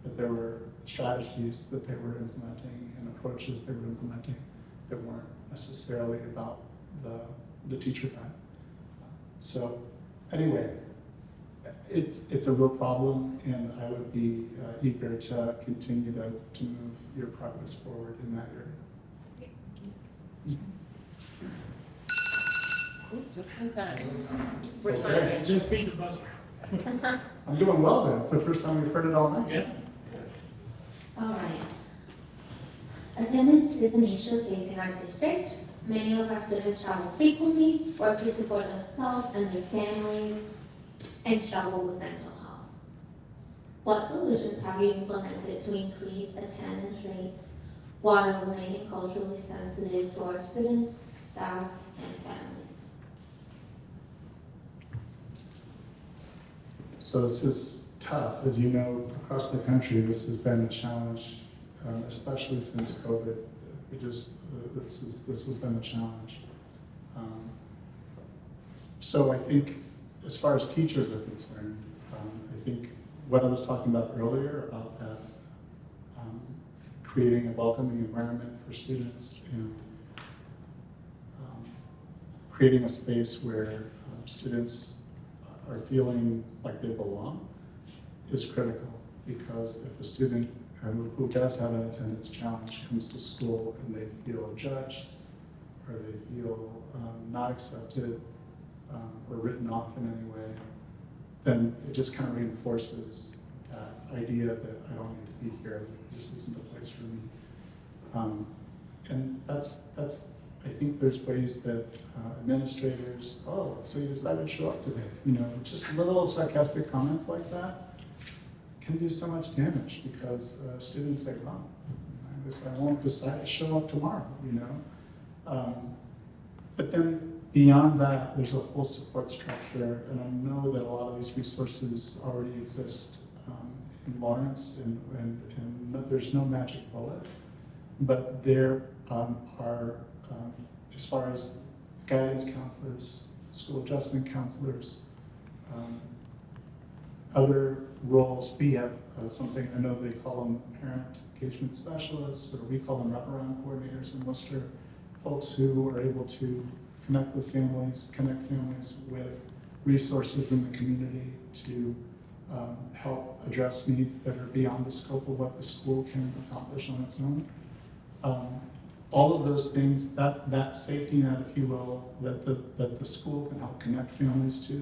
but there were strategies that they were implementing and approaches they were implementing that weren't necessarily about the teacher guide. So anyway, it's a real problem, and I would be eager to continue to move your progress forward in that area. Just in time. Okay, just beat the buzzer. I'm doing well then. It's the first time we've heard it all night. Yeah. All right. Attendance is an issue facing our district. Many of our students travel frequently, work to support themselves and their families, and struggle with mental health. What solutions have you implemented to increase attendance rates while remaining culturally sensitive to our students, staff, and families? So this is tough. As you know, across the country, this has been a challenge, especially since COVID. This has been a challenge. So I think as far as teachers are concerned, I think what I was talking about earlier about that, creating a welcoming environment for students and creating a space where students are feeling like they belong is critical, because if a student who does have an attendance challenge comes to school and they feel judged or they feel not accepted or written off in any way, then it just kind of reinforces that idea that I don't need to be here, this isn't the place for me. And that's I think there's ways that administrators, oh, so you decided to show up today, just little sarcastic comments like that can do so much damage, because students say, well, I guess I won't decide to show up tomorrow, But then beyond that, there's a whole support structure, and I know that a lot of these resources already exist in Lawrence, and there's no magic bullet, but there are, as far as guidance counselors, school adjustment counselors, other roles. We have something, I know they call them parent engagement specialists, or we call them wraparound coordinators in Worcester, folks who are able to connect families with resources in the community to help address needs that are beyond the scope of what the school can accomplish on its own. All of those things, that safety net, if you will, that the school can help connect families to,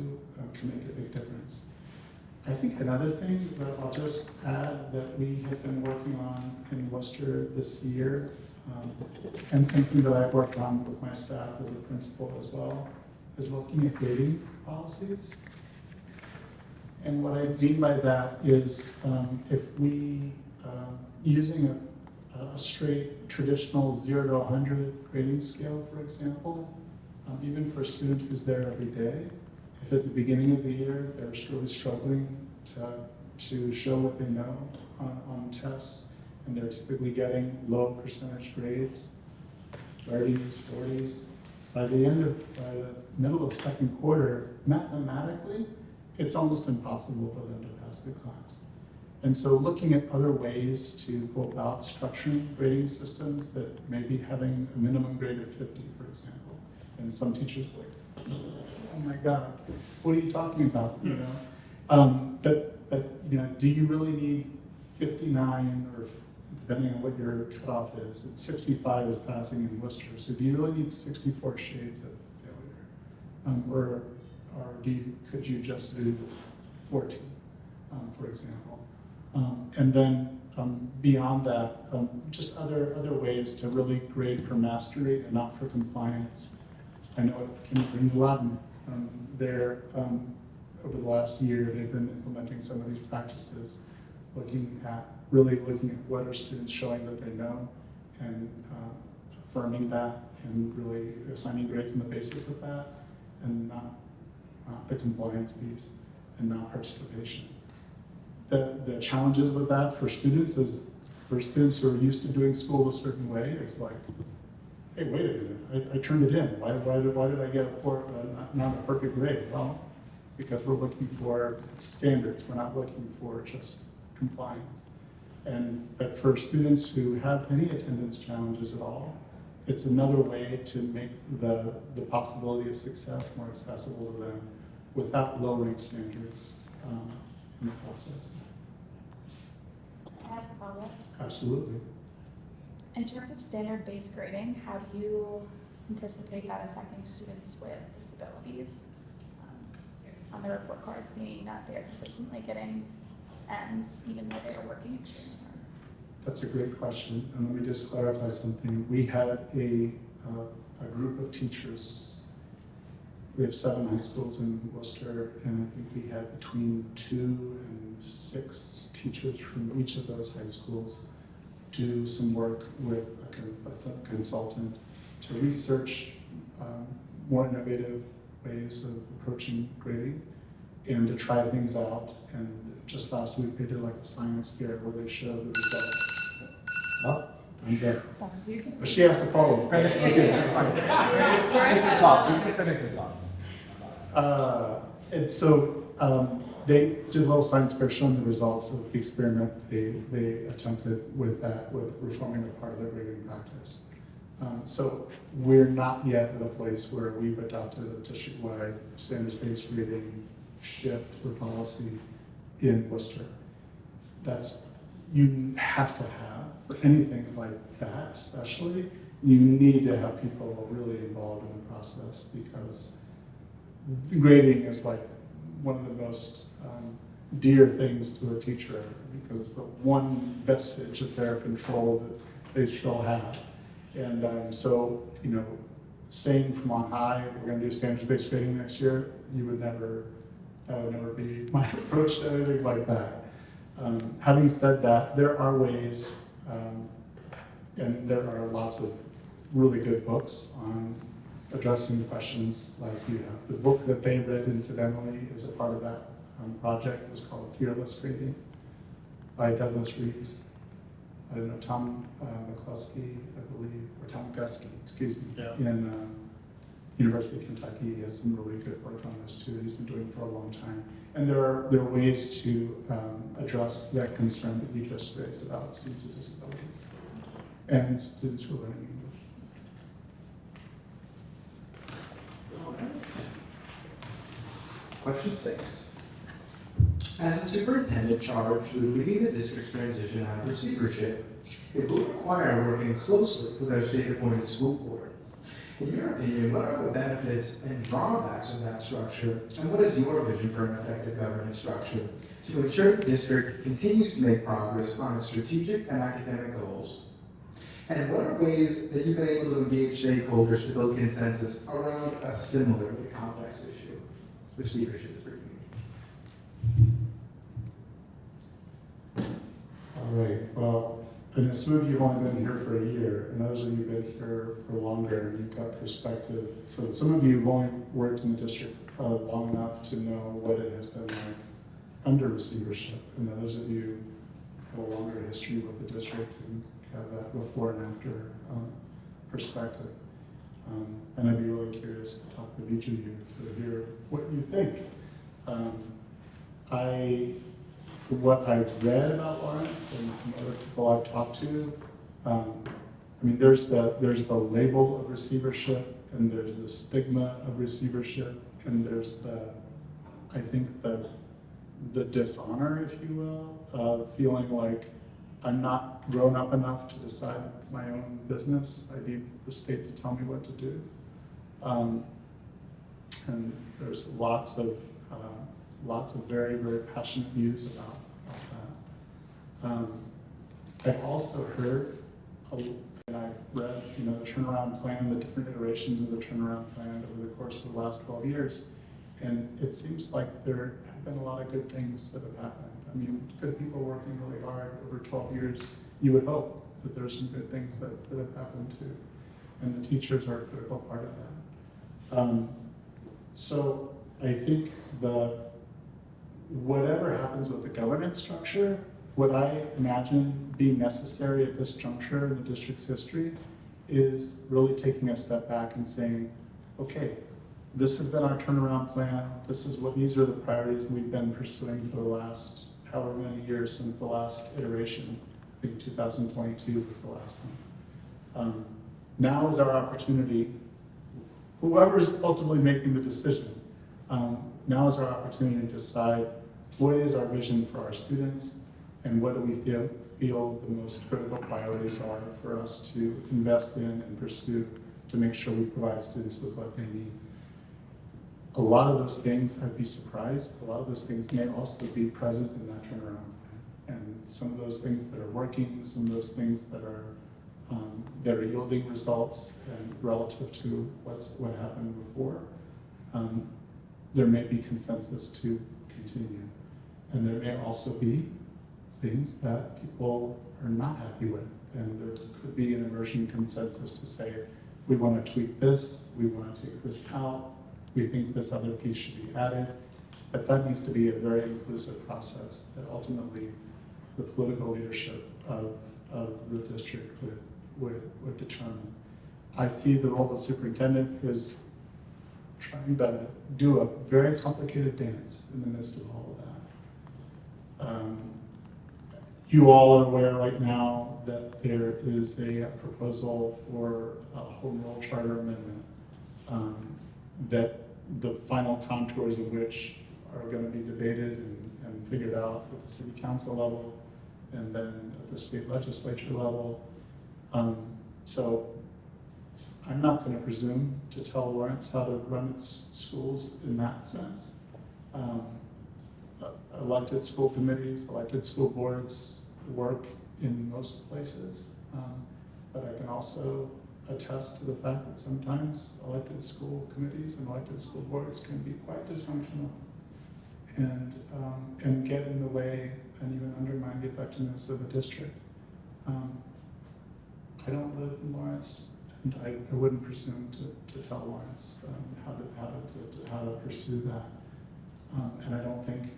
can make a big difference. I think another thing that I'll just add that we have been working on in Worcester this year, and something that I've worked on with my staff as a principal as well, is looking at grading policies. And what I mean by that is if we, using a straight traditional 0 to 100 grading scale, for example, even for a student who's there every day, if at the beginning of the year they're really struggling to show what they know on tests, and they're typically getting low percentage grades, 30s, 40s, by the middle of second quarter, mathematically, it's almost impossible for them to pass the class. And so looking at other ways to go about structuring grading systems, that maybe having a minimum grade of 50, for example, And some teachers are like, oh my God, what are you talking about, you know? But you know, do you really need 59, or depending on what your cutoff is, it's 65 is passing in Worcester, so do you really need 64 shades of failure? Or could you just do 14, for example? And then beyond that, just other ways to really grade for mastery and not for compliance. I know at Kindergarten Latin, over the last year, they've been implementing some of these practices, looking at what are students showing that they know, and affirming that, and really assigning grades on the basis of that, and not the compliance piece, and not participation. The challenges with that for students who are used to doing school a certain way, is like, hey, wait a minute, I turned it in. Why did I get not a perfect grade? Well, because we're looking for standards. We're not looking for just compliance. But for students who have any attendance challenges at all, it's another way to make the possibility of success more accessible to them without lowering standards in the process. Can I ask a follow-up? Absolutely. In terms of standard-based grading, how do you anticipate that affecting students with disabilities on the report card, seeing that they're consistently getting N's even though they're working extremely hard? That's a great question, and let me just clarify something. We had a group of teachers. We have 7 high schools in Worcester, and I think we had between 2 and 6 teachers from each of those high schools do some work with a consultant to research more innovative ways of approaching grading and to try things out. And just last week, they did like a science fair where they showed the results. Oh, I'm there. Sorry, you can. But she has to follow. Finish your talk. You can finish your talk. And so they did a little science fair showing the results of the experiment they attempted with reforming a part of their grading practice. So we're not yet at a place where we've adopted a district-wide standards-based grading shift or policy in Worcester. You have to have, for anything like that especially, you need to have people really involved in the process, because grading is like one of the most dear things to a teacher, because it's the one vestige of their control that they still have. And so, you know, saying from on high, we're going to do standards-based grading next year, that would never be my approach to anything like that. Having said that, there are ways, and there are lots of really good books on addressing questions like you have. The book that they read, incidentally, is a part of that project. It was called Fearless Grading by Douglas Reeves. I don't know, Tom McCluskey, I believe, or Tom Gusky, excuse me, in University of Kentucky. He has some really good work on this too. He's been doing it for a long time. And there are ways to address that concern that you just raised about students with disabilities and students who are learning English. Question 6. As the superintendent charged with leading the district's transition out of receivership, it will require working closely with our state-appointed school board. In your opinion, what are the benefits and drawbacks of that structure, and what is your vision for an effective governance structure to ensure the district continues to make progress on its strategic and academic goals? And what are ways that you've been able to engage stakeholders to build consensus around a similarly complex issue? Receivership is pretty unique. All right, well, and some of you have only been here for a year, and those of you who've been here for longer, and you've got perspective. So some of you have only worked in the district long enough to know what it has been like under receivership, and others of you have a longer history with the district and have that before and after perspective. And I'd be really curious to talk with each of you to hear what you think. From what I've read about Lawrence and from other people I've talked to, I mean, there's the label of receivership, and there's the stigma of receivership, and there's I think the dishonor, if you will, of feeling like I'm not grown up enough to decide my own business. I need the state to tell me what to do. And there's lots of very, very passionate views about that. I've also heard, and I've read, the turnaround plan, the different iterations of the turnaround plan over the course of the last 12 years. And it seems like there have been a lot of good things that have happened. I mean, good people working really hard over 12 years. You would hope that there's some good things that have happened too. And the teachers are a critical part of that. So I think whatever happens with the governance structure, what I imagine being necessary at this juncture in the district's history is really taking a step back and saying, okay, this has been our turnaround plan. These are the priorities we've been pursuing for the last however many years since the last iteration. I think 2022 was the last one. Now is our opportunity, whoever is ultimately making the decision, now is our opportunity to decide what is our vision for our students and what do we feel the most critical priorities are for us to invest in and pursue to make sure we provide students with what they need. A lot of those things, I'd be surprised, a lot of those things may also be present in that turnaround plan. And some of those things that are working, some of those things that are yielding results and relative to what happened before, there may be consensus to continue. And there may also be things that people are not happy with. And there could be an emerging consensus to say, we want to tweak this, we want to take this out, we think this other piece should be added. But that needs to be a very inclusive process that ultimately the political leadership of the district would determine. I see the role of the superintendent is trying to do a very complicated dance in the midst of all of that. You all are aware right now that there is a proposal for a home rule charter amendment that the final contours of which are going to be debated and figured out at the city council level and then at the state legislature level. So I'm not going to presume to tell Lawrence how to run its schools in that sense. Elected school committees, elected school boards work in most places, but I can also attest to the fact that sometimes elected school committees and elected school boards can be quite dysfunctional and get in the way and even undermine the effectiveness of a district. I don't live in Lawrence, and I wouldn't presume to tell Lawrence how to pursue that. And I don't think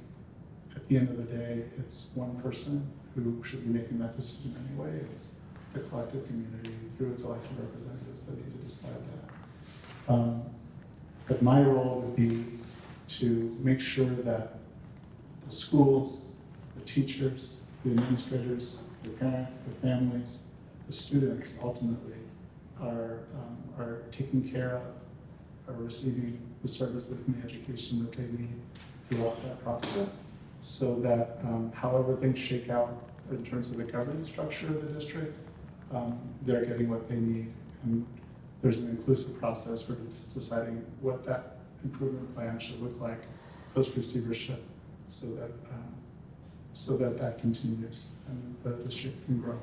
at the end of the day, it's one person who should be making that decision anyway. It's the collective community through its elected representatives that need to decide that. But my role would be to make sure that the schools, the teachers, the administrators, the parents, the families, the students ultimately are taken care of, are receiving the services and the education that they need throughout that process, so that however things shake out in terms of the governance structure of the district, they're getting what they need. And there's an inclusive process for deciding what that improvement plan should look like post-receivership, so that continues and the district can grow.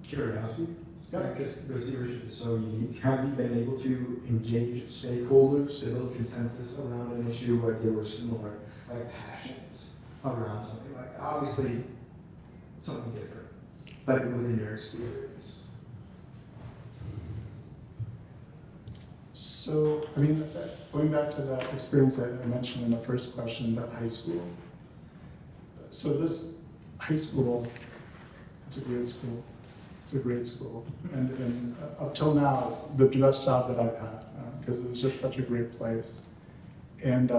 Curiosity? Yeah. Because receivership is so unique. Have you been able to engage stakeholders to build consensus around an issue where there were similar passions around something like, obviously something different, but within your experience? So, I mean, going back to that experience I mentioned in the first question about high school. So this high school, it's a great school. It's a great school. And up till now, it's the best job that I've had because it was just such a great place. And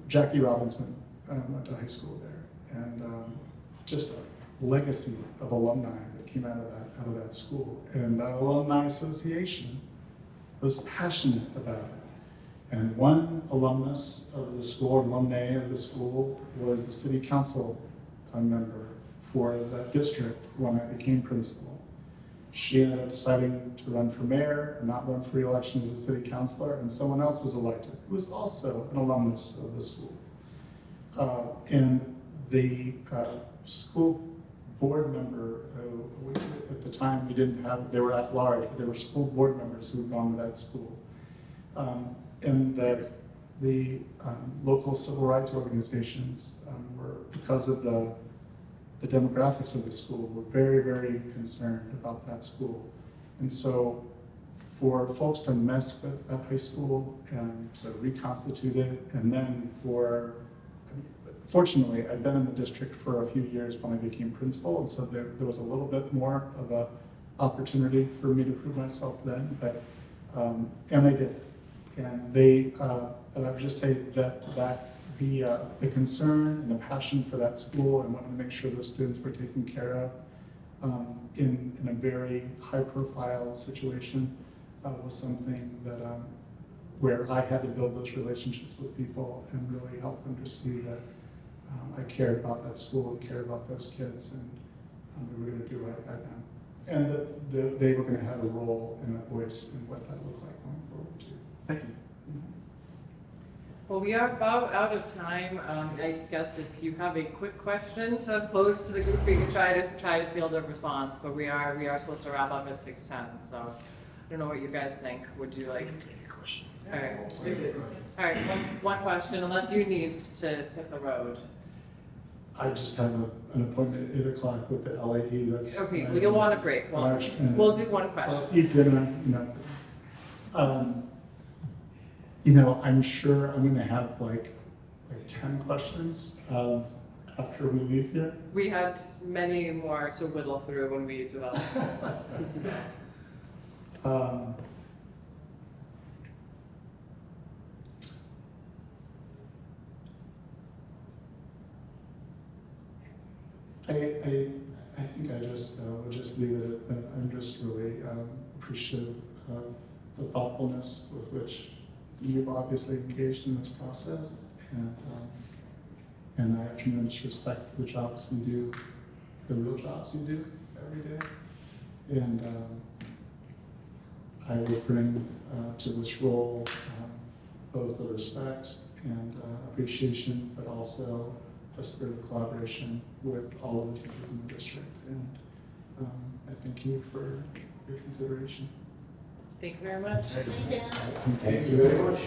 Jackie Robinson went to high school there. And just legacy of alumni that came out of that school. And that alumni association was passionate about it. And one alumnus of the school, alumnae of the school, was the city council member for that district when I became principal. She ended up deciding to run for mayor and not run for re-election as a city councilor, and someone else was elected, who was also an alumnus of the school. And the school board member, at the time we didn't have, they were at large, but there were school board members who had gone to that school. And that the local civil rights organizations were, because of the demographics of the school, were very, very concerned about that school. And so for folks to mess with that high school and to reconstitute it, and then fortunately, I'd been in the district for a few years when I became principal, and so there was a little bit more of an opportunity for me to prove myself then, but, and I did. And and I would just say that the concern and the passion for that school and wanting to make sure those students were taken care of in a very high-profile situation was something that where I had to build those relationships with people and really help them to see that I cared about that school and cared about those kids, and we were going to do right by them, and that they were going to have a role and a voice in what that looked like going forward too. Thank you. Well, we are about out of time. I guess if you have a quick question to pose to the group, you can try to field a response. But we are supposed to wrap up at 6:10, so I don't know what you guys think. Would you like? Take a question. All right. All right. One question, unless you need to hit the road. I just have an appointment at 8 o'clock with the LAE. That's Okay. Well, you'll want a break. We'll do one question. I'll eat dinner. You know, I'm sure I'm going to have like 10 questions after we leave here. We had many more to whittle through when we developed this list. I think I just would just leave it at that. I'm just really appreciative of the thoughtfulness with which you've obviously engaged in this process, and I have tremendous respect for the jobs you do, the real jobs you do every day, and I would bring to this role both the respect and appreciation, but also a spirit of collaboration with all of the teachers in the district, and I thank you for your consideration. Thank you very much. Thank you very much.